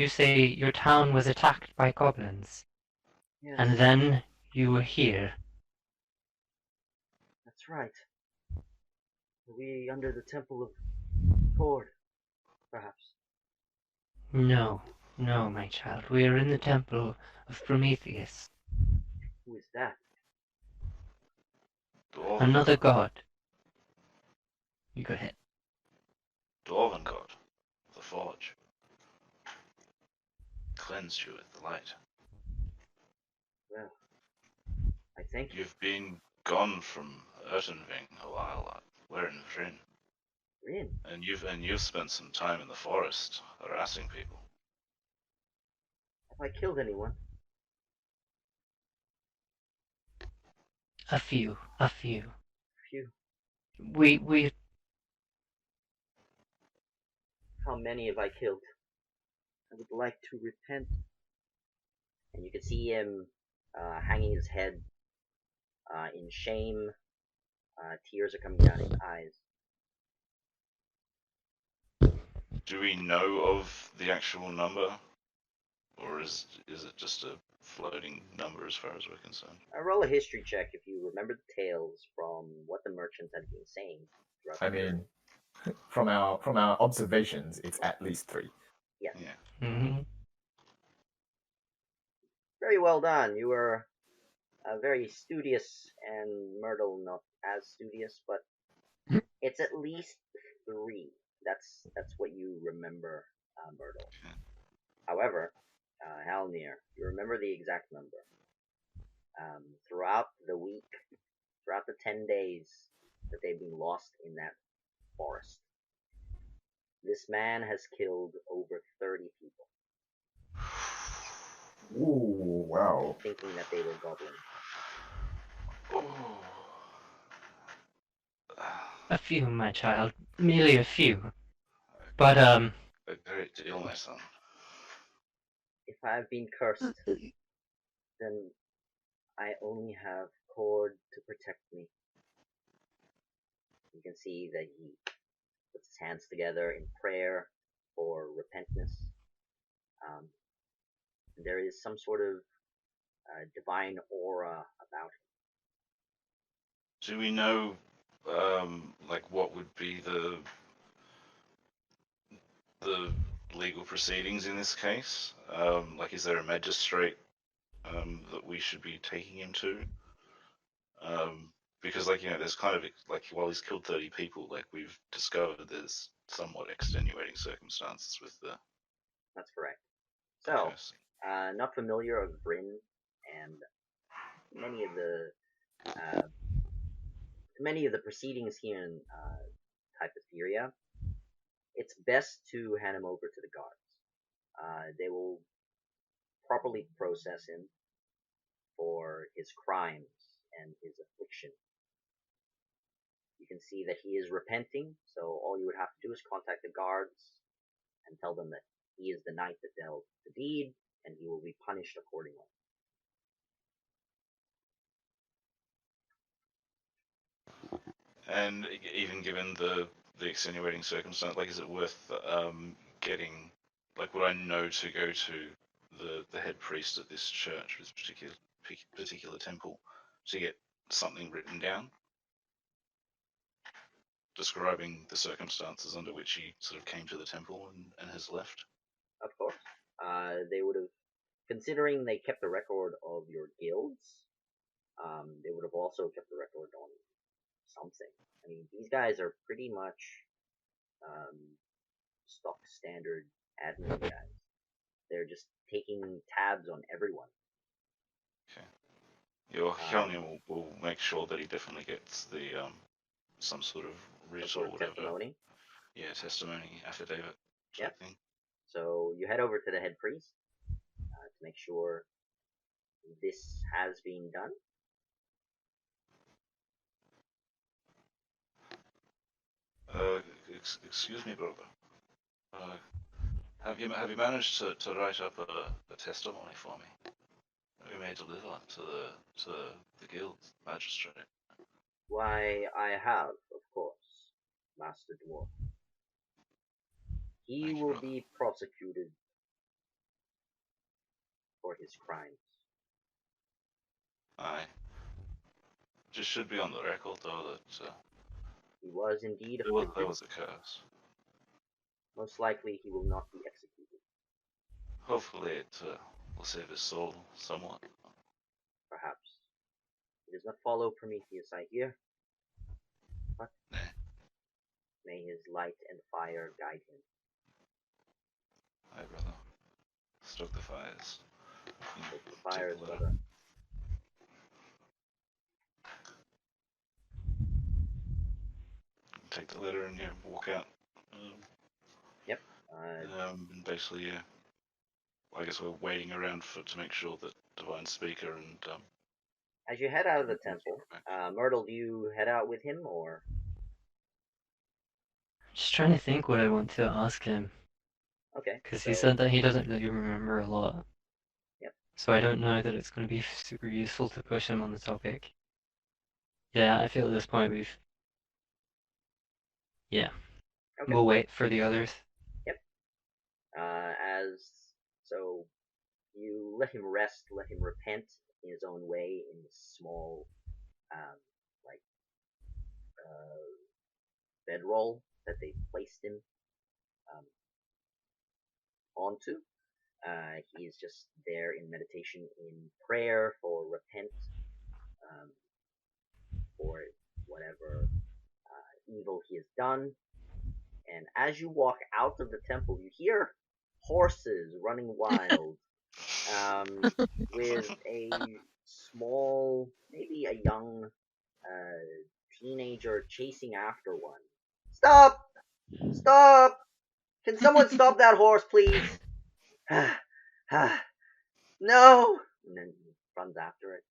say your town was attacked by goblins, Yes, and then you were here. that's right. Were we under the temple of Cord, perhaps? No, my child. We are in the temple of Prometheus, Who is that? another god. You go ahead. Dwarven god, the forge. Cleansed you with the light. Well, I thank you. You've been gone from Ertenving a while. We're in Vryn. Rin, And you've spent some time in the forest harassing people. have I killed anyone? A few. Phew. We How many have I killed? I would like to repent. And you can see him hanging his head in shame. Tears are coming down his eyes. Do we know of the actual number? Or is it just a floating number as far as we're concerned? Roll a history check if you remember the tales from what the merchants had been saying. I mean, from our observations, it's at least 3. Yes. Yeah. Mm-hmm. Very well done. You were very studious, and Myrtle not as studious, but it's at least 3. That's what you remember, Myrtle. Okay. However, Halnir, you remember the exact number. Throughout the week, throughout the 10 days that they've been lost in that forest, this man has killed over 30 people, Ooh, wow. thinking that they were goblins. Oh. A few, my child. Merely a few. But A great deal, my son. If I have been cursed, then I only have cord to protect me. You can see that he puts his hands together in prayer for repentance. There is some sort of divine aura about him. Do we know, like, what would be the legal proceedings in this case? Like, is there a magistrate that we should be taking him to? Because, like, there's kind of, like, while he's killed 30 people, like, we've discovered there's somewhat extenuating circumstances with the... That's correct. So, Okay, not familiar of Bryn and many of the proceedings here in Typertheria, it's best to hand him over to the guards. They will properly process him for his crimes and his affliction. You can see that he is repenting, so all you would have to do is contact the guards and tell them that he is the knight that dealt the deed, and he will be punished accordingly. and even given the extenuating circumstance, like, is it worth getting, like, would I know to go to the head priest at this church, this particular temple, to get something written down describing the circumstances under which he sort of came to the temple and has left? Of course, they would have, considering they kept a record of your guilds, they would have also kept a record on something. I mean, these guys are pretty much stock standard admin guys. They're just taking tabs on everyone. Okay. Yeah, well, Helnium will make sure that he definitely gets the some sort of writ or whatever. Testimony. Yeah, testimony, affidavit type thing. So you head over to the head priest to make sure this has been done. Excuse me, brother. Have you managed to write up a testimony for me? Have you made deliver to the guild magistrate? Why, I have, of course, Master Dwarf. He Thank you, will brother. be prosecuted for his crimes. Aye. Just should be on the record, though, that He was indeed there afflicted. was a curse. Most likely he will not be executed. Hopefully it will save his soul somewhat. Perhaps. He does not follow Prometheus, I hear. But Nay. may his light and fire guide him. Aye, brother. Stoke the fires. Stoke the fires, Take the brother. Take the letter and walk out. Yep. And basically, I guess we're waiting around to make sure that Divine Speaker and as you head out of the temple, Myrtle, do you head out with him, or? Just trying to think what I want to ask him. Okay. Because he said that he doesn't really remember a lot. Yep. So I don't know that it's going to be super useful to push him on the topic. Yeah, I feel at this point we've... Yeah. Okay. We'll wait for the others. Yep. So you let him rest, let him repent in his own way in this small, bedroll that they placed him onto. He is just there in meditation, in prayer for repent, for whatever evil he has done. And as you walk out of the temple, you hear horses running wild, with a small, maybe a young teenager chasing after one. Stop! Stop! Can someone stop that horse, please? No! And then he runs after it.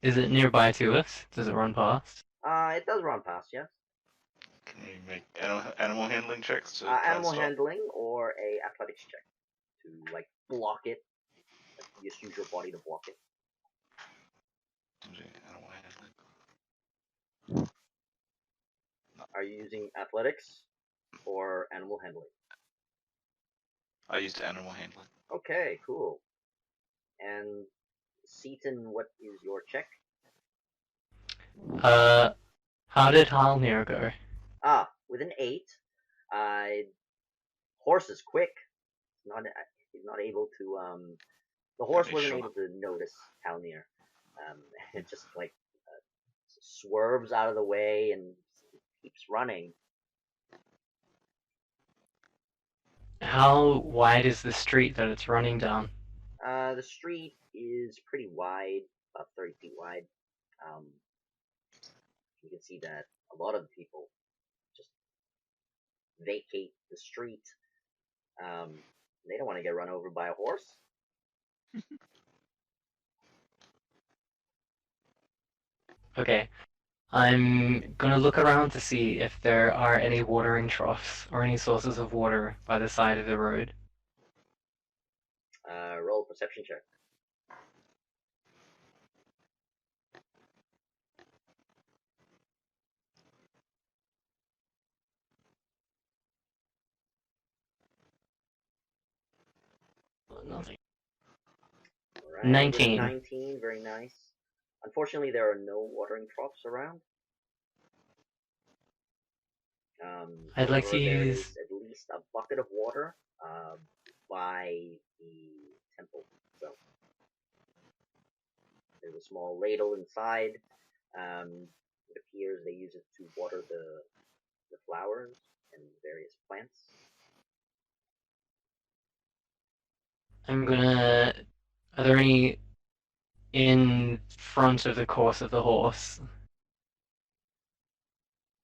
Is it nearby to us? Does it run past? It does run past, yes. can we make animal handling checks to Animal handling or a athletics check to block it. You just use your body to block it. Animal handling. Are you using athletics or animal handling? I used animal handling. Okay, cool. And Seaton, what is your check? How did Halnir go? With an 8, horse is quick. He's not able to. The horse wasn't able to notice Halnir. It just like swerves out of the way and keeps running. How wide is the street that it's running down? The street is pretty wide, about 30 feet wide. You can see that a lot of the people just vacate the street. They don't want to get run over by a horse. Okay. I'm gonna look around to see if there are any watering troughs or any sources of water by the side of the road. Roll a perception check. Nothing. All right, 19. 19, very nice. Unfortunately, there are no watering troughs around. I'd like However, to there use. is at least a bucket of water by the temple. So there's a small ladle inside. It appears they use it to water the flowers and various plants. I'm gonna. Are there any in front of the course of the horse?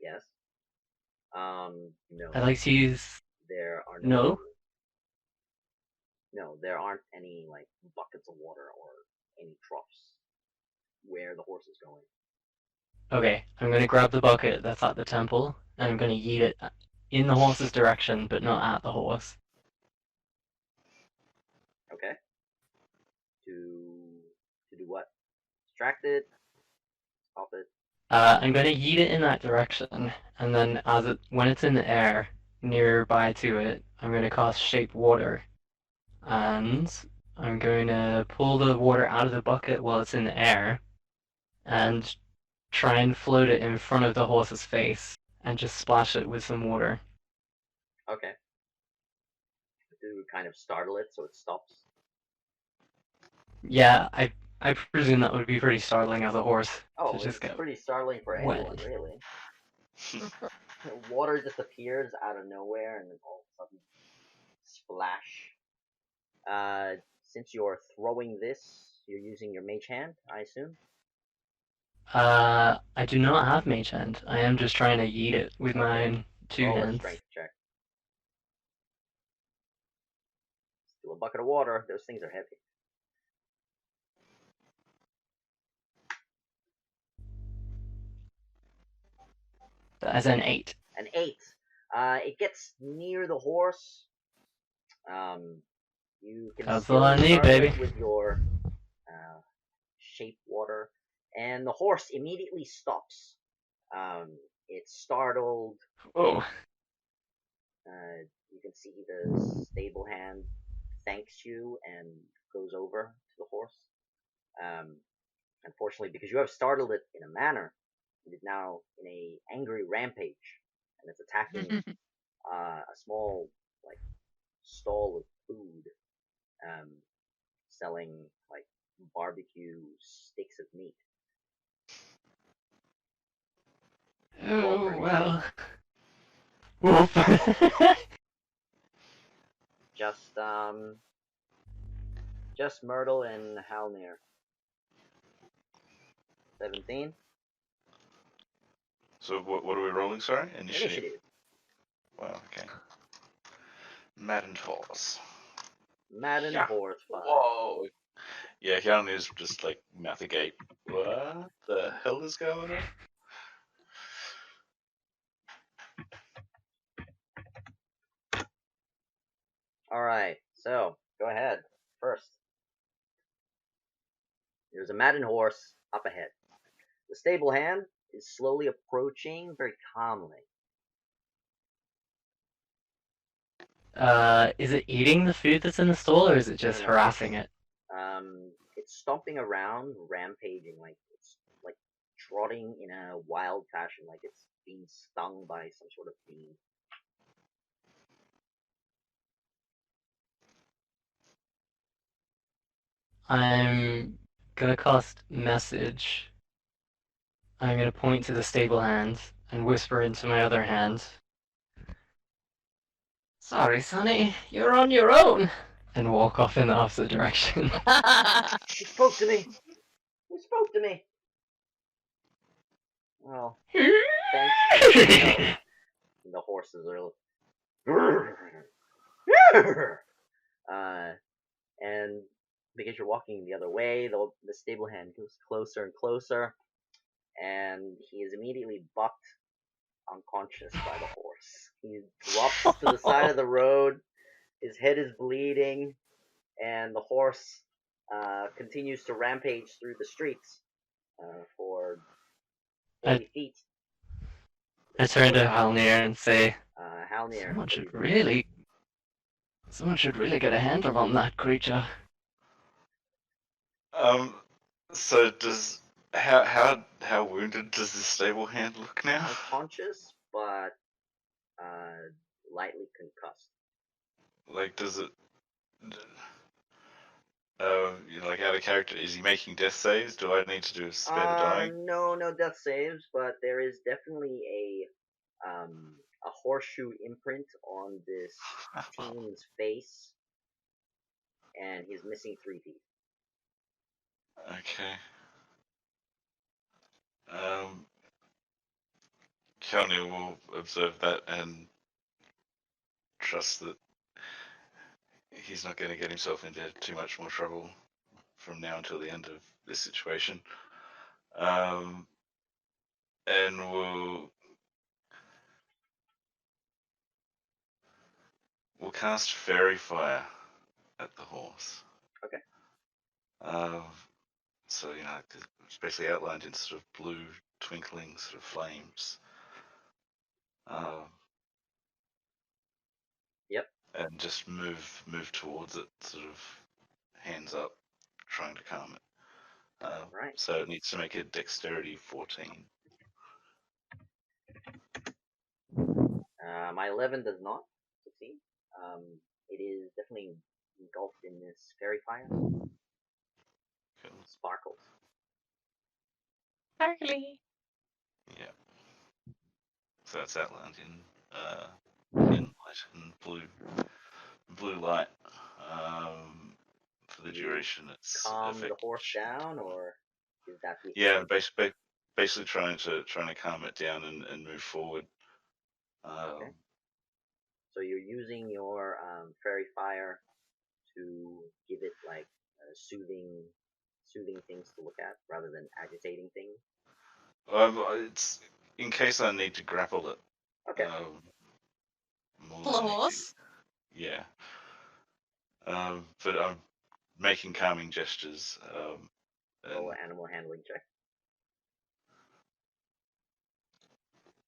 Yes. No. I'd like to use. There are No? No, there aren't any like buckets of water or any troughs where the horse is going. Okay, I'm gonna grab the bucket that's at the temple, and I'm gonna yeet it in the horse's direction, but not at the horse. Okay. To do what? Distract it. Stop it. I'm gonna yeet it in that direction, and then when it's in the air nearby to it, I'm gonna cast Shape Water, and I'm going to pull the water out of the bucket while it's in the air, and try and float it in front of the horse's face, and just splash it with some water. Okay. To kind of startle it so it stops. Yeah, I presume that would be pretty startling as a horse Oh, to just it's get pretty startling for wet. anyone, really. Water just appears out of nowhere and then all of a sudden, splash. Since you're throwing this, you're using your mage hand, I assume? I do not have Mage Hand. I am just trying to yeet it with my own two Roll a hands. strength check. Still a bucket of water. Those things are heavy. As an 8. An 8. It gets near the horse. You can That's still all I need, startle baby. it with your shape water, and the horse immediately stops. It's startled. Oh. You can see the stable hand thanks you and goes over to the horse. Unfortunately, because you have startled it in a manner, it is now in a angry rampage, and it's attacking a small like stall of food, selling like barbecue sticks of meat. Oh, well. Woof. Just Myrtle and Halnir. 17. So what are we rolling? Sorry, Initiative. Wow. Okay. Maddened Horse. Madden Yeah. Horse 5. Whoa. Yeah, Hyun is just like mouth agape. What the hell is going on? Alright, so go ahead. First. There's a Madden horse up ahead. The stable hand is slowly approaching very calmly. Is it eating the food that's in the stall, or is it just No, harassing it? It's stomping around, rampaging, like it's like trotting in a wild fashion, like it's being stung by some sort of fiend. I'm gonna cast message. I'm gonna point to the stable hand and whisper into my other hand. Sorry, Sonny, you're on your own. And walk off in the opposite direction. He spoke to me. He spoke to me. Well, thanks. The horses are. And because you're walking the other way, the stable hand goes closer and closer, and he is immediately bucked unconscious by the horse. He drops to the side of the road. His head is bleeding, and the horse continues to rampage through the streets for 40 feet. I turn to Halnir and say, Halnir, someone should really get a handle on that creature. So does how wounded does this stable hand look now? unconscious, but lightly concussed. Like, does it? Like out of character, is he making death saves? Do I need to do a spare the dying? No death saves, but there is definitely a horseshoe imprint on this teen's face, and he's missing 3 teeth. Okay. Kelny will observe that and trust that he's not going to get himself into too much more trouble from now until the end of this situation. And we'll cast Fairy Fire at the horse. Okay. So, it's basically outlined in sort of blue, twinkling sort of flames. Yep. And just move towards it, sort of hands up, trying to calm it. Right. So it needs to make a dexterity 14. My 11 does not succeed. It is definitely engulfed in this fairy fire. Cool. Sparkles. Sparkly. Yeah. So that's outlined in light and blue light. For the duration, it's calm the horse down, or is that the yeah, basically trying to calm it down and move forward. Okay. So you're using your fairy fire to give it like soothing things to look at rather than agitating things. It's in case I need to grapple it. Okay. More Pull a than anything. horse. Yeah. But I'm making calming gestures. Roll an animal handling check.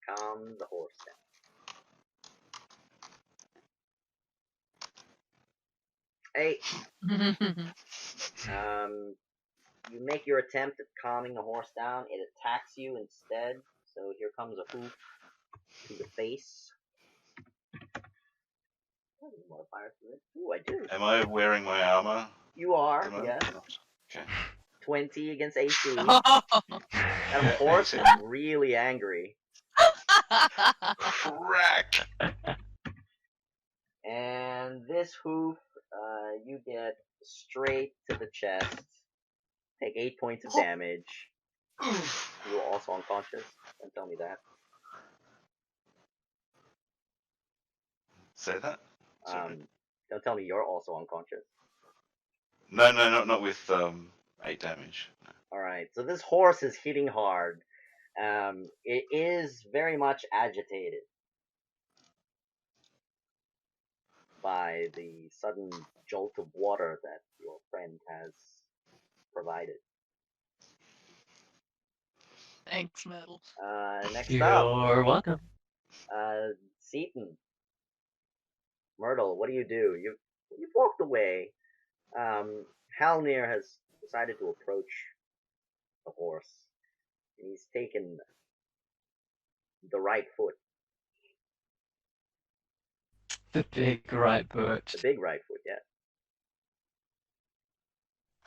Calm the horse down. 8. You make your attempt at calming the horse down. It attacks you instead. So here comes a hoof to the face. What is the modifier for this? Ooh, I do. Am I wearing my armor? You are, yes. Okay. 20 against AC. Oh. That horse is really angry. Crack! And this hoof, you get straight to the chest. Take 8 points of damage. You are also unconscious. Don't tell me that. Say that? Sorry. Don't tell me you're also unconscious. No, not with 8 damage. No. Alright, so this horse is hitting hard. It is very much agitated by the sudden jolt of water that your friend has provided. Thanks, Myrtle. Next up, You're welcome. Seaton. Myrtle, what do? You've walked away. Halnir has decided to approach the horse, and he's taken the right foot, The big right foot. the big right foot.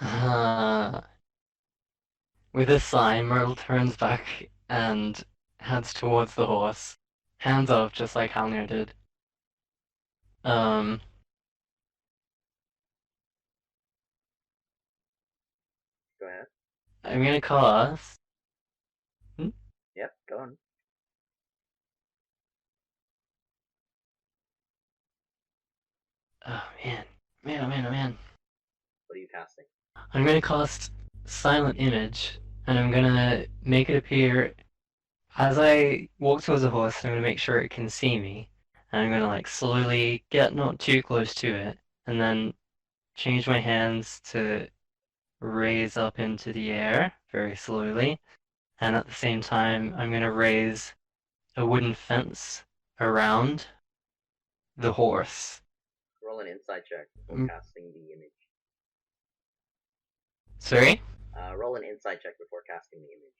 Yeah. With a sigh, Myrtle turns back and heads towards the horse. Hands up, just like Halnir did. Um, Go ahead. I'm gonna cast. Yep. Go on. Oh man. What are you casting? I'm gonna cast Silent Image, and I'm gonna make it appear as I walk towards the horse. I'm gonna make sure it can see me, and I'm gonna like slowly get not too close to it, and then change my hands to raise up into the air very slowly, and at the same time, I'm gonna raise a wooden fence around the horse. Roll an insight check before Mm. casting the image. Sorry? Roll an insight check before casting the image.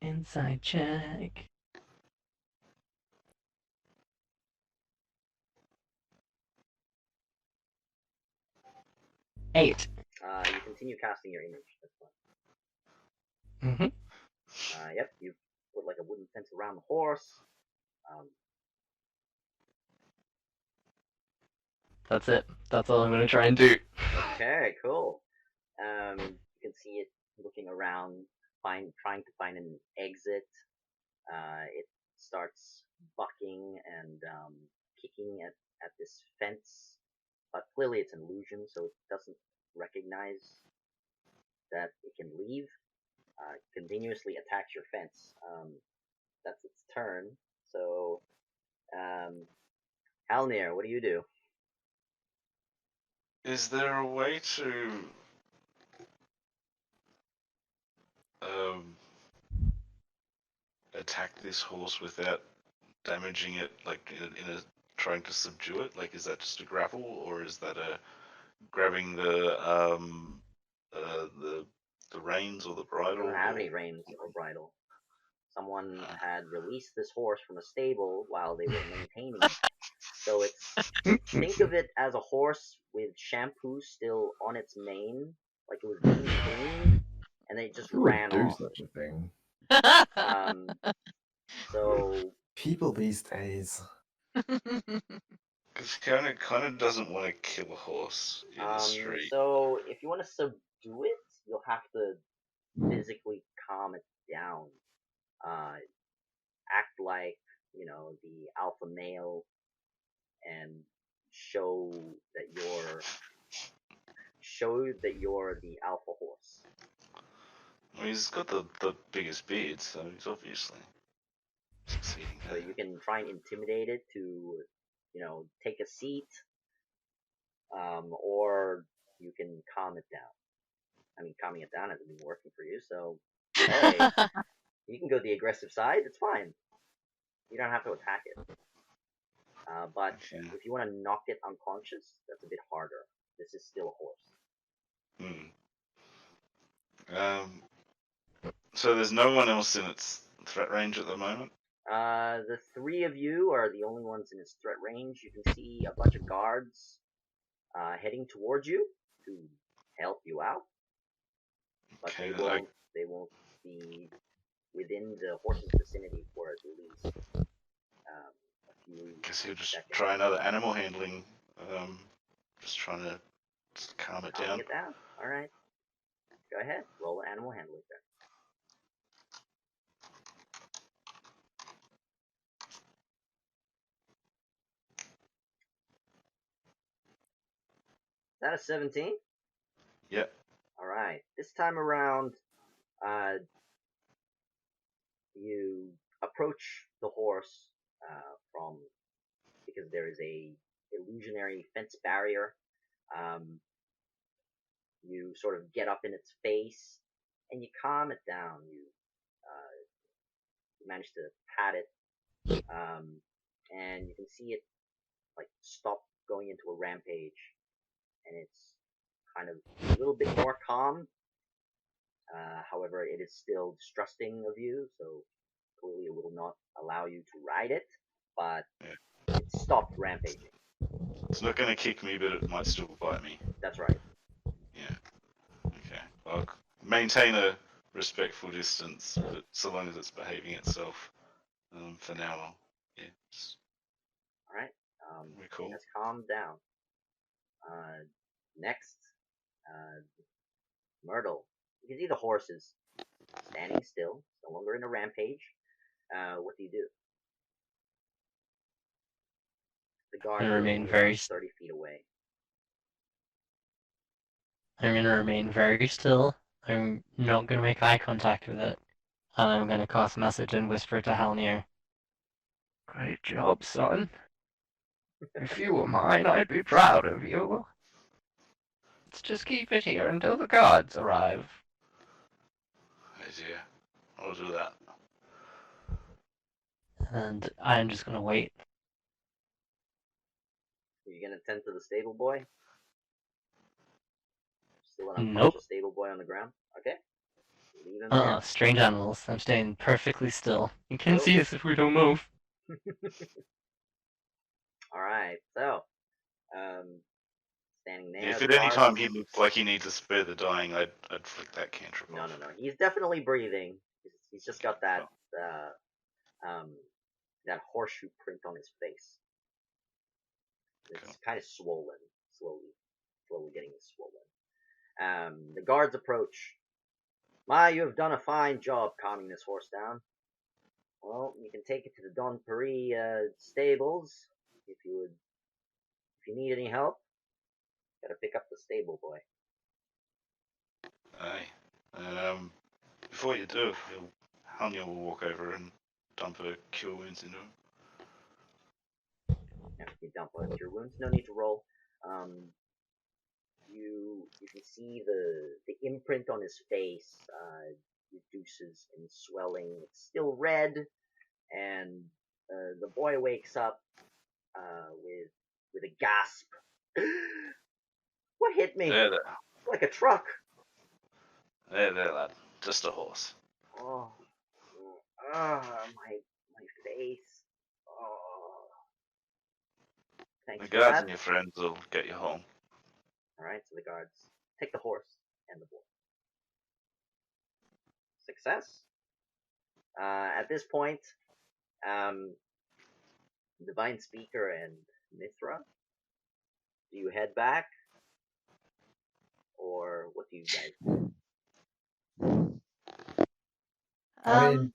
Inside check. Eight. You continue casting your image. That's fine. Mm-hmm. Yep. You put like a wooden fence around the horse. That's it. That's all I'm gonna try and do. Okay. Cool. You can see it looking around, trying to find an exit. It starts bucking and kicking at this fence, but clearly it's an illusion, so it doesn't recognize that it can leave. Continuously attacks your fence. That's its turn. So, Halnir, what do you do? Is there a way to attack this horse without damaging it, like in a trying to subdue it? Like, is that just a grapple, or is that a grabbing the reins or the I bridle? don't have any reins or bridle. Someone had released this horse from a stable while they were maintaining it. So think of it as a horse with shampoo still on its mane, like it was being cleaned, and they just Who would ran do off. such a thing? So People these days. Because kind of doesn't want to kill a horse in the street. so if you want to subdue it, you'll have to physically calm it down. Act like, the alpha male and show that you're the alpha horse. I mean, he's got the biggest beard, so he's obviously succeeding So there. you can try and intimidate it to, take a seat, or you can calm it down. I mean, calming it down hasn't been working for you, so hey, you can go the aggressive side. It's fine. You don't have to attack it. But Yeah. if you want to knock it unconscious, that's a bit harder. This is still a horse. So there's no one else in its threat range at the moment? The three of you are the only ones in its threat range. You can see a bunch of guards heading towards you to help you out, but Okay, they won't be within the horse's vicinity for at least a few guess he'll just seconds. try another animal handling. Just trying to calm it Calming down. it down. All right. Go ahead. Roll an animal handling check. Is that a 17? Yep. All right. This time around, you approach the horse from because there is a illusionary fence barrier. You sort of get up in its face and you calm it down. You You manage to pat it, and you can see it like stop going into a rampage, and it's kind of a little bit more calm. However, it is still distrusting of you, so clearly it will not allow you to ride it, but Yeah. it stopped rampaging. It's not going to kick me, but it might still bite me. That's right. Yeah. Okay. I'll maintain a respectful distance, but so long as it's behaving itself. For now, yeah. Alright. We're cool. Let's calm down. Next, Myrtle. You can see the horse is standing still, no longer in a rampage. What do you do? The guards are remain only very about 30 feet away. I'm going to remain very still. I'm not going to make eye contact with it. And I'm going to cast message and whisper to Halnir. Great job, son. If you were mine, I'd be proud of you. Let's just keep it here until the guards arrive. Idea. I'll do that. And I'm just going to wait. Are you gonna tend to the stable boy? Still an Nope. unconscious stable boy on the ground? Okay. Leave him there. Strange animals. I'm staying perfectly still. You can Nope. see us if we don't move. Alright, so, standing there. If the at any guards- time he looks like he needs to spare the dying, I'd flick that cantrip No, off. no, no. He's definitely breathing. He's just got that, that horseshoe print on his face. It's Cool. kind of swollen, slowly getting swollen. The guards approach. You have done a fine job calming this horse down. Well, you can take it to the Typertheria stables if you need any help. Gotta pick up the stable boy. Aye. Before you do, Hanya will walk over and dump a cure wounds into him. After you dump one of your wounds, no need to roll. You can see the imprint on his face reduces in swelling. It's still red, and the boy wakes up with a gasp. What hit me? There, Like a truck. there, lad. Just a horse. Oh, my face. Oh. Thanks The for guards that. and your friends will get you home. Alright, so the guards take the horse and the boy. Success. At this point, Divine Speaker and Mithra, do you head back? Or what do you guys do? I mean,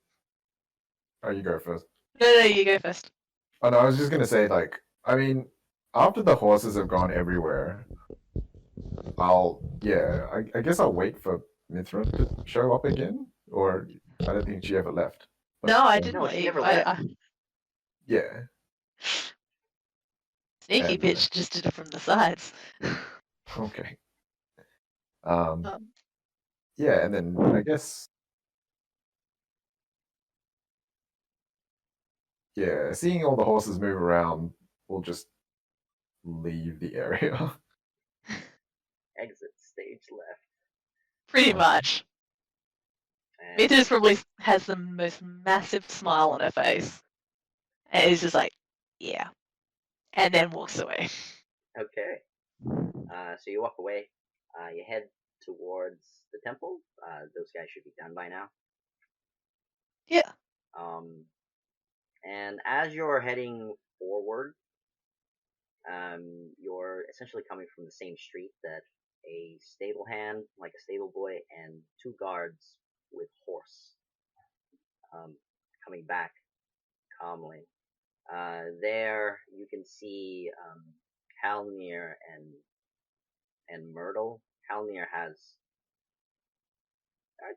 oh, you go first. No, you go first. Oh no, I was just gonna say, like, I mean, after the horses have gone everywhere, I guess I'll wait for Mithra to show up again, or I don't think she ever left. But, No, I didn't No, she leave. never left. Yeah. Sneaky And, bitch just did it from the sides. Okay. Um, Yeah, and then I guess, yeah, seeing all the horses move around, we'll just leave the area. Exit stage left. pretty much. And Mithra's probably has the most massive smile on her face. And he's just like, yeah. And then walks away. okay. So you walk away. You head towards the temple. Those guys should be done by now. Yeah. And as you're heading forward, you're essentially coming from the same street that a stable hand, like a stable boy, and two guards with horse, coming back calmly. There you can see Halnir and Myrtle. Halnir has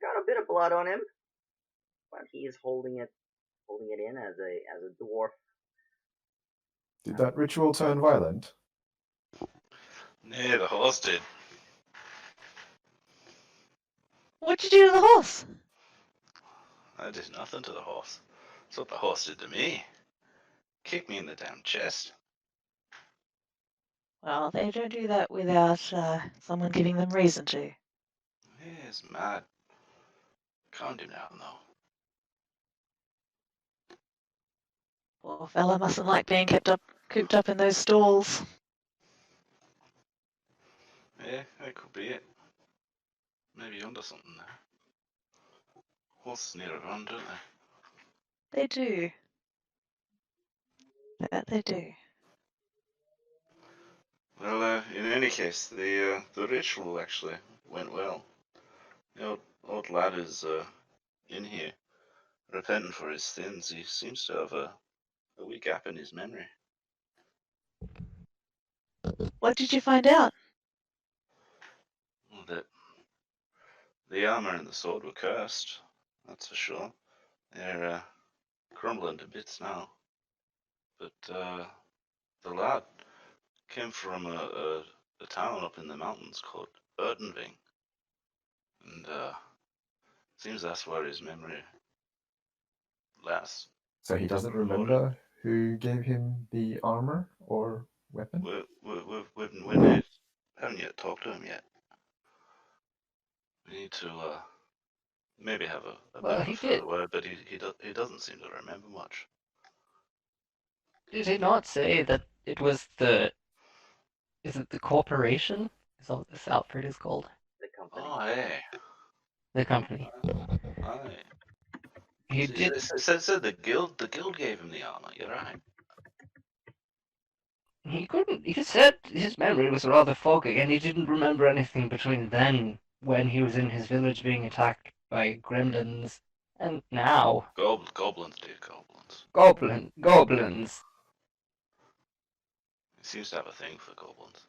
got a bit of blood on him, but he is holding it in as a dwarf. Did that ritual turn violent? Yeah, the horse did. What'd you do to the horse? I did nothing to the horse. That's what the horse did to me. Kicked me in the damn chest. Well, they don't do that without someone giving them reason to. Yeah, it's mad. Calmed him down though. Poor fella mustn't like being cooped up in those stalls. Yeah, that could be it. Maybe onto something there. Horses need a run, don't they? They do. That they do. Well, in any case, the ritual actually went well. The old lad is in here, repenting for his sins. He seems to have a wee gap in his memory. What did you find out? Well, that the armor and the sword were cursed, that's for sure. They're crumbling to bits now. But the lad came from a town up in the mountains called Erdenving, and seems that's where his memory lasts. So he doesn't remember who gave him the armor or weapon? We haven't yet talked to him yet. We need to maybe have a bit Well, of a he further did. word, but he doesn't seem to remember much. Did he not say that it was the... Is it the corporation? Is that what this outfit is called? The company. Oh, hey. The company. Aye. He did... Said the guild gave him the armor, you're right. He couldn't... He said his memory was rather foggy, and he didn't remember anything between then, when he was in his village being attacked by gremlins, and now. Goblins, dude, goblins. Goblins. He seems to have a thing for goblins.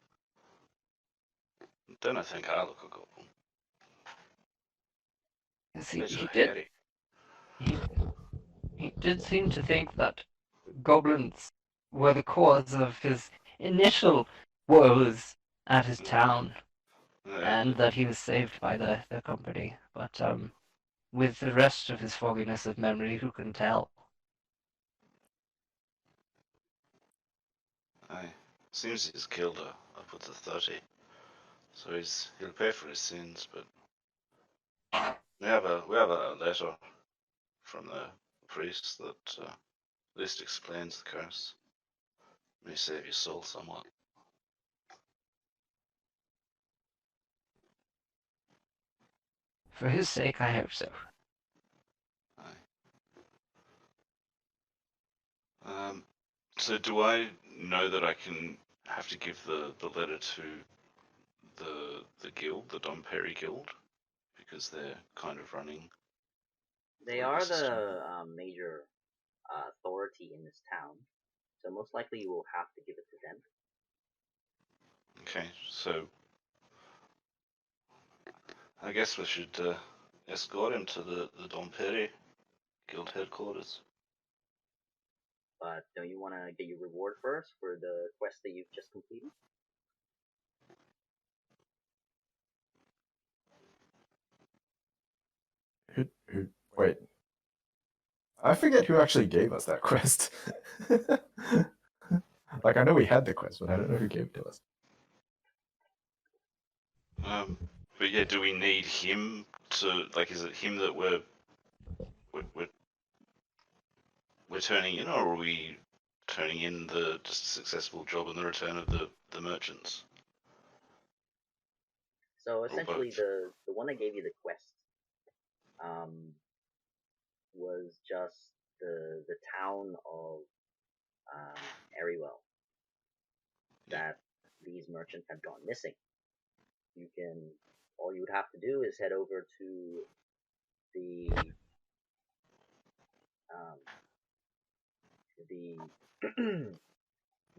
Don't I think I look a goblin? Yes, Bit he of did. hairy. He did seem to think that goblins were the cause of his initial woes at his town, and that he was saved by the company. But with the rest of his fogginess of memory, who can tell? Aye. Seems he's killed upwards of 30. So he'll pay for his sins, but we have a letter from the priest that at least explains the curse. May save your soul somewhat. For his sake, I hope so. Aye. So do I know that I can have to give the letter to the guild, the Dom Perry Guild, because they're kind of running. They are the major authority in this town, so most likely you will have to give it to them. Okay, so I guess we should escort him to the Dom Perry Guild headquarters. But don't you want to get your reward first for the quest that you've just completed? Wait. I forget who actually gave us that quest. Like, I know we had the quest, but I don't know who gave it to us. But yeah, do we need him to, like, is it him that we're turning in, or are we turning in the just a successful job in the return of the merchants? So essentially, the one that gave you the quest was just the town of Ariwell that these merchants had gone missing. All you would have to do is head over to the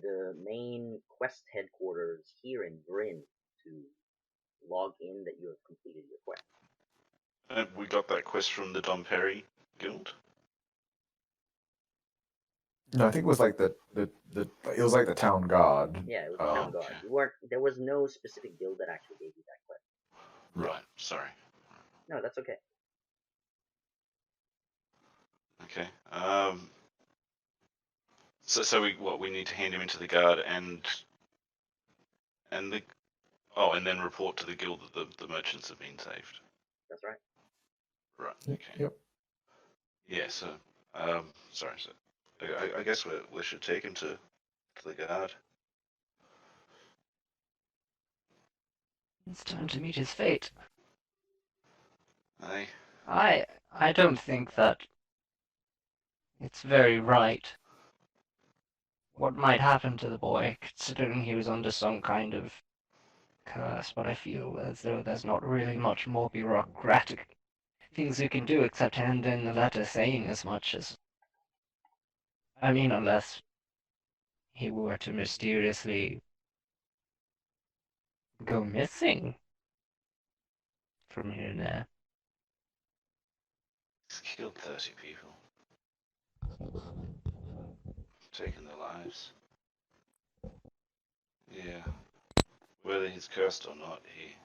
the main quest headquarters here in Bryn to log in that you have completed your quest. And we got that quest from the Dom Perry Guild. No, I think it was like it was like the town guard. Yeah, it was the town guard. Okay. There was no specific guild that actually gave you that quest. Right, sorry. No, that's okay. Okay. So we need to hand him into the guard and the and then report to the guild that the merchants have been saved. That's right. Right. Yep. Okay. Yep. Yeah. So sorry. So I guess we should take him to the guard. It's time to meet his fate. Aye. I don't think that it's very right what might happen to the boy, considering he was under some kind of curse, but I feel as though there's not really much more bureaucratic things we can do except hand in the letter saying as much as... I mean, unless he were to mysteriously go missing from here and there. He's killed 30 people. Taken their lives. Yeah. Whether he's cursed or not, he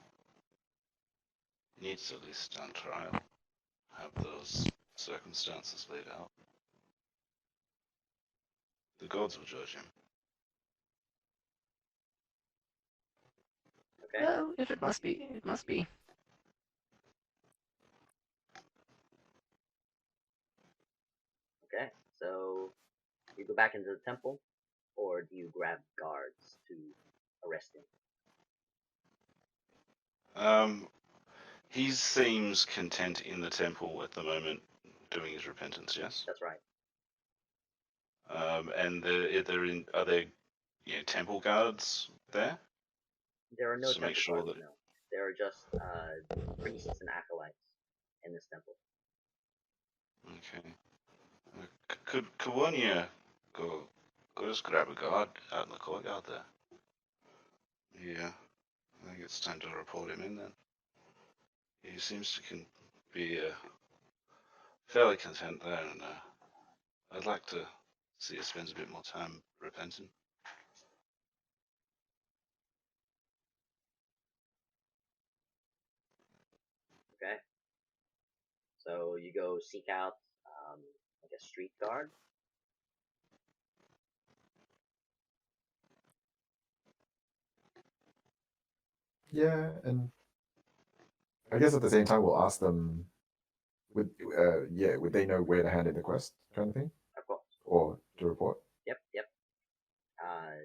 needs to at least stand trial. Have those circumstances laid out. The gods will judge him. Okay. Well, if it must be, it must be. Okay. So you go back into the temple, or do you grab guards to arrest him? He seems content in the temple at the moment, doing his repentance. Yes. That's right. And are there temple guards there? There are no Just to temple make sure guards. that- No. There are just priests and acolytes in this temple. Okay. Could one of you go just grab a guard out in the courtyard there? Yeah. I think it's time to report him in then. He seems to be fairly content there, and I'd like to see he spends a bit more time repenting. Okay. So you go seek out like a street guard. Yeah, and I guess at the same time we'll ask them. Would they know where to hand in the quest, kind of thing, Of course. or to report? Yep.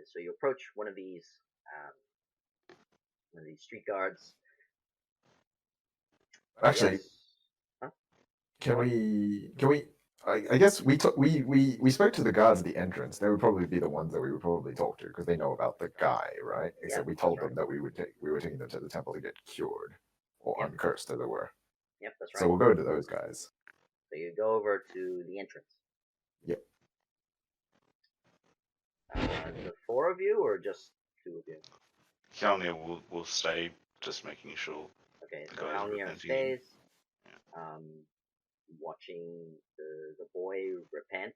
So you approach one of these street guards. Actually, Yes. Huh? can we? I guess we spoke to the guards at the entrance. They would probably be the ones that we would probably talk to because they know about the guy, right? Except we told them that we were taking them to the temple to get cured or uncursed, as it were. Yep, that's right. So we'll go to those guys. So you go over to the entrance. Yep. The four of you, or just two of you? Kalnia will stay, just making sure. Okay, the so guys Kalnia repenting. stays, watching the boy repent.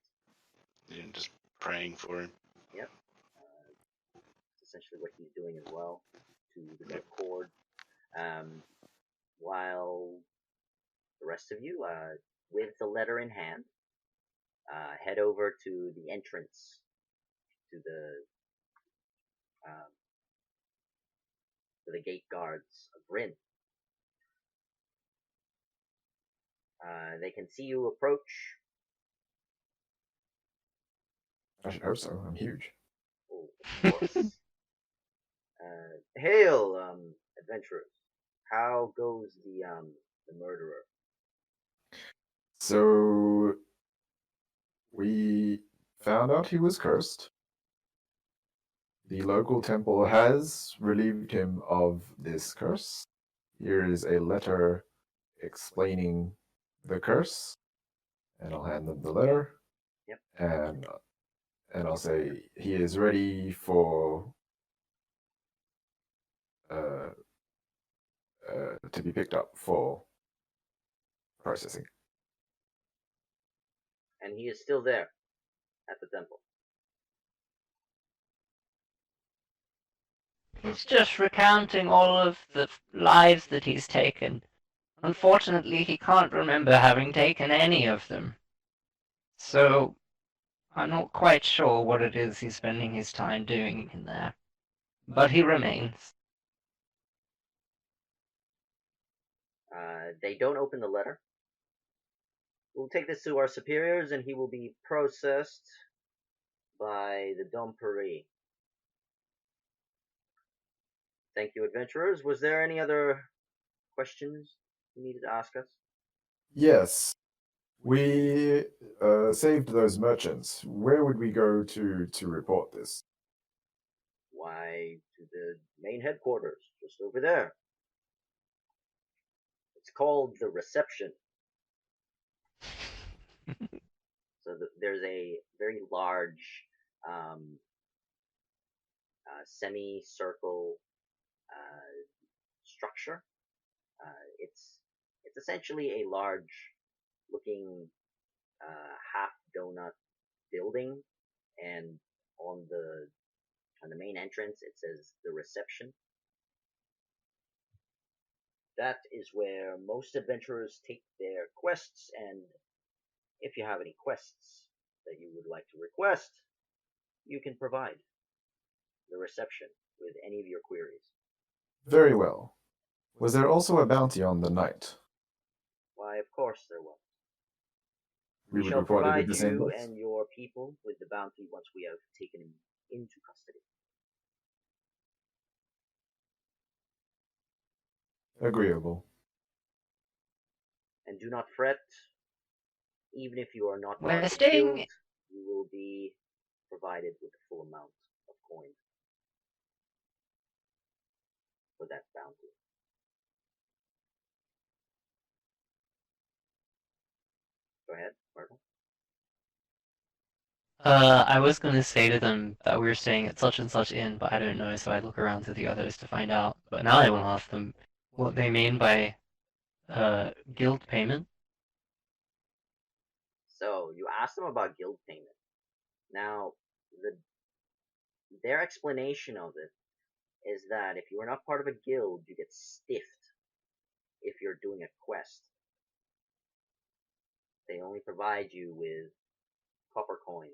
Yeah, just praying for him. Yep. That's essentially what he's doing as well, to the cord. While the rest of you, with the letter in hand, head over to the entrance to the gate guards of Rin. They can see you approach. I should hope so. I'm huge. Oh, of course. Hail, adventurers. How goes the murderer? So we found out he was cursed. The local temple has relieved him of this curse. Here is a letter explaining the curse, and I'll hand them the letter. Yep. And I'll say he is ready for to be picked up for processing. And he is still there at the temple. He's just recounting all of the lives that he's taken. Unfortunately, he can't remember having taken any of them. So, I'm not quite sure what it is he's spending his time doing in there, but he remains. They don't open the letter. We'll take this to our superiors, and he will be processed by the Dom Paris. Thank you, adventurers. Was there any other questions you needed to ask us? Yes. We saved those merchants. Where would we go to report this? Why, to the main headquarters, just over there. It's called the reception. So there's a very large semicircle structure. It's essentially a large looking half donut building, and on the main entrance it says the reception. That is where most adventurers take their quests, and if you have any quests that you would like to request, you can provide the reception with any of your queries. Very well. Was there also a bounty on the knight? Why, of course there was. We We would shall report it provide with the same you list. and your people with the bounty once we have taken him into custody. Agreeable. And do not fret, even if you are not part We're of the staying. guild, you will be provided with the full amount of coin for that bounty. Go ahead, Myrtle. I was gonna say to them that we were staying at such and such inn, but I don't know, so I'd look around to the others to find out. But now I will ask them what they mean by guild payment. So you asked them about guild payment. Now, their explanation of it is that if you are not part of a guild, you get stiffed if you're doing a quest. They only provide you with copper coins,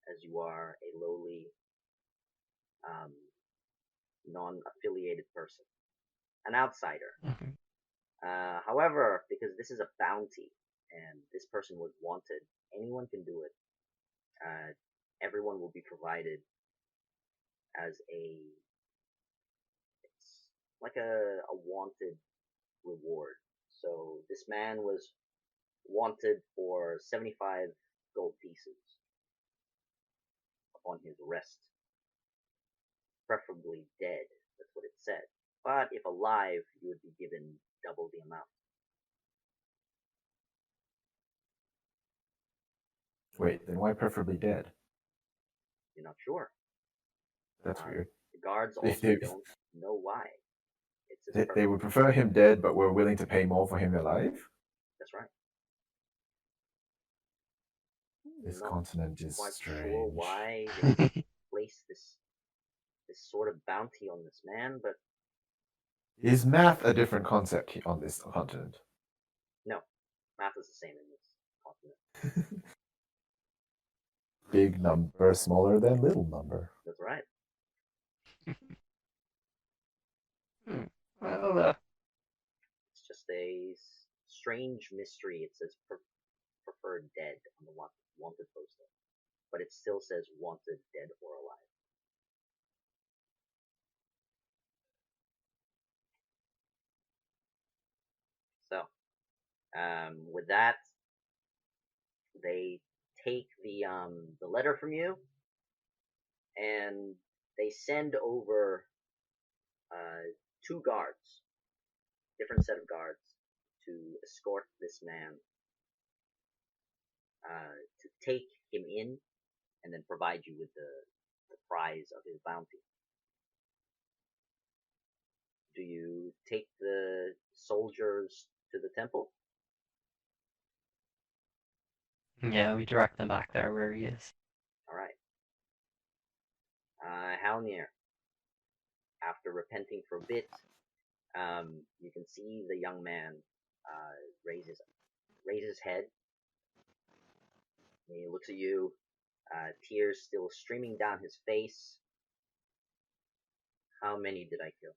as you are a lowly, non-affiliated person, an outsider. Mhm. However, because this is a bounty and this person was wanted, anyone can do it. Everyone will be provided as it's like a wanted reward. So this man was wanted for 75 gold pieces upon his arrest. Preferably dead, that's what it said. But if alive, you would be given double the amount. Wait, then why preferably dead? You're not sure. That's weird. The guards They- also they- don't know why. It's his They would prefer him dead, but were willing to pay more for him alive? That's right. This Not continent is quite sure strange. why they placed this sort of bounty on this man, but Is math a different concept on this continent? no, math is the same in this continent. Big number, smaller than little number. That's right. Well, It's just a strange mystery. It says preferred dead on the wanted poster, but it still says wanted dead or alive. So, with that, they take the letter from you, and they send over two guards, different set of guards, to escort this man, to take him in, and then provide you with the prize of his bounty. Do you take the soldiers to the temple? yeah, we direct them back there where he is. Alright. Halnir, after repenting for a bit, you can see the young man raise his head, He looks at you, tears still streaming down his face. How many did I kill?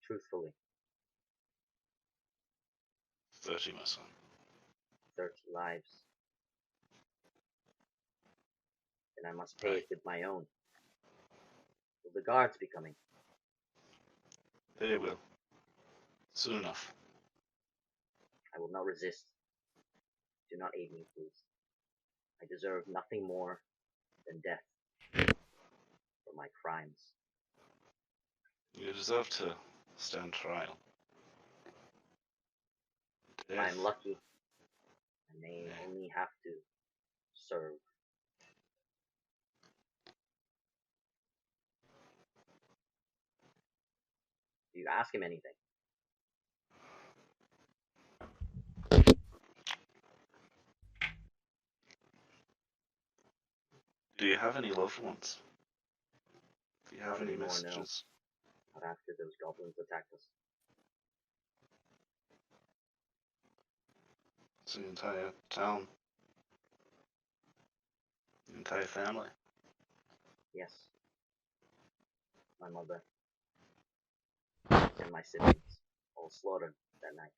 Truthfully. 30, my son. 30 lives. Then I must pay Right. it with my own. Will the guards be coming? They will. Soon enough. I will not resist. Do not aid me, please. I deserve nothing more than death for my crimes. You deserve to stand trial. If I am Death. lucky, I may Yeah. only have to serve. Do you ask him anything? Do you have any loved ones? Do you have Not any anymore, no. messages? Not after those goblins attacked us. It's the entire town. The entire family. Yes. My mother and my siblings all slaughtered that night.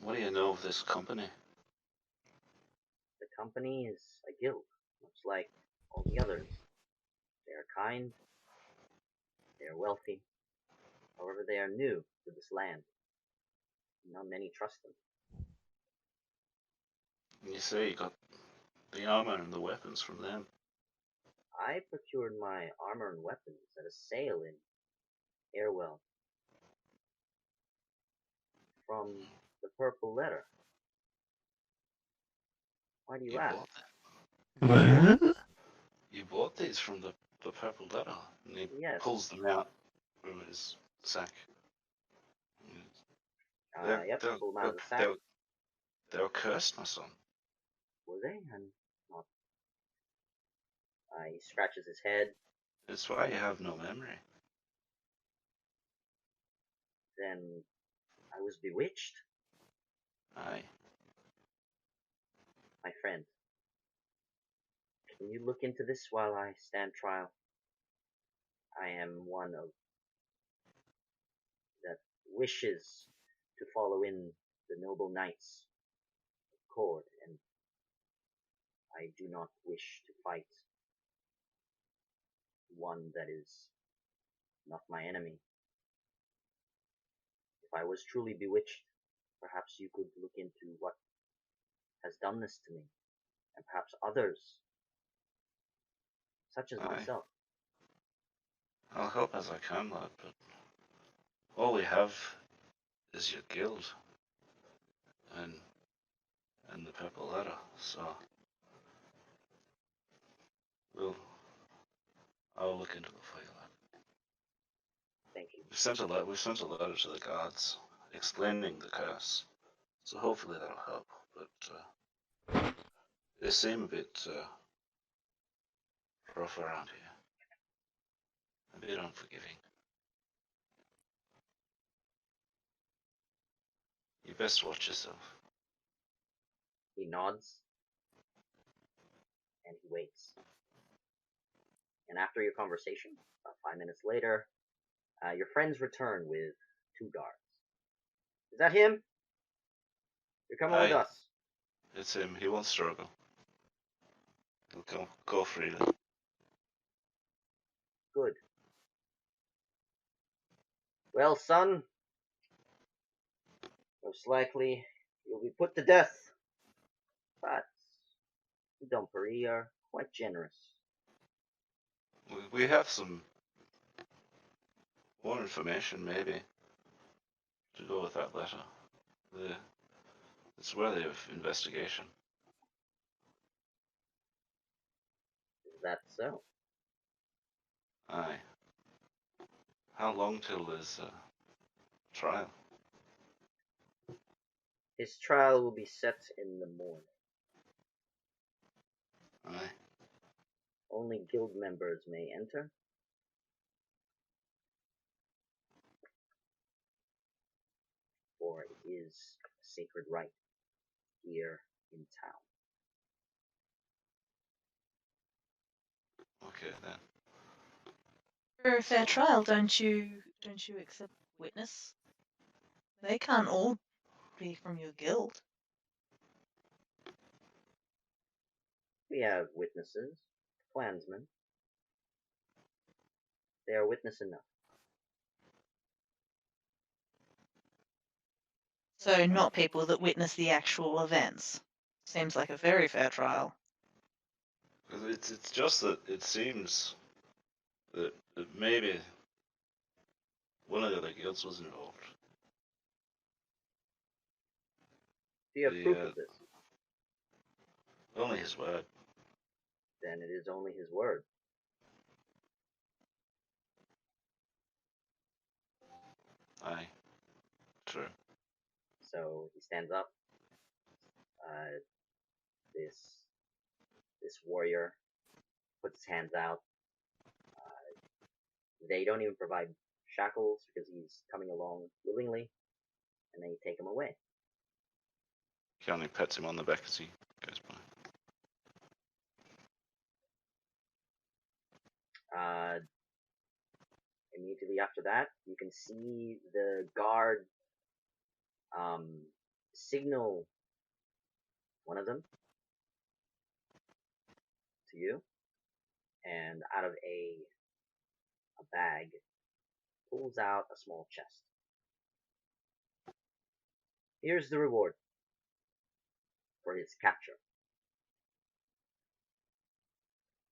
What do you know of this company? The company is a guild, much like all the others. They are kind, they are wealthy, however they are new to this land. Not many trust them. You say you got the armor and the weapons from them. I procured my armor and weapons at a sale in Airwell from the Purple Letter. Why do you ask? What? You bought these from the Purple Letter. And he Yes. pulls them out from his sack. Yep, pull them out of the sack. They were cursed, my son. Were they? And not. He scratches his head. That's why you have no memory. Then I was bewitched. Aye. My friend, can you look into this while I stand trial? I am one of that wishes to follow in the noble knights of Cord, and I do not wish to fight one that is not my enemy. If I was truly bewitched, perhaps you could look into what has done this to me, and perhaps others, such as Aye. myself. I'll help as I can, lad, but all we have is your guild and the Purple Letter, so I'll look into it for you, lad. Thank you. We've sent a letter to the guards explaining the curse, so hopefully that'll help. But they seem a bit rough around here, a bit unforgiving. You best watch yourself. He nods, and he waits. And after your conversation, about 5 minutes later, your friends return with 2 guards. Is that him? You're coming with Aye. us. It's him. He won't struggle. He'll go freely. Good. Well, son, most likely you'll be put to death. But the Dumperi are quite generous. We have some more information, maybe, to go with that letter. It's worthy of investigation. Is that so? Aye. How long till his trial? His trial will be set in the morning. Aye. Only guild members may enter. For it is sacred rite here in town. Okay then. For a fair trial, don't you accept witness? They can't all be from your guild. We have witnesses, clansmen. They are witness enough. So not people that witness the actual events. Seems like a very fair trial. It's just that it seems that maybe one of the other guilds was involved. Do you have The, proof of this? Only his word. Then it is only his word. Aye. True. So he stands up. This warrior puts his hands out. They don't even provide shackles because he's coming along willingly, and they take him away. He only pats him on the back as he goes by. Immediately after that, you can see the guard signal one of them to you, and out of a bag pulls out a small chest. Here's the reward for his capture.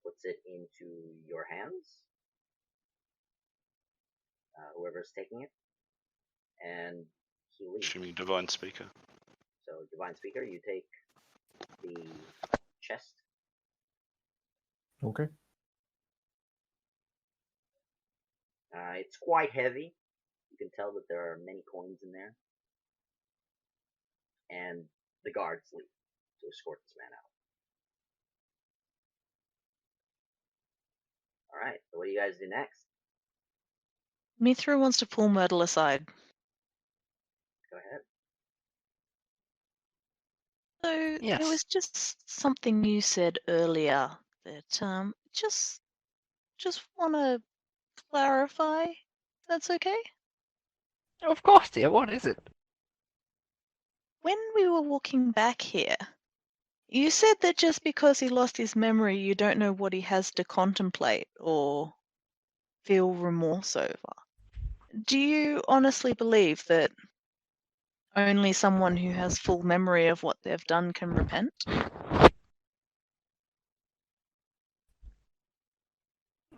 Puts it into your hands, whoever's taking it, and he leaves. Assuming Divine Speaker. So, Divine Speaker, you take the chest. Okay. It's quite heavy. You can tell that there are many coins in there. And the guards leave to escort this man out. Alright, so what do you guys do next? Mithra wants to pull Myrtle aside. Go ahead. So Yes. there was just something you said earlier that just want to clarify. If that's okay. Of course, dear. What is it? When we were walking back here, you said that just because he lost his memory, you don't know what he has to contemplate or feel remorse over. Do you honestly believe that only someone who has full memory of what they've done can repent?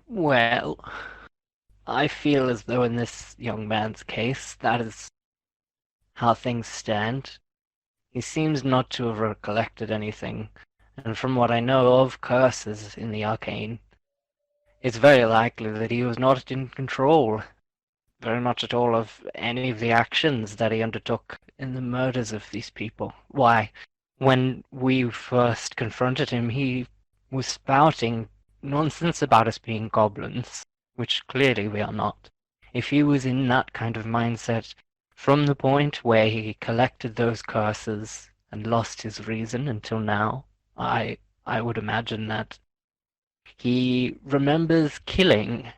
Well, I feel as though in this young man's case, that is how things stand. He seems not to have recollected anything, and from what I know of curses in the arcane, it's very likely that he was not in control very much at all of any of the actions that he undertook in the murders of these people. Why, when we first confronted him, he was spouting nonsense about us being goblins, which clearly we are not. If he was in that kind of mindset from the point where he collected those curses and lost his reason until now, I would imagine that he remembers killing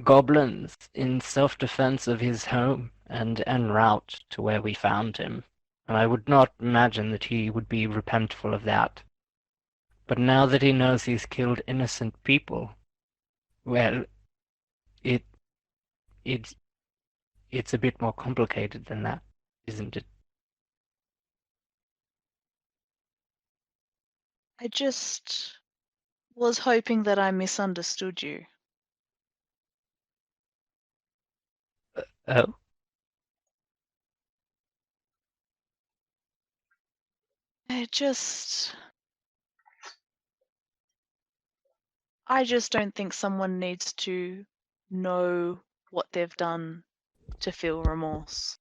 goblins in self-defense of his home and en route to where we found him. And I would not imagine that he would be repentful of that. But now that he knows he's killed innocent people, well, it's a bit more complicated than that, isn't it? I just was hoping that I misunderstood you. Oh? I just don't think someone needs to know what they've done to feel remorse.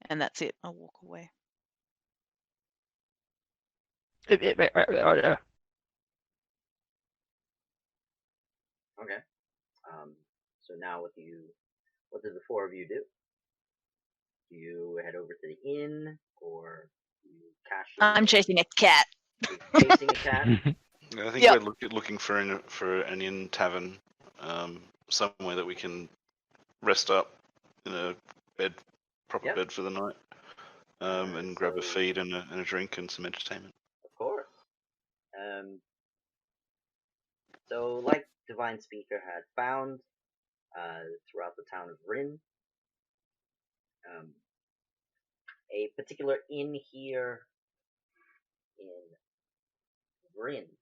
And that's it. I'll walk away. Okay. So now what do the four of you do? Do you head over to the inn, or do you cash in? I'm chasing a cat. You're chasing a cat. I think Yep. we're looking for an inn tavern, somewhere that we can rest up in a bed, proper Yep. bed for the night, and grab a So- feed and a drink and some entertainment. Of course. So, like Divine Speaker had found throughout the town of Rin, a particular inn here in Rin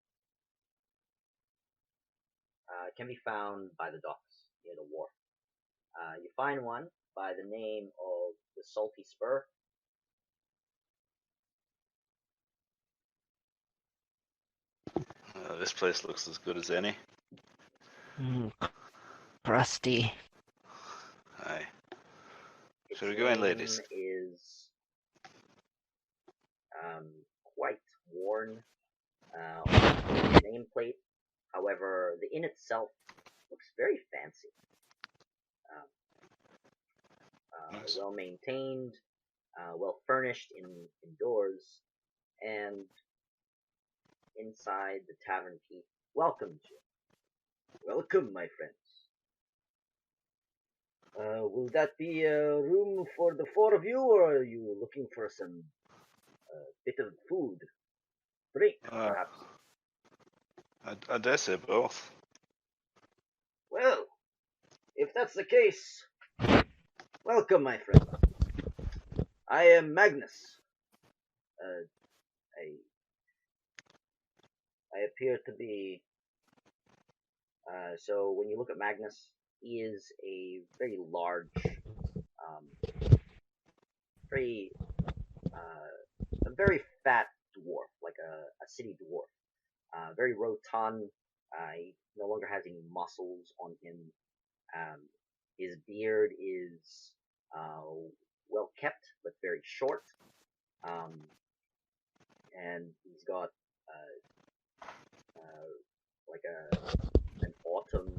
can be found by the docks near the wharf. You find one by the name of the Salty Spur. This place looks as good as any. Crusty. Aye. Its Shall we go in, name ladies? is quite worn on the nameplate. However, the inn itself looks very fancy. Nice. Well maintained, well furnished indoors, and inside the tavern keep welcomes you. Welcome, my friends. Will that be a room for the four of you, or are you looking for some bit of food? Drink, perhaps? I dare say both. Well, if that's the case, welcome, my friend. I am Magnus. I appear to be. So when you look at Magnus, he is a very large, a very fat dwarf, like a city dwarf. Very rotund. He no longer has any muscles on him. His beard is well kept, but very short. And he's got like an autumn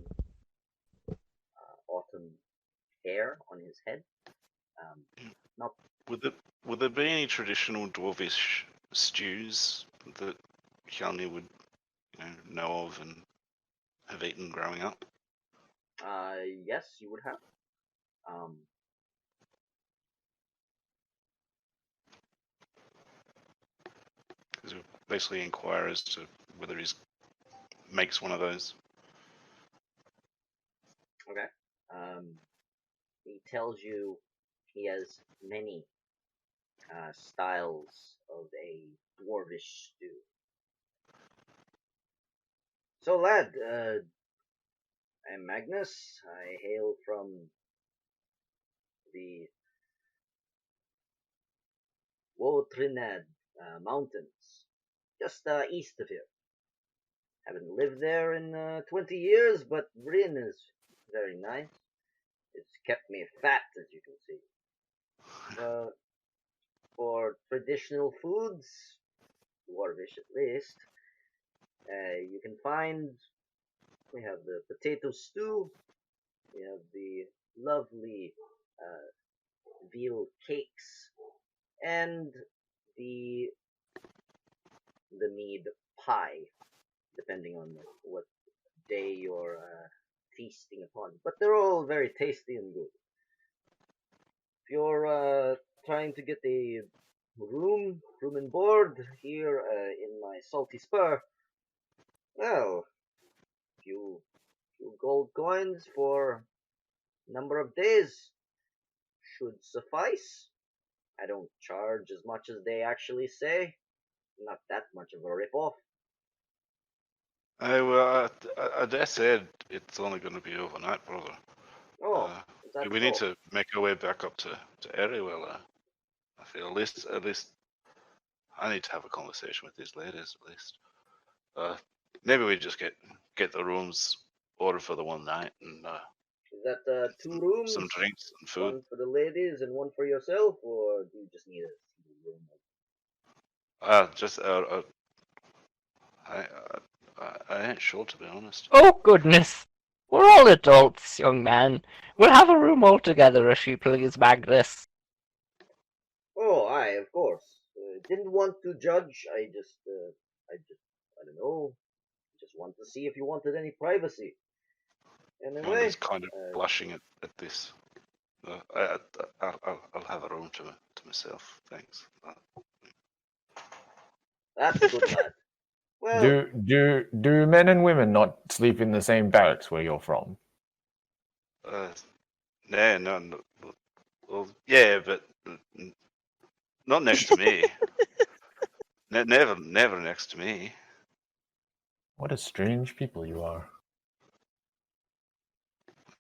hair on his head. Not Would there be any traditional dwarvish stews that Hjalni would know of and have eaten growing up? yes, you would have. Because we basically inquire as to whether he makes one of those. Okay. He tells you he has many styles of a dwarvish stew. So, lad, I'm Magnus. I hail from the Wotrinad mountains, just east of here. Haven't lived there in 20 years, but Rin is very nice. It's kept me fat, as you can see. For traditional foods, dwarvish at least, you can find, we have the potato stew, we have the lovely veal cakes, and the mead pie, depending on what day you're feasting upon. But they're all very tasty and good. If you're trying to get a room and board here in my Salty Spur, well, few gold coins for a number of days should suffice. I don't charge as much as they actually say. Not that much of a rip-off. I dare say it's only going to be overnight, brother. Oh, is that We need so? to make our way back up to Eriwell. I feel at least I need to have a conversation with these ladies at least. Maybe we just get the rooms ordered for the one night and Is that two rooms? some drinks and food. One for the ladies and one for yourself, or do you just need a single room? Just I ain't sure, to be honest. Oh goodness! We're all adults, young man. We'll have a room all together if you please, Magnus. didn't want to judge. I don't know. Just wanted to see if you wanted any privacy. Anyway, I'm just kind of blushing at this. I'll have a room to myself, thanks. that's a good lad. Well, Do men and women not sleep in the same barracks where you're from? No. Well, yeah, but not next to me. Never next to me. What a strange people you are.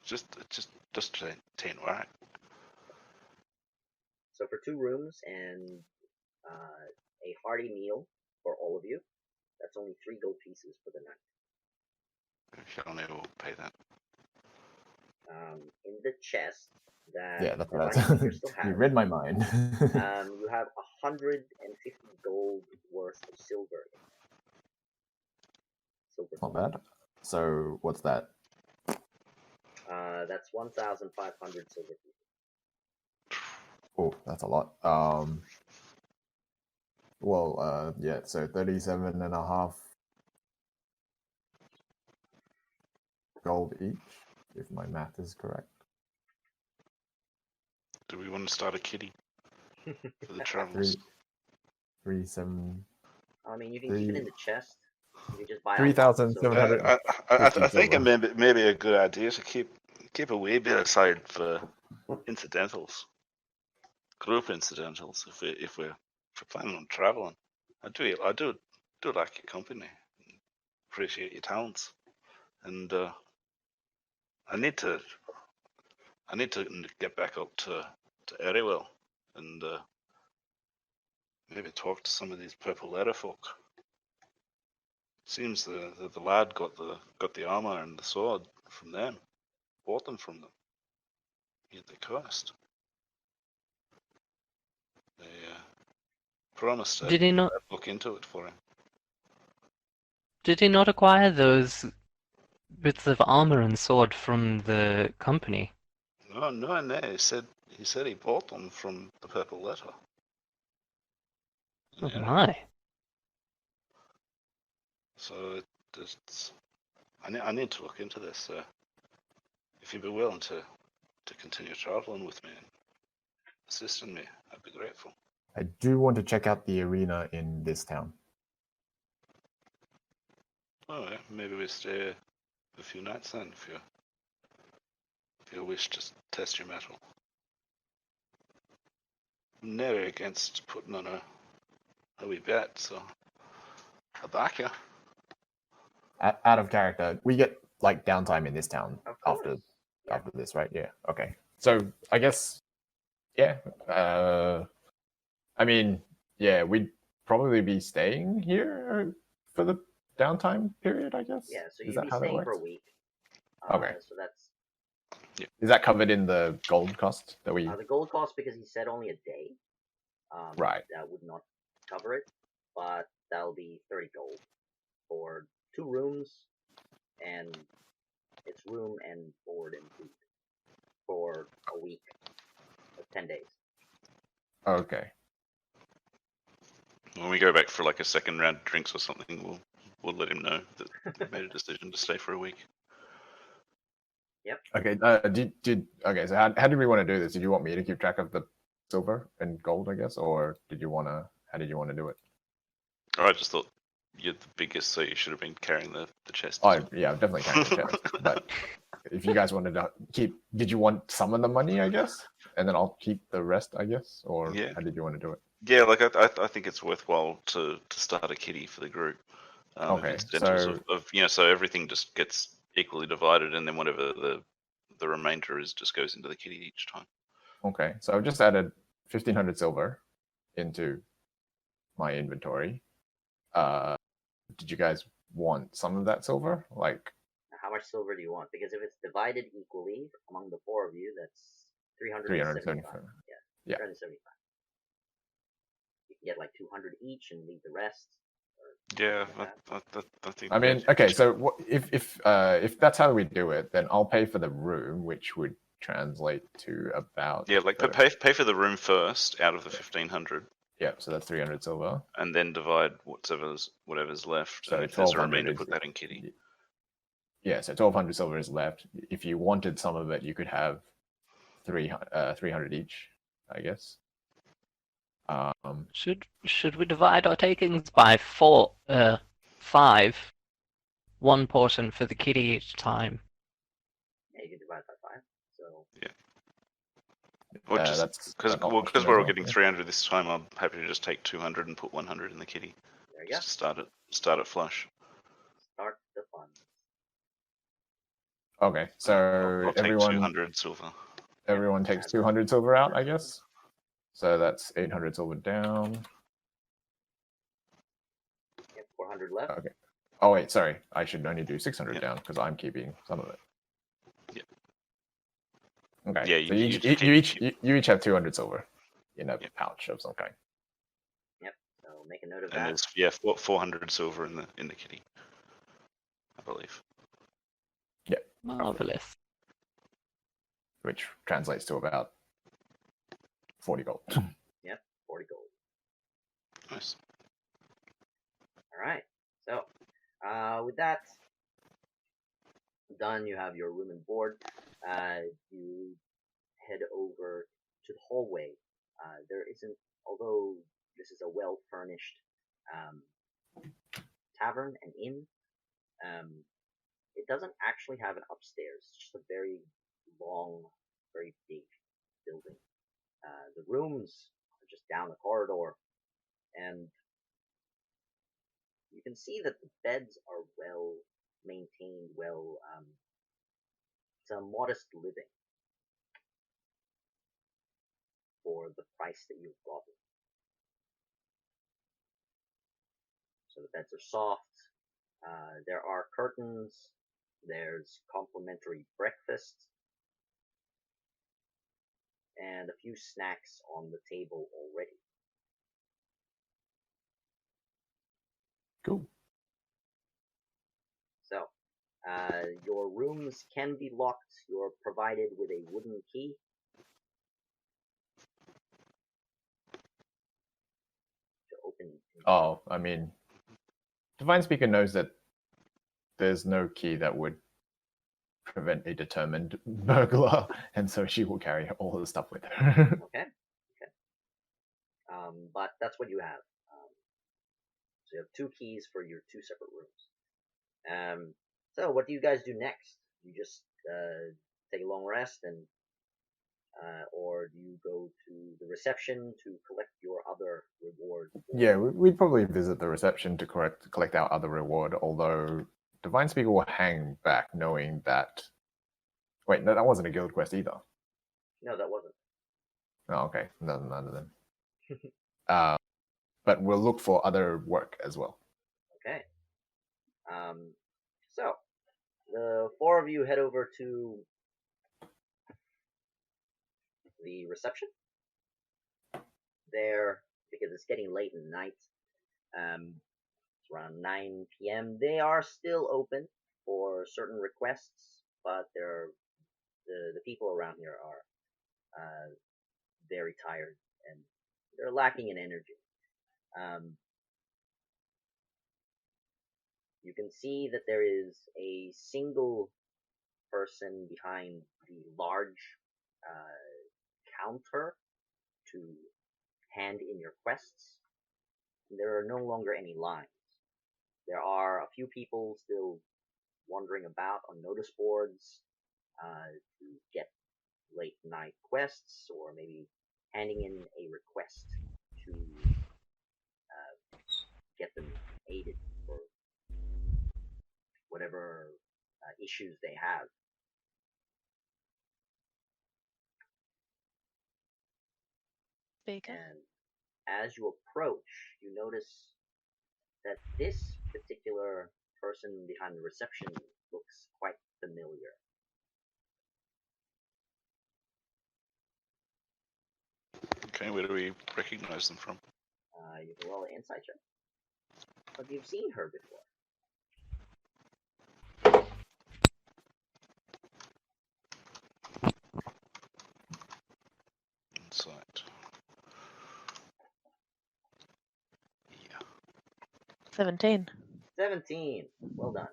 Just ain't right. so for 2 rooms and a hearty meal for all of you, that's only 3 gold pieces for the night. I'll never pay that. In the chest that Yeah, that's the what Vine Speaker still you has, read my mind. you have 150 gold worth of silver in there. Silver. Not bad. So what's that? That's 1,500 silver pieces. Oh, that's a lot. Yeah, so 37.5 gold each, if my math is correct. Do we want to start a kitty for the travels? 3,700. I mean, you can keep it in the chest. You can just buy 3,700. I think it silver. may be a good idea to keep a wee bit aside for incidentals, group incidentals. If we're planning on traveling, I do like your company. Appreciate your talents, and I need to get back up to Eriwell and maybe talk to some of these purple letter folk. Seems the lad got the armor and the sword from them, bought them from them. Yet they cursed. They promised Did he not? I'd look into it for him. Did he not acquire those bits of armor and sword from the company? No. He said he bought them from the purple letter. Oh Yeah. my! So I need to look into this. If you'd be willing to continue traveling with me and assisting me, I'd be grateful. I do want to check out the arena in this town. Oh, yeah, maybe we stay a few nights then, if you wish to test your mettle. I'm never against putting on a wee bet, so I'll back you. Out of character, we get like downtime in this town Of after course. Yeah. after this, right? Yeah. Okay. So I guess, yeah. I mean, yeah, we'd probably be staying here for the downtime period, I guess. Yeah, so Is you'd that be how that staying for a works? week. Okay. So that's Is that covered in the gold cost that we? the gold cost, because he said only a day. Right. That would not cover it, but that'll be 30 gold for 2 rooms, and it's room and board and food for a week of 10 days. Okay. When we go back for like a second round of drinks or something, we'll let him know that we made a decision to stay for a week. Yep. Okay. Okay. So how did we want to do this? Did you want me to keep track of the silver and gold, I guess, or did you want to? How did you want to do it? I just thought you're the biggest, so you should have been carrying the chest. Oh yeah, I'm definitely carrying the chest. But if you guys wanted to keep, did you want some of the money, I guess, and then I'll keep the rest, I guess, or Yeah. how did you want to do it? Yeah, like I think it's worthwhile to start a kitty for the group. Okay, incidentals of so everything just gets equally divided, and then whatever the remainder is just goes into the kitty each time. Okay, so I've just added 1,500 silver into my inventory. Did you guys want some of that silver? Like, How much silver do you want? Because if it's divided equally among the 4 of you, that's 375. 375. Yeah, Yeah. 375. You can get like 200 each and leave the rest. Yeah, Like I think. I mean, okay, so if that's how we do it, then I'll pay for the room, which would translate to about Yeah, like pay for the room first out of the 1,500, Yeah, so that's 300 silver. and then divide whatever's left, So and if there's a 1200 remainder, is put that in kitty. Yeah, so 1200 silver is left. If you wanted some of it, you could have 300 each, I guess. Should we divide our takings by 5? One portion for the kitty each time. Yeah, you can divide by 5. So Or just that's because an option as we're all well, getting yeah. 300 this time, I'm happy to just take 200 and put 100 in the kitty. there you go. Just to start it flush. Start the fun. Okay, so I'll take everyone 200 silver. everyone takes 200 silver out, I guess. So that's 800 silver down. Yep, 400 left. Okay. Oh wait, sorry. I should only do 600 Yeah. down because I'm keeping some of it. Yeah. Okay. Yeah, so you each have 200 silver in a pouch of some kind. Yep. So make a note of And that. there's 400 silver in the kitty, I believe. Yeah. Marvelous. Which translates to about 40 gold. Yep, 40 gold. Nice. All right. So, with that done, you have your room and board. You head over to the hallway. There isn't, although this is a well-furnished tavern and inn, it doesn't actually have an upstairs. It's just a very long, very big building. The rooms are just down the corridor, and you can see that the beds are well maintained, it's a modest living for the price that you've gotten. So the beds are soft, there are curtains, there's complimentary breakfast, and a few snacks on the table already. Cool. So, your rooms can be locked. You're provided with a wooden key. To open. Oh, I mean, Divine Speaker knows that there's no key that would prevent a determined burglar, and so she will carry all the stuff with her. Okay. But that's what you have. So you have 2 keys for your 2 separate rooms. So what do you guys do next? You just take a long rest, and or do you go to the reception to collect your other reward? Yeah, we'd probably visit the reception to collect our other reward, although Divine Speaker will hang back knowing that... Wait, no, that wasn't a guild quest either. No, that wasn't. Oh, okay. None of them. But we'll look for other work as well. Okay. So, the 4 of you head over to the reception. There, because it's getting late in the night, it's around 9 p.m. They are still open for certain requests, but the people around here are very tired and they're lacking in energy. You can see that there is a single person behind the large counter to hand in your quests. There are no longer any lines. There are a few people still wandering about on notice boards to get late night quests, or maybe handing in a request to get them aided for whatever issues they have. Baker. And as you approach, you notice that this particular person behind the reception looks quite familiar. Okay, where do we recognize them from? You can roll an insight check. But you've seen her before. Insight. 17. 17. Well done.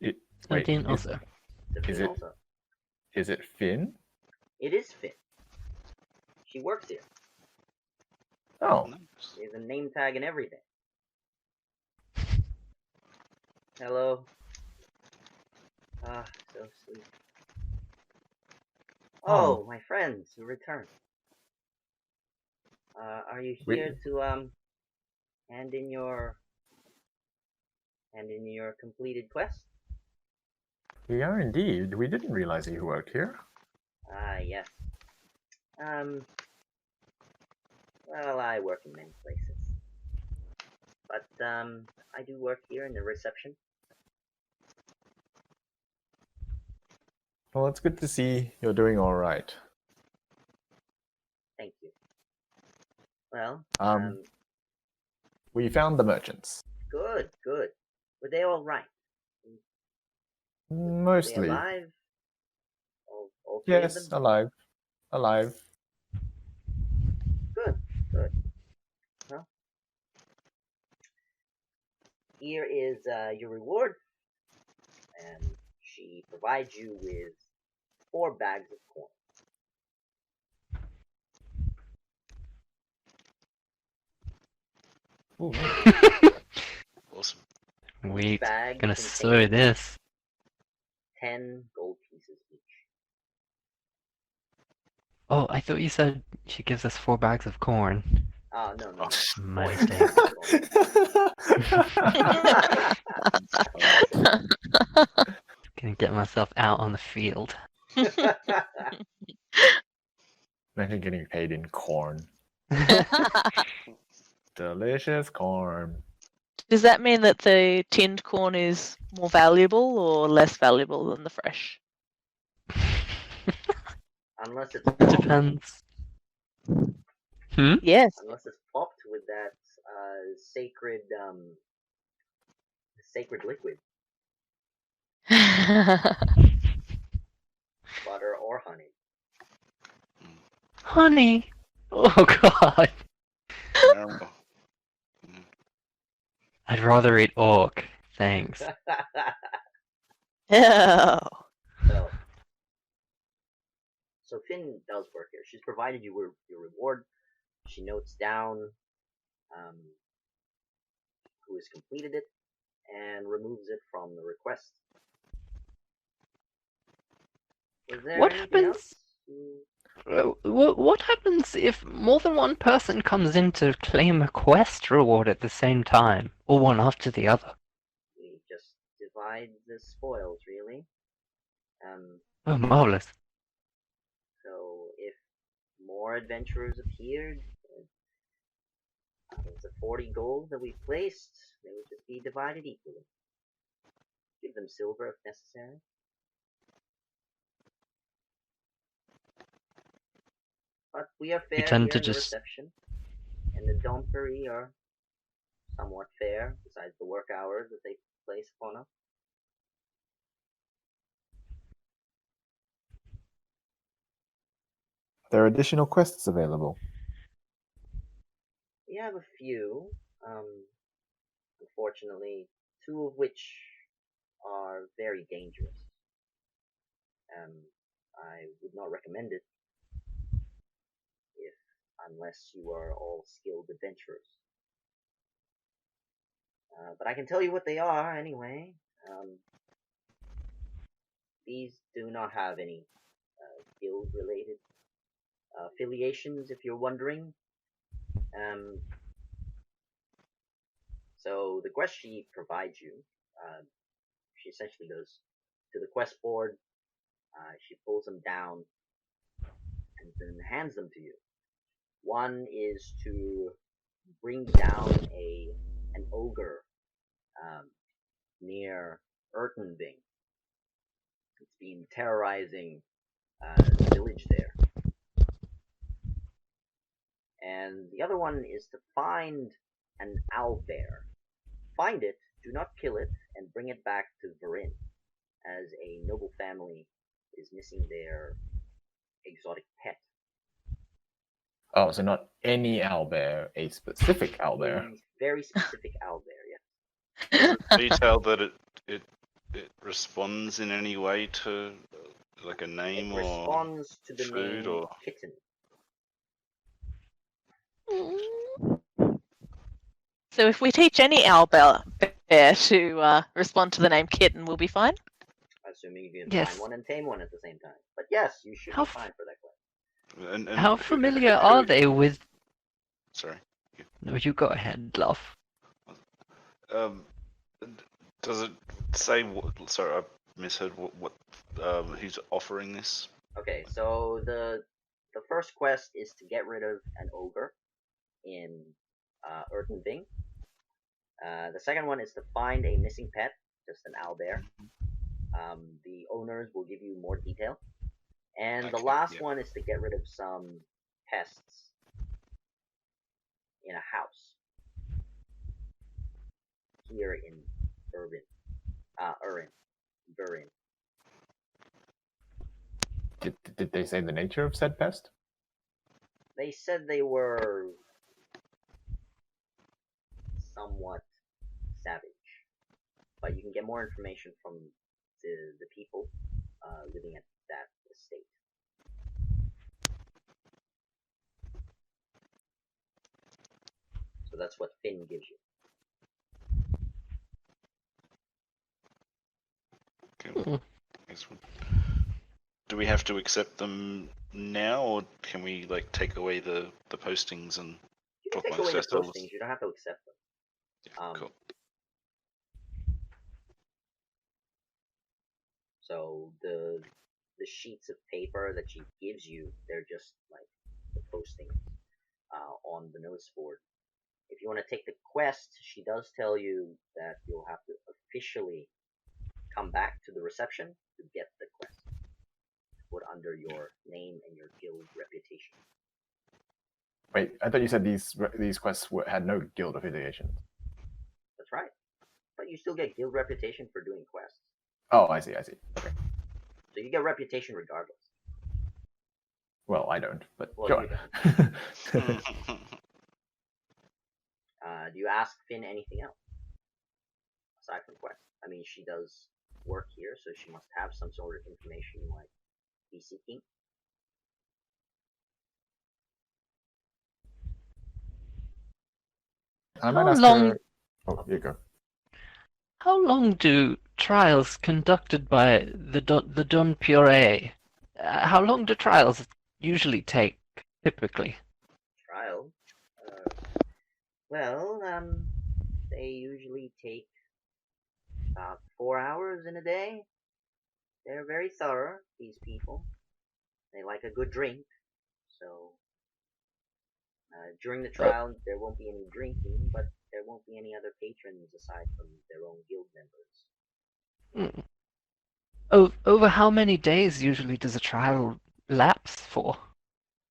Wait, 17 also. 17 it- also. is it Finn? It is Finn. She works here. Oh, Nice. There's a name tag and everything. Hello. Ah, so sweet. Oh, my friends who returned. Are you We- here to hand in your completed quest? we are indeed. We didn't realize you worked here. Ah, yes. Well, I work in many places, but I do work here in the reception. Well, it's good to see you're doing all right. Thank you. Well, We found the merchants. good, good. Were they all right? Were they Mostly. alive? All three of Yes, them? alive. Good, good. Well, here is your reward, and she provides you with 4 bags of corn. Ooh, Awesome. Wait, bag gonna contains sew this. 10 gold pieces each. Oh, I thought you said she gives us 4 bags of corn. Oh, no. My Coin. mistake. Gonna get myself out on the field. Imagine getting paid in corn. Delicious corn. Does that mean that the tinned corn is more valuable or less valuable than the fresh? Unless it's popped. Depends. Hmm? Yes. Unless it's popped with that sacred liquid, butter or honey. Honey! Oh god! Well, I'd rather eat orc. Thanks. Oh. So Finn does work here. She's provided you with your reward. She notes down who has completed it and removes it from the request. Was there What anything happens? else? What happens if more than one person comes in to claim a quest reward at the same time, or one after the other? We just divide the spoils, really. Oh, marvelous. So if more adventurers appeared, out of the 40 gold that we placed, they would just be divided equally. Give them silver if necessary. But we are fair tend here to in the just- reception, and the Dompery are somewhat fair, besides the work hours that they place upon us. There are additional quests available. We have a few, unfortunately, 2 of which are very dangerous. I would not recommend it unless you are all skilled adventurers. But I can tell you what they are anyway. These do not have any guild-related affiliations, if you're wondering. So the quest she provides you, she essentially goes to the quest board, she pulls them down, and then hands them to you. One is to bring down an ogre near Ertenbing. It's been terrorizing the village there. And the other one is to find an owlbear. Find it, do not kill it, and bring it back to Varin, as a noble family is missing their exotic pet. Oh, so not any owlbear, a specific owlbear. A very specific owlbear, yes. Does it detail that it responds in any way to like a name It or responds to the food name or kitten. So if we teach any owlbear to respond to the name kitten, we'll be fine? Assuming you can Yes. find one and tame one at the same time. But yes, you should How be f- fine for that quest. and How who- familiar who- are they with? Sorry. No, you go ahead, love. Does it say what? Sorry, I misheard what who's offering this? Okay, so the first quest is to get rid of an ogre in Earthen Bing. The second one is to find a missing pet, just an owlbear. The owners will give you more detail. And the Okay, last yeah. one is to get rid of some pests in a house here in Burin. Did they say the nature of said pest? They said they were somewhat savage, but you can get more information from the people living at that estate. So that's what Finn gives you. Okay. Do we have to accept them now, or can we like take away the postings and You can talk take away amongst the ourselves? postings. You don't have to accept them. Yeah, cool. So the sheets of paper that she gives you, they're just like the postings on the notice board. If you want to take the quest, she does tell you that you'll have to officially come back to the reception to get the quest. Put under your name and your guild reputation. Wait, I thought you said these quests had no guild affiliation. That's right. But you still get guild reputation for doing quests. Oh, I see. Okay. So you get reputation regardless. Well, I don't, but Well, sure. you don't. Do you ask Finn anything else aside from quests? I mean, she does work here, so she must have some sort of information you might be seeking. I might How ask long? her. Oh, here you go. How long do trials conducted by the Dun Puree? How long do trials usually take, typically? Trial? Well, they usually take about 4 hours in a day. They're very thorough, these people. They like a good drink, so during the trial there won't be any drinking, but there won't be any other patrons aside from their own guild members. Over how many days usually does a trial lapse for?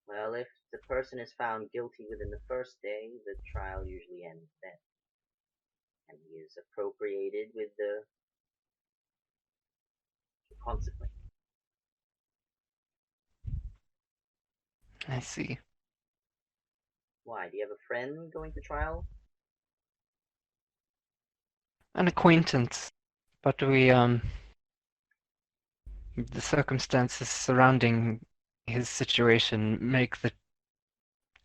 Well, if the person is found guilty within the first day, the trial usually ends then. And he is appropriated with the consequence. I see. Why, do you have a friend going to trial? An acquaintance, but the circumstances surrounding his situation make the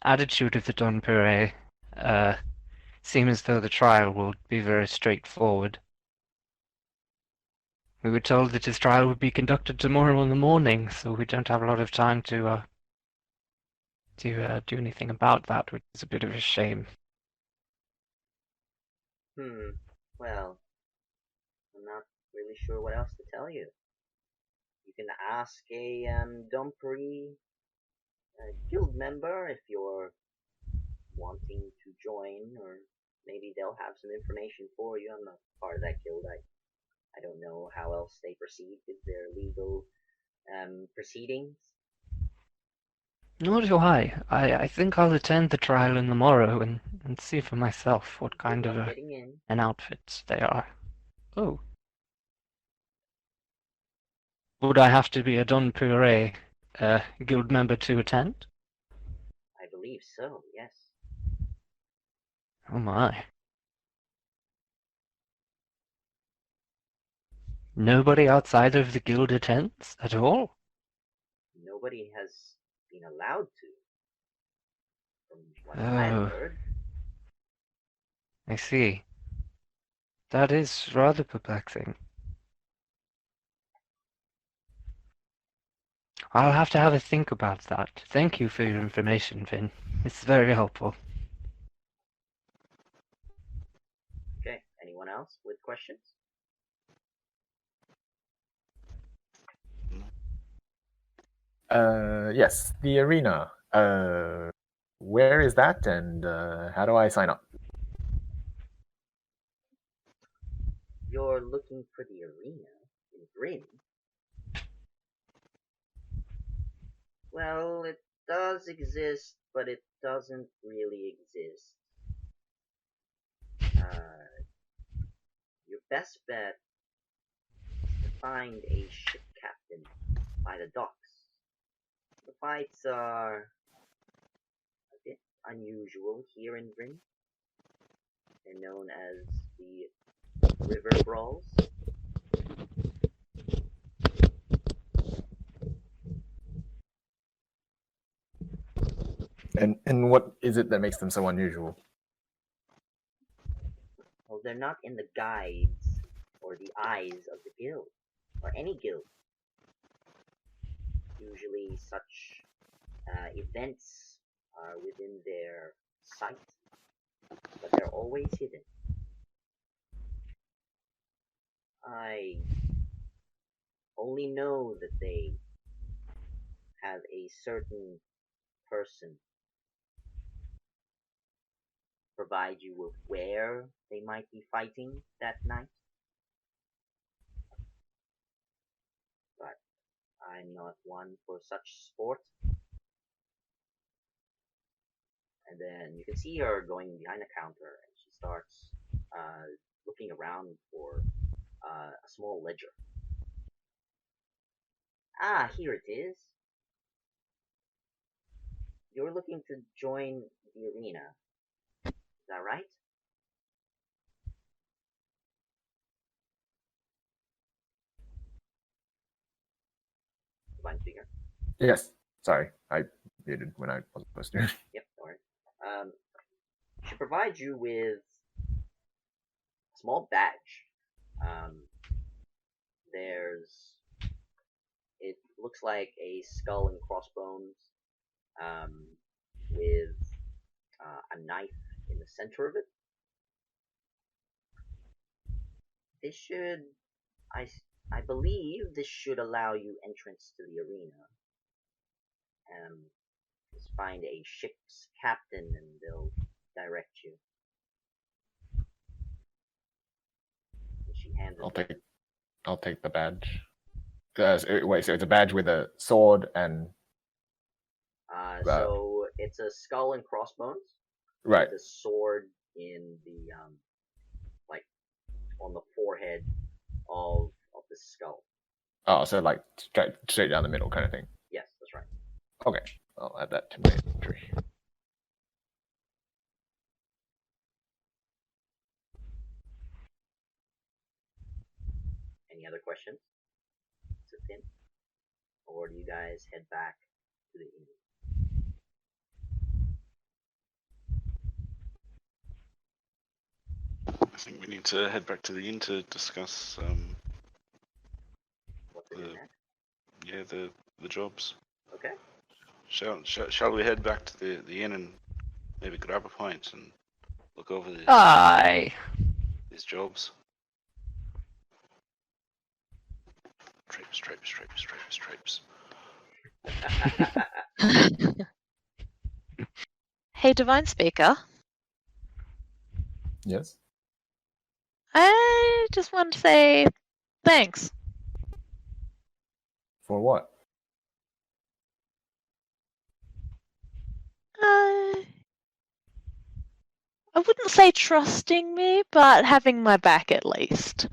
attitude of the Don Puree seem as though the trial will be very straightforward. We were told that his trial would be conducted tomorrow in the morning, so we don't have a lot of time to do anything about that, which is a bit of a shame. Well, I'm not really sure what else to tell you. You can ask a Dumpery guild member if you're wanting to join, or maybe they'll have some information for you. I'm not part of that guild. I don't know how else they proceed with their legal proceedings. Nor do I. I think I'll attend the trial in the morrow and see for myself what kind of Getting in. an outfit they are. Oh. Would I have to be a Don Puree guild member to attend? I believe believe so, yes. Oh my. Nobody outside of the guild attends at all? Nobody has been allowed to, from what I've Oh, heard. I see. That is rather perplexing. I'll have to have a think about that. Thank you for your information, Finn. It's very helpful. Okay, anyone else with questions? Yes, the arena. Where is that, and how do I sign up? You're looking for the arena in Bryn? Well, it does exist, but it doesn't really exist. Your best bet is to find a ship captain by the docks. The fights are a bit unusual here in Bryn. They're known as the river brawls. And what is it that makes them so unusual? Well, they're not in the guides or the eyes of the guild, or any guild. Usually such events are within their sight, but they're always hidden. I only know that they have a certain person provide you with where they might be fighting that night. But I'm not one for such sport. And then you can see her going behind the counter, and she starts looking around for a small ledger. Ah, here it is. You're looking to join the arena. Is that right? Divine figure. Yes. Sorry, I muted when I wasn't supposed to. Yep, no worries. She provides you with a small badge. There's, it looks like a skull and crossbones, with a knife in the center of it. This should, I believe, this should allow you entrance to the arena. Just find a ship's captain, and they'll direct you. And she hands it. I'll take the badge. Wait, so it's a badge with a sword and So it's a skull and crossbones, right. with a sword in the like on the forehead of the skull. Oh, so like straight down the middle kind of thing. Yes, that's right. Okay, I'll add that to my inventory. Any other questions? To Finn? Or do you guys head back to the inn? I think we need to head back to the inn to discuss What's in next? the jobs. Okay. Shall we head back to the inn and maybe grab a pint and look over Aye. these jobs? Trapes. Hey, Divine Speaker. Yes. I just want to say thanks. For what? I wouldn't say trusting me, but having my back at least.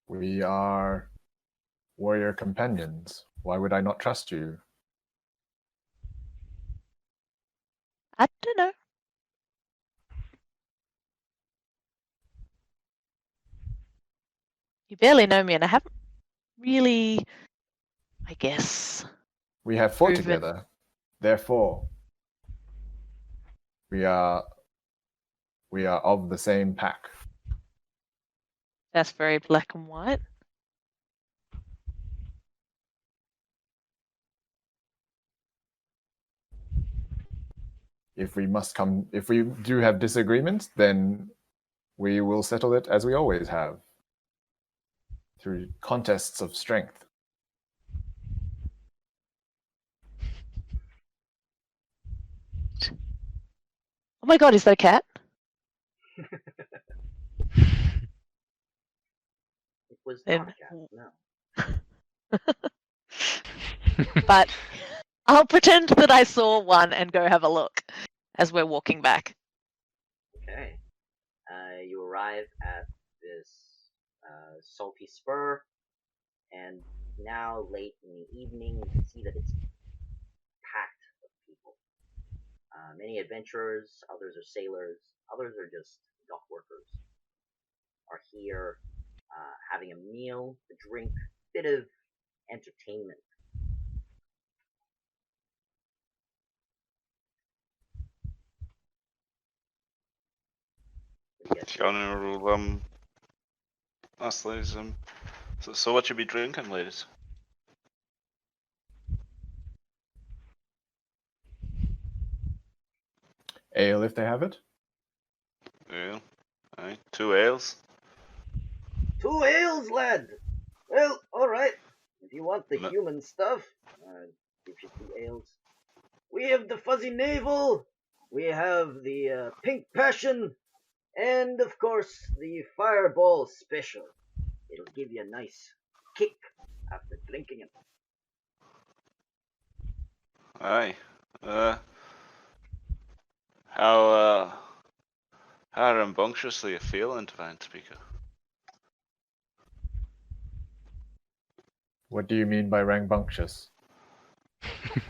We are warrior companions. Why would I not trust you? I don't know. You barely know me, and I haven't really, I guess, We have fought proven. together. Therefore, we are of the same pack. That's very black and white. If we do have disagreements, then we will settle it as we always have, through contests of strength. Oh my god, is that a cat? It was Then- not a cat, no. But I'll pretend that I saw one and go have a look as we're walking back. Okay. You arrive at this salty spur, and now late in the evening, you can see that it's packed with people. Many adventurers, others are sailors, others are just dock workers, are here having a meal, a drink, bit of entertainment. What do you guys think? Fiona will ask ladies, so what you be drinking, ladies? Ale, if they have it. Ale, aye, 2 ales. 2 ales, lad! Well, alright. If you want the No. human stuff, give you 2 ales. We have the fuzzy navel, we have the pink passion, and of course the fireball special. It'll give you a nice kick after drinking it. Aye. How rambunctiously you feeling, Divine Speaker? What do you mean by rambunctious?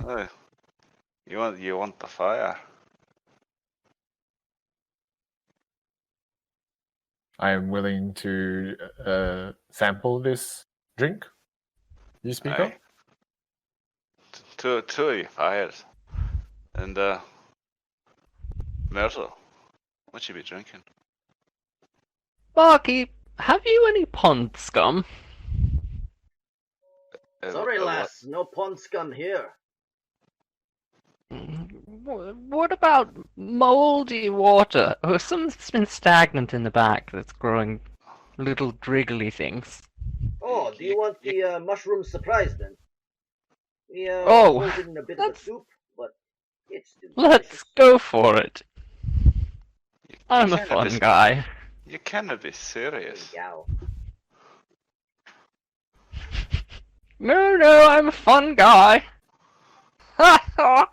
Aye. You want the fire? I am willing to sample this drink you speak of. Aye. Two of you fired. And Myrtle, what you be drinking? Barkeep, have you any pond scum? Sorry, What? lass, no pond scum here. What about moldy water? Or something's been stagnant in the back that's growing little driggly things. Oh, do you want the mushroom surprise then? We Oh, hold it in a bit of a let's- soup, but it's Let's delicious. go for it. You I'm a canna fun be- guy. You cannot be Hey, serious. gal. No, I'm a fun guy. Ha ha!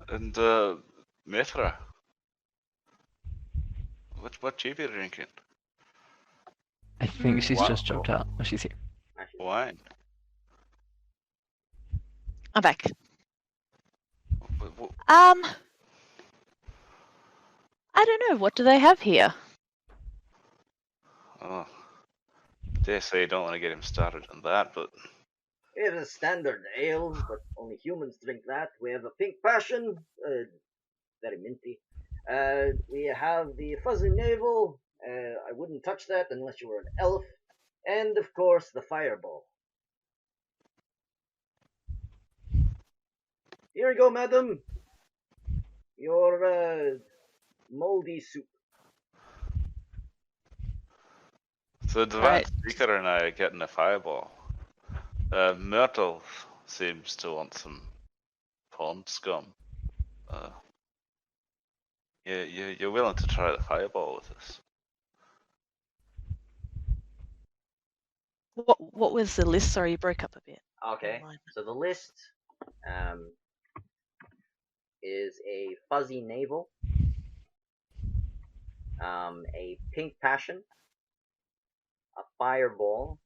And Mithra, what you be drinking? I think she's Wow. just jumped out. Oh, she's here. Actually, Wine. I'm back. Wh- wh- I don't know. What do they have here? Oh, they say you don't want to get him started on that, but we have a standard ale, but only humans drink that. We have a pink passion, very minty. We have the fuzzy navel. I wouldn't touch that unless you were an elf. And of course, the fireball. Here you go, madam. Your moldy soup. so Divine Right. Speaker and I are getting a fireball. Myrtle seems to want some pond scum. You're willing to try the fireball with us? What was the list? Sorry, you broke up a bit. Okay, Online. so the list is a fuzzy navel, a pink passion, a fireball,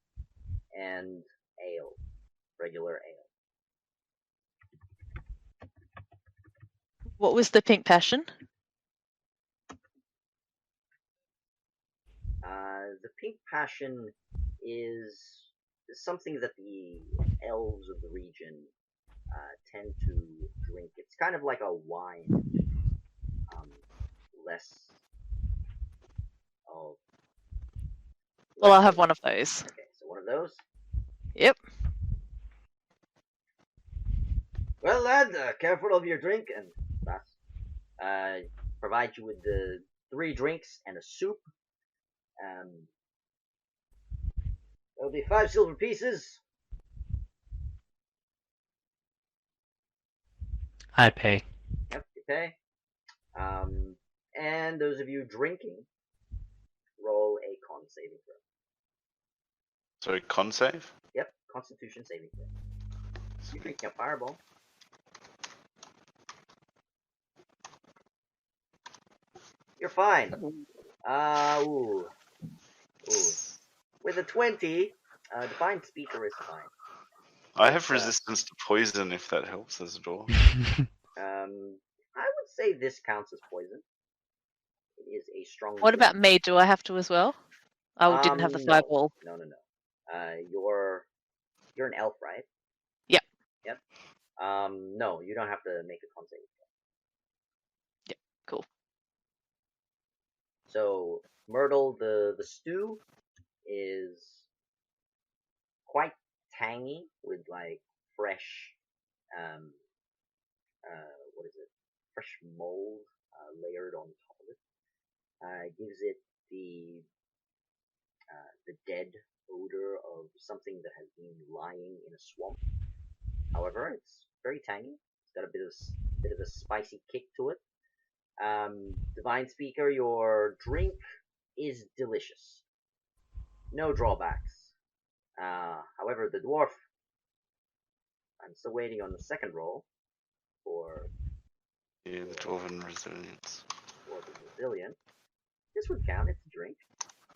and ale, regular ale. What was the pink passion? The pink passion is something that the elves of the region tend to drink. It's kind of like a wine, less of. Well, less I'll have of- one of those. Okay, so one of those. Yep. Well, lad, careful of your drink, and that's provide you with the 3 drinks and a soup. There'll be 5 silver pieces. I pay. Yep, you pay. And those of you drinking, roll a con saving throw. Sorry, con save? Yep, Constitution saving throw. You're drinking a fireball. You're fine. Ooh. With a 20, Divine Speaker is fine. I have resistance to poison if that helps as a door. I would say this counts as poison. It is a strong. What about me? Do I have to as well? I didn't have the No. fireball. No. You're an elf, right? Yep. Yep. No, you don't have to make a con saving throw. Yep. Cool. So Myrtle, the stew is quite tangy with like fresh, what is it? Fresh mold layered on top of it. Gives it the dead odor of something that has been lying in a swamp. However, it's very tangy. It's got a bit of a spicy kick to it. Divine Speaker, your drink is delicious. No drawbacks. However, the dwarf, I'm still waiting on the second roll for Yeah, the dwarven resilience. dwarven resilient. This would count. It's a drink.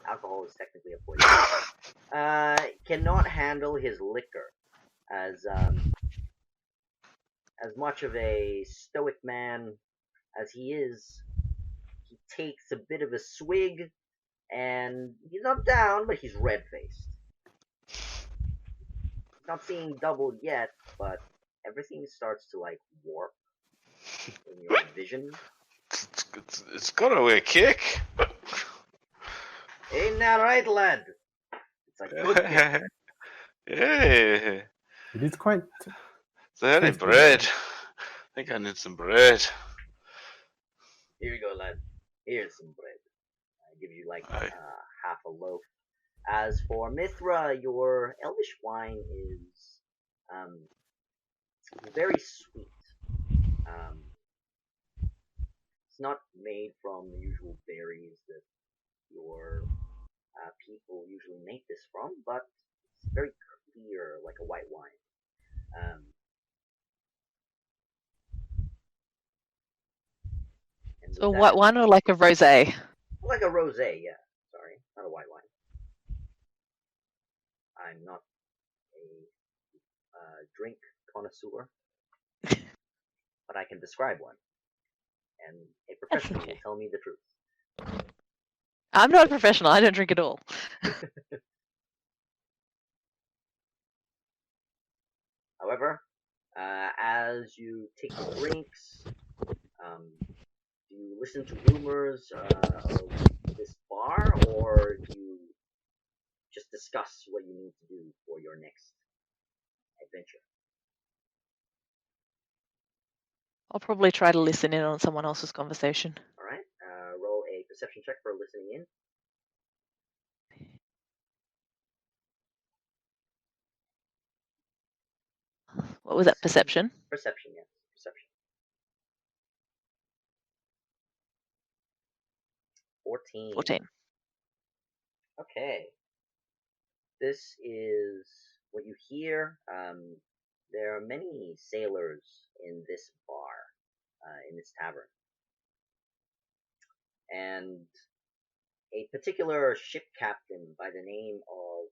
Alcohol is technically a poison. Cannot handle his liquor as much of a stoic man as he is. He takes a bit of a swig, and he's not down, but he's red-faced. He's not seeing double yet, but everything starts to like warp in your vision. It's got a way kick. Ain't that right, lad? It's a good kick. Yeah. It is quite. Is there any tasty. bread? I think I need some bread. Here you go, lad. Here's some bread. I give you like Aye. half a loaf. As for Mithra, your elvish wine is very sweet. It's not made from the usual berries that your people usually make this from, but it's very clear, like a white wine. And A with white that, wine or like a rosé? like a rosé, yeah. Sorry, not a white wine. I'm not a drink connoisseur, but I can describe one, and a professional okay. will tell me the truth. I'm not a professional. I don't drink at all. However, as you take the drinks, do you listen to rumors of this bar, or do you just discuss what you need to do for your next adventure? I'll probably try to listen in on someone else's conversation. All right, roll a perception check for listening in. What was that? Perception? Perception, yes, perception. 14. 14. Okay. This is what you hear. There are many sailors in this bar, in this tavern. And a particular ship captain by the name of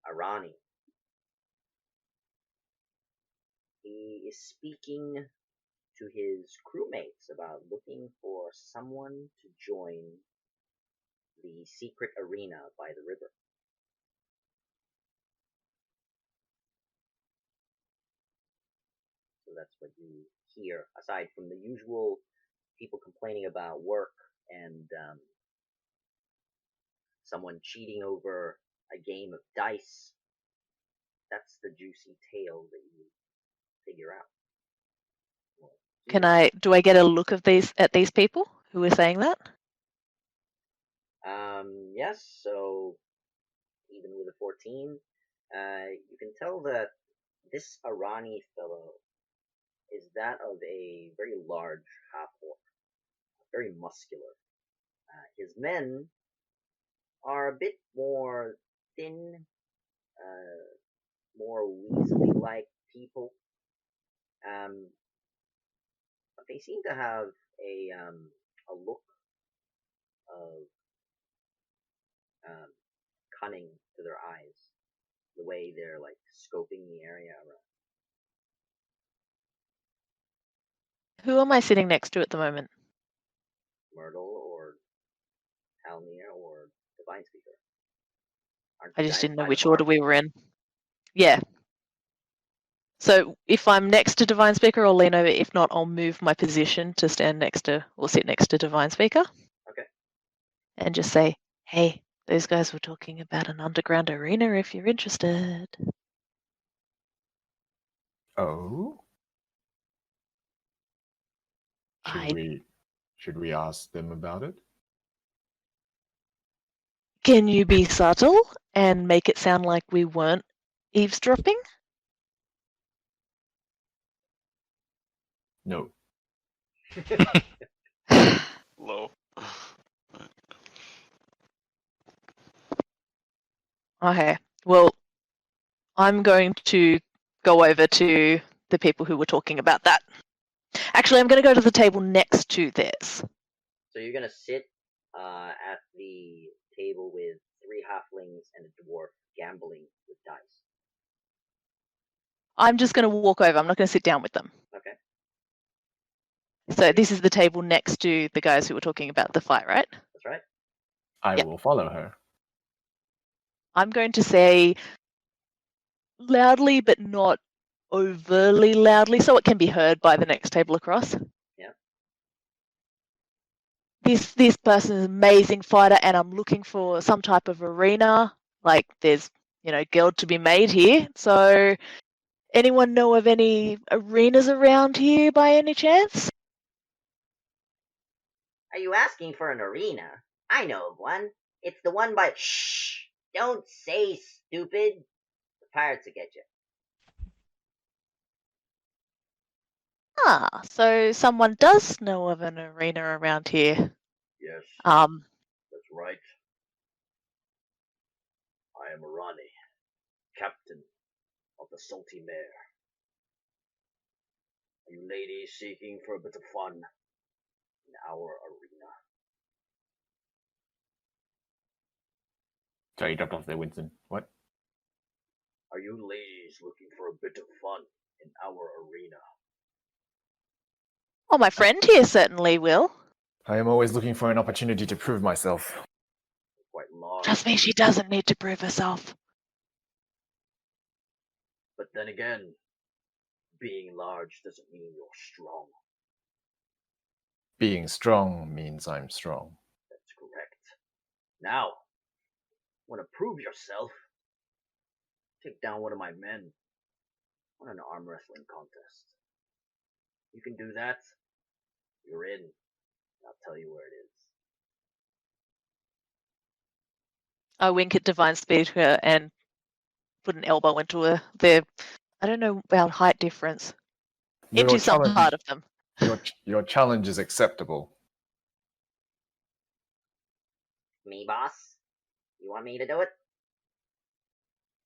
Arani. He is speaking to his crewmates about looking for someone to join the secret arena by the river. So that's what you hear, aside from the usual people complaining about work and someone cheating over a game of dice. That's the juicy tale that you figure out. Well, Do I get a look at these people who are saying that? Yes, so even with a 14, you can tell that this Arani fellow is that of a very large half-orc, very muscular. His men are a bit more thin, more weaselly-like people. But they seem to have a look of cunning to their eyes, the way they're like scoping the area around. Who am I sitting next to at the moment? Myrtle or Halmir or Divine Speaker. Aren't I you just guys didn't know by which the order bar? we were in. Yeah. So if I'm next to Divine Speaker, I'll lean over. If not, I'll move my position to stand next to or sit next to Divine Speaker. Okay. And just say, hey, those guys were talking about an underground arena if you're interested. Oh, I should we ask them about it? Can you be subtle and make it sound like we weren't eavesdropping? No. Low. Okay. Well, I'm going to go over to the people who were talking about that. Actually, I'm going to go to the table next to theirs. So you're gonna sit at the table with 3 halflings and a dwarf gambling with dice. I'm just going to walk over. I'm not going to sit down with them. Okay. So this is the table next to the guys who were talking about the fight, right? That's right. I Yep. will follow her. I'm going to say loudly, but not overly loudly, so it can be heard by the next table across. Yeah. This person is an amazing fighter, and I'm looking for some type of arena. Like there's, guild to be made here. So anyone know of any arenas around here by any chance? Are you asking for an arena? I know of one. It's the one by. Shh! Don't say stupid. The pirates will get you. Ah, so someone does know of an arena around here. Yes, Um, that's right. I am Arani, captain of the Salty Mare. Are you ladies seeking for a bit of fun in our arena? Sorry, you dropped off there, Winston. What? Are you ladies looking for a bit of fun in our arena? oh, my friend here certainly will. I am always looking for an opportunity to prove myself. Quite large. Trust me, she doesn't need to prove herself. But then again, being large doesn't mean you're strong. Being strong means I'm strong. That's correct. Now, want to prove yourself? Take down one of my men on an arm wrestling contest. You can do that, you're in. I'll tell you where it is. I wink at Divine Speaker and put an elbow into I don't know about height difference. Into some part of them. Your challenge is acceptable. Me, boss? You want me to do it?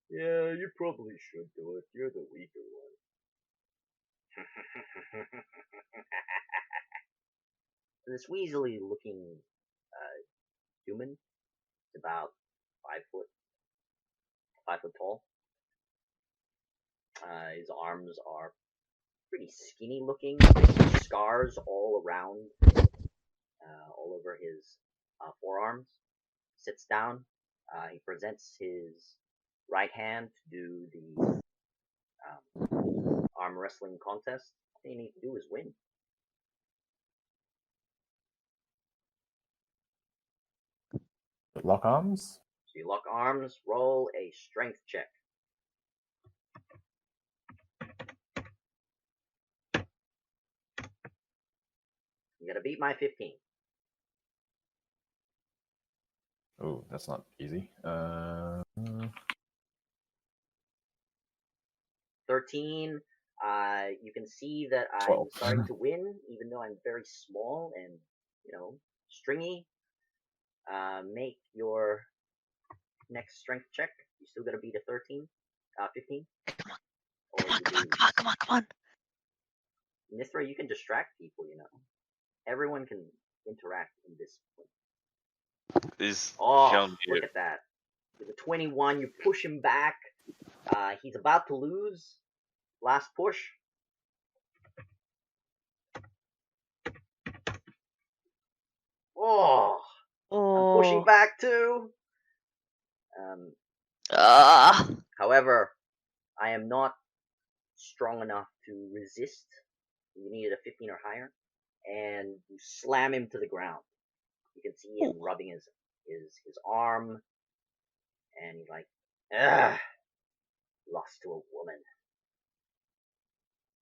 Yeah, you probably should do it. You're the weaker one. This weaselly looking human is about 5 foot tall. His arms are pretty skinny looking, with scars all around, all over his forearms. Sits down. He presents his right hand to do the arm wrestling contest. All you need to do is win. Lock arms. So you lock arms, roll a strength check. You gotta beat my 15. Oh, that's not easy. 13. You can see that I'm 12. starting to win, even though I'm very small and, stringy. Make your next strength check. You still gotta beat a 13, 15. Come on. Nithra, you can distract people, Everyone can interact in this point. Is Look at that. With a 21, you push him back. He's about to lose. Last push. I'm pushing back too. However, I am not strong enough to resist. You needed a 15 or higher, and you slam him to the ground. You can see him rubbing his arm, and he's like, "Ugh, lost to a woman."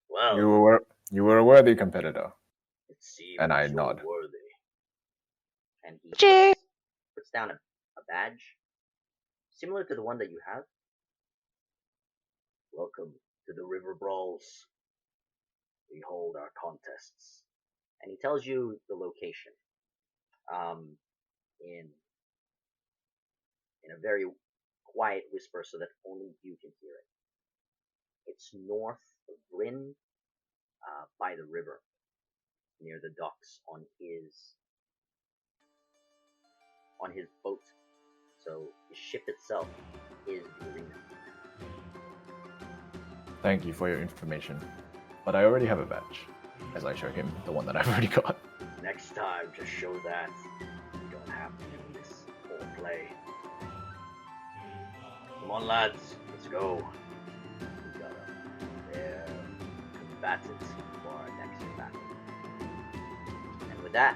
Well, you were a worthy competitor. it seems And I you're nod. worthy. And he Cheers. puts down a badge similar to the one that you have. Welcome to the River Brawls. We hold our contests. And he tells you the location. In a very quiet whisper so that only you can hear it. It's north of Bryn, by the river, near the docks on his boat. So the ship itself is the arena. Thank you for your information. But I already have a badge, as I show him the one that I've already got. Next time, just show that. You don't have to do this whole play. Come on, lads, let's go. We gotta prepare combatants for our next battle. And with that,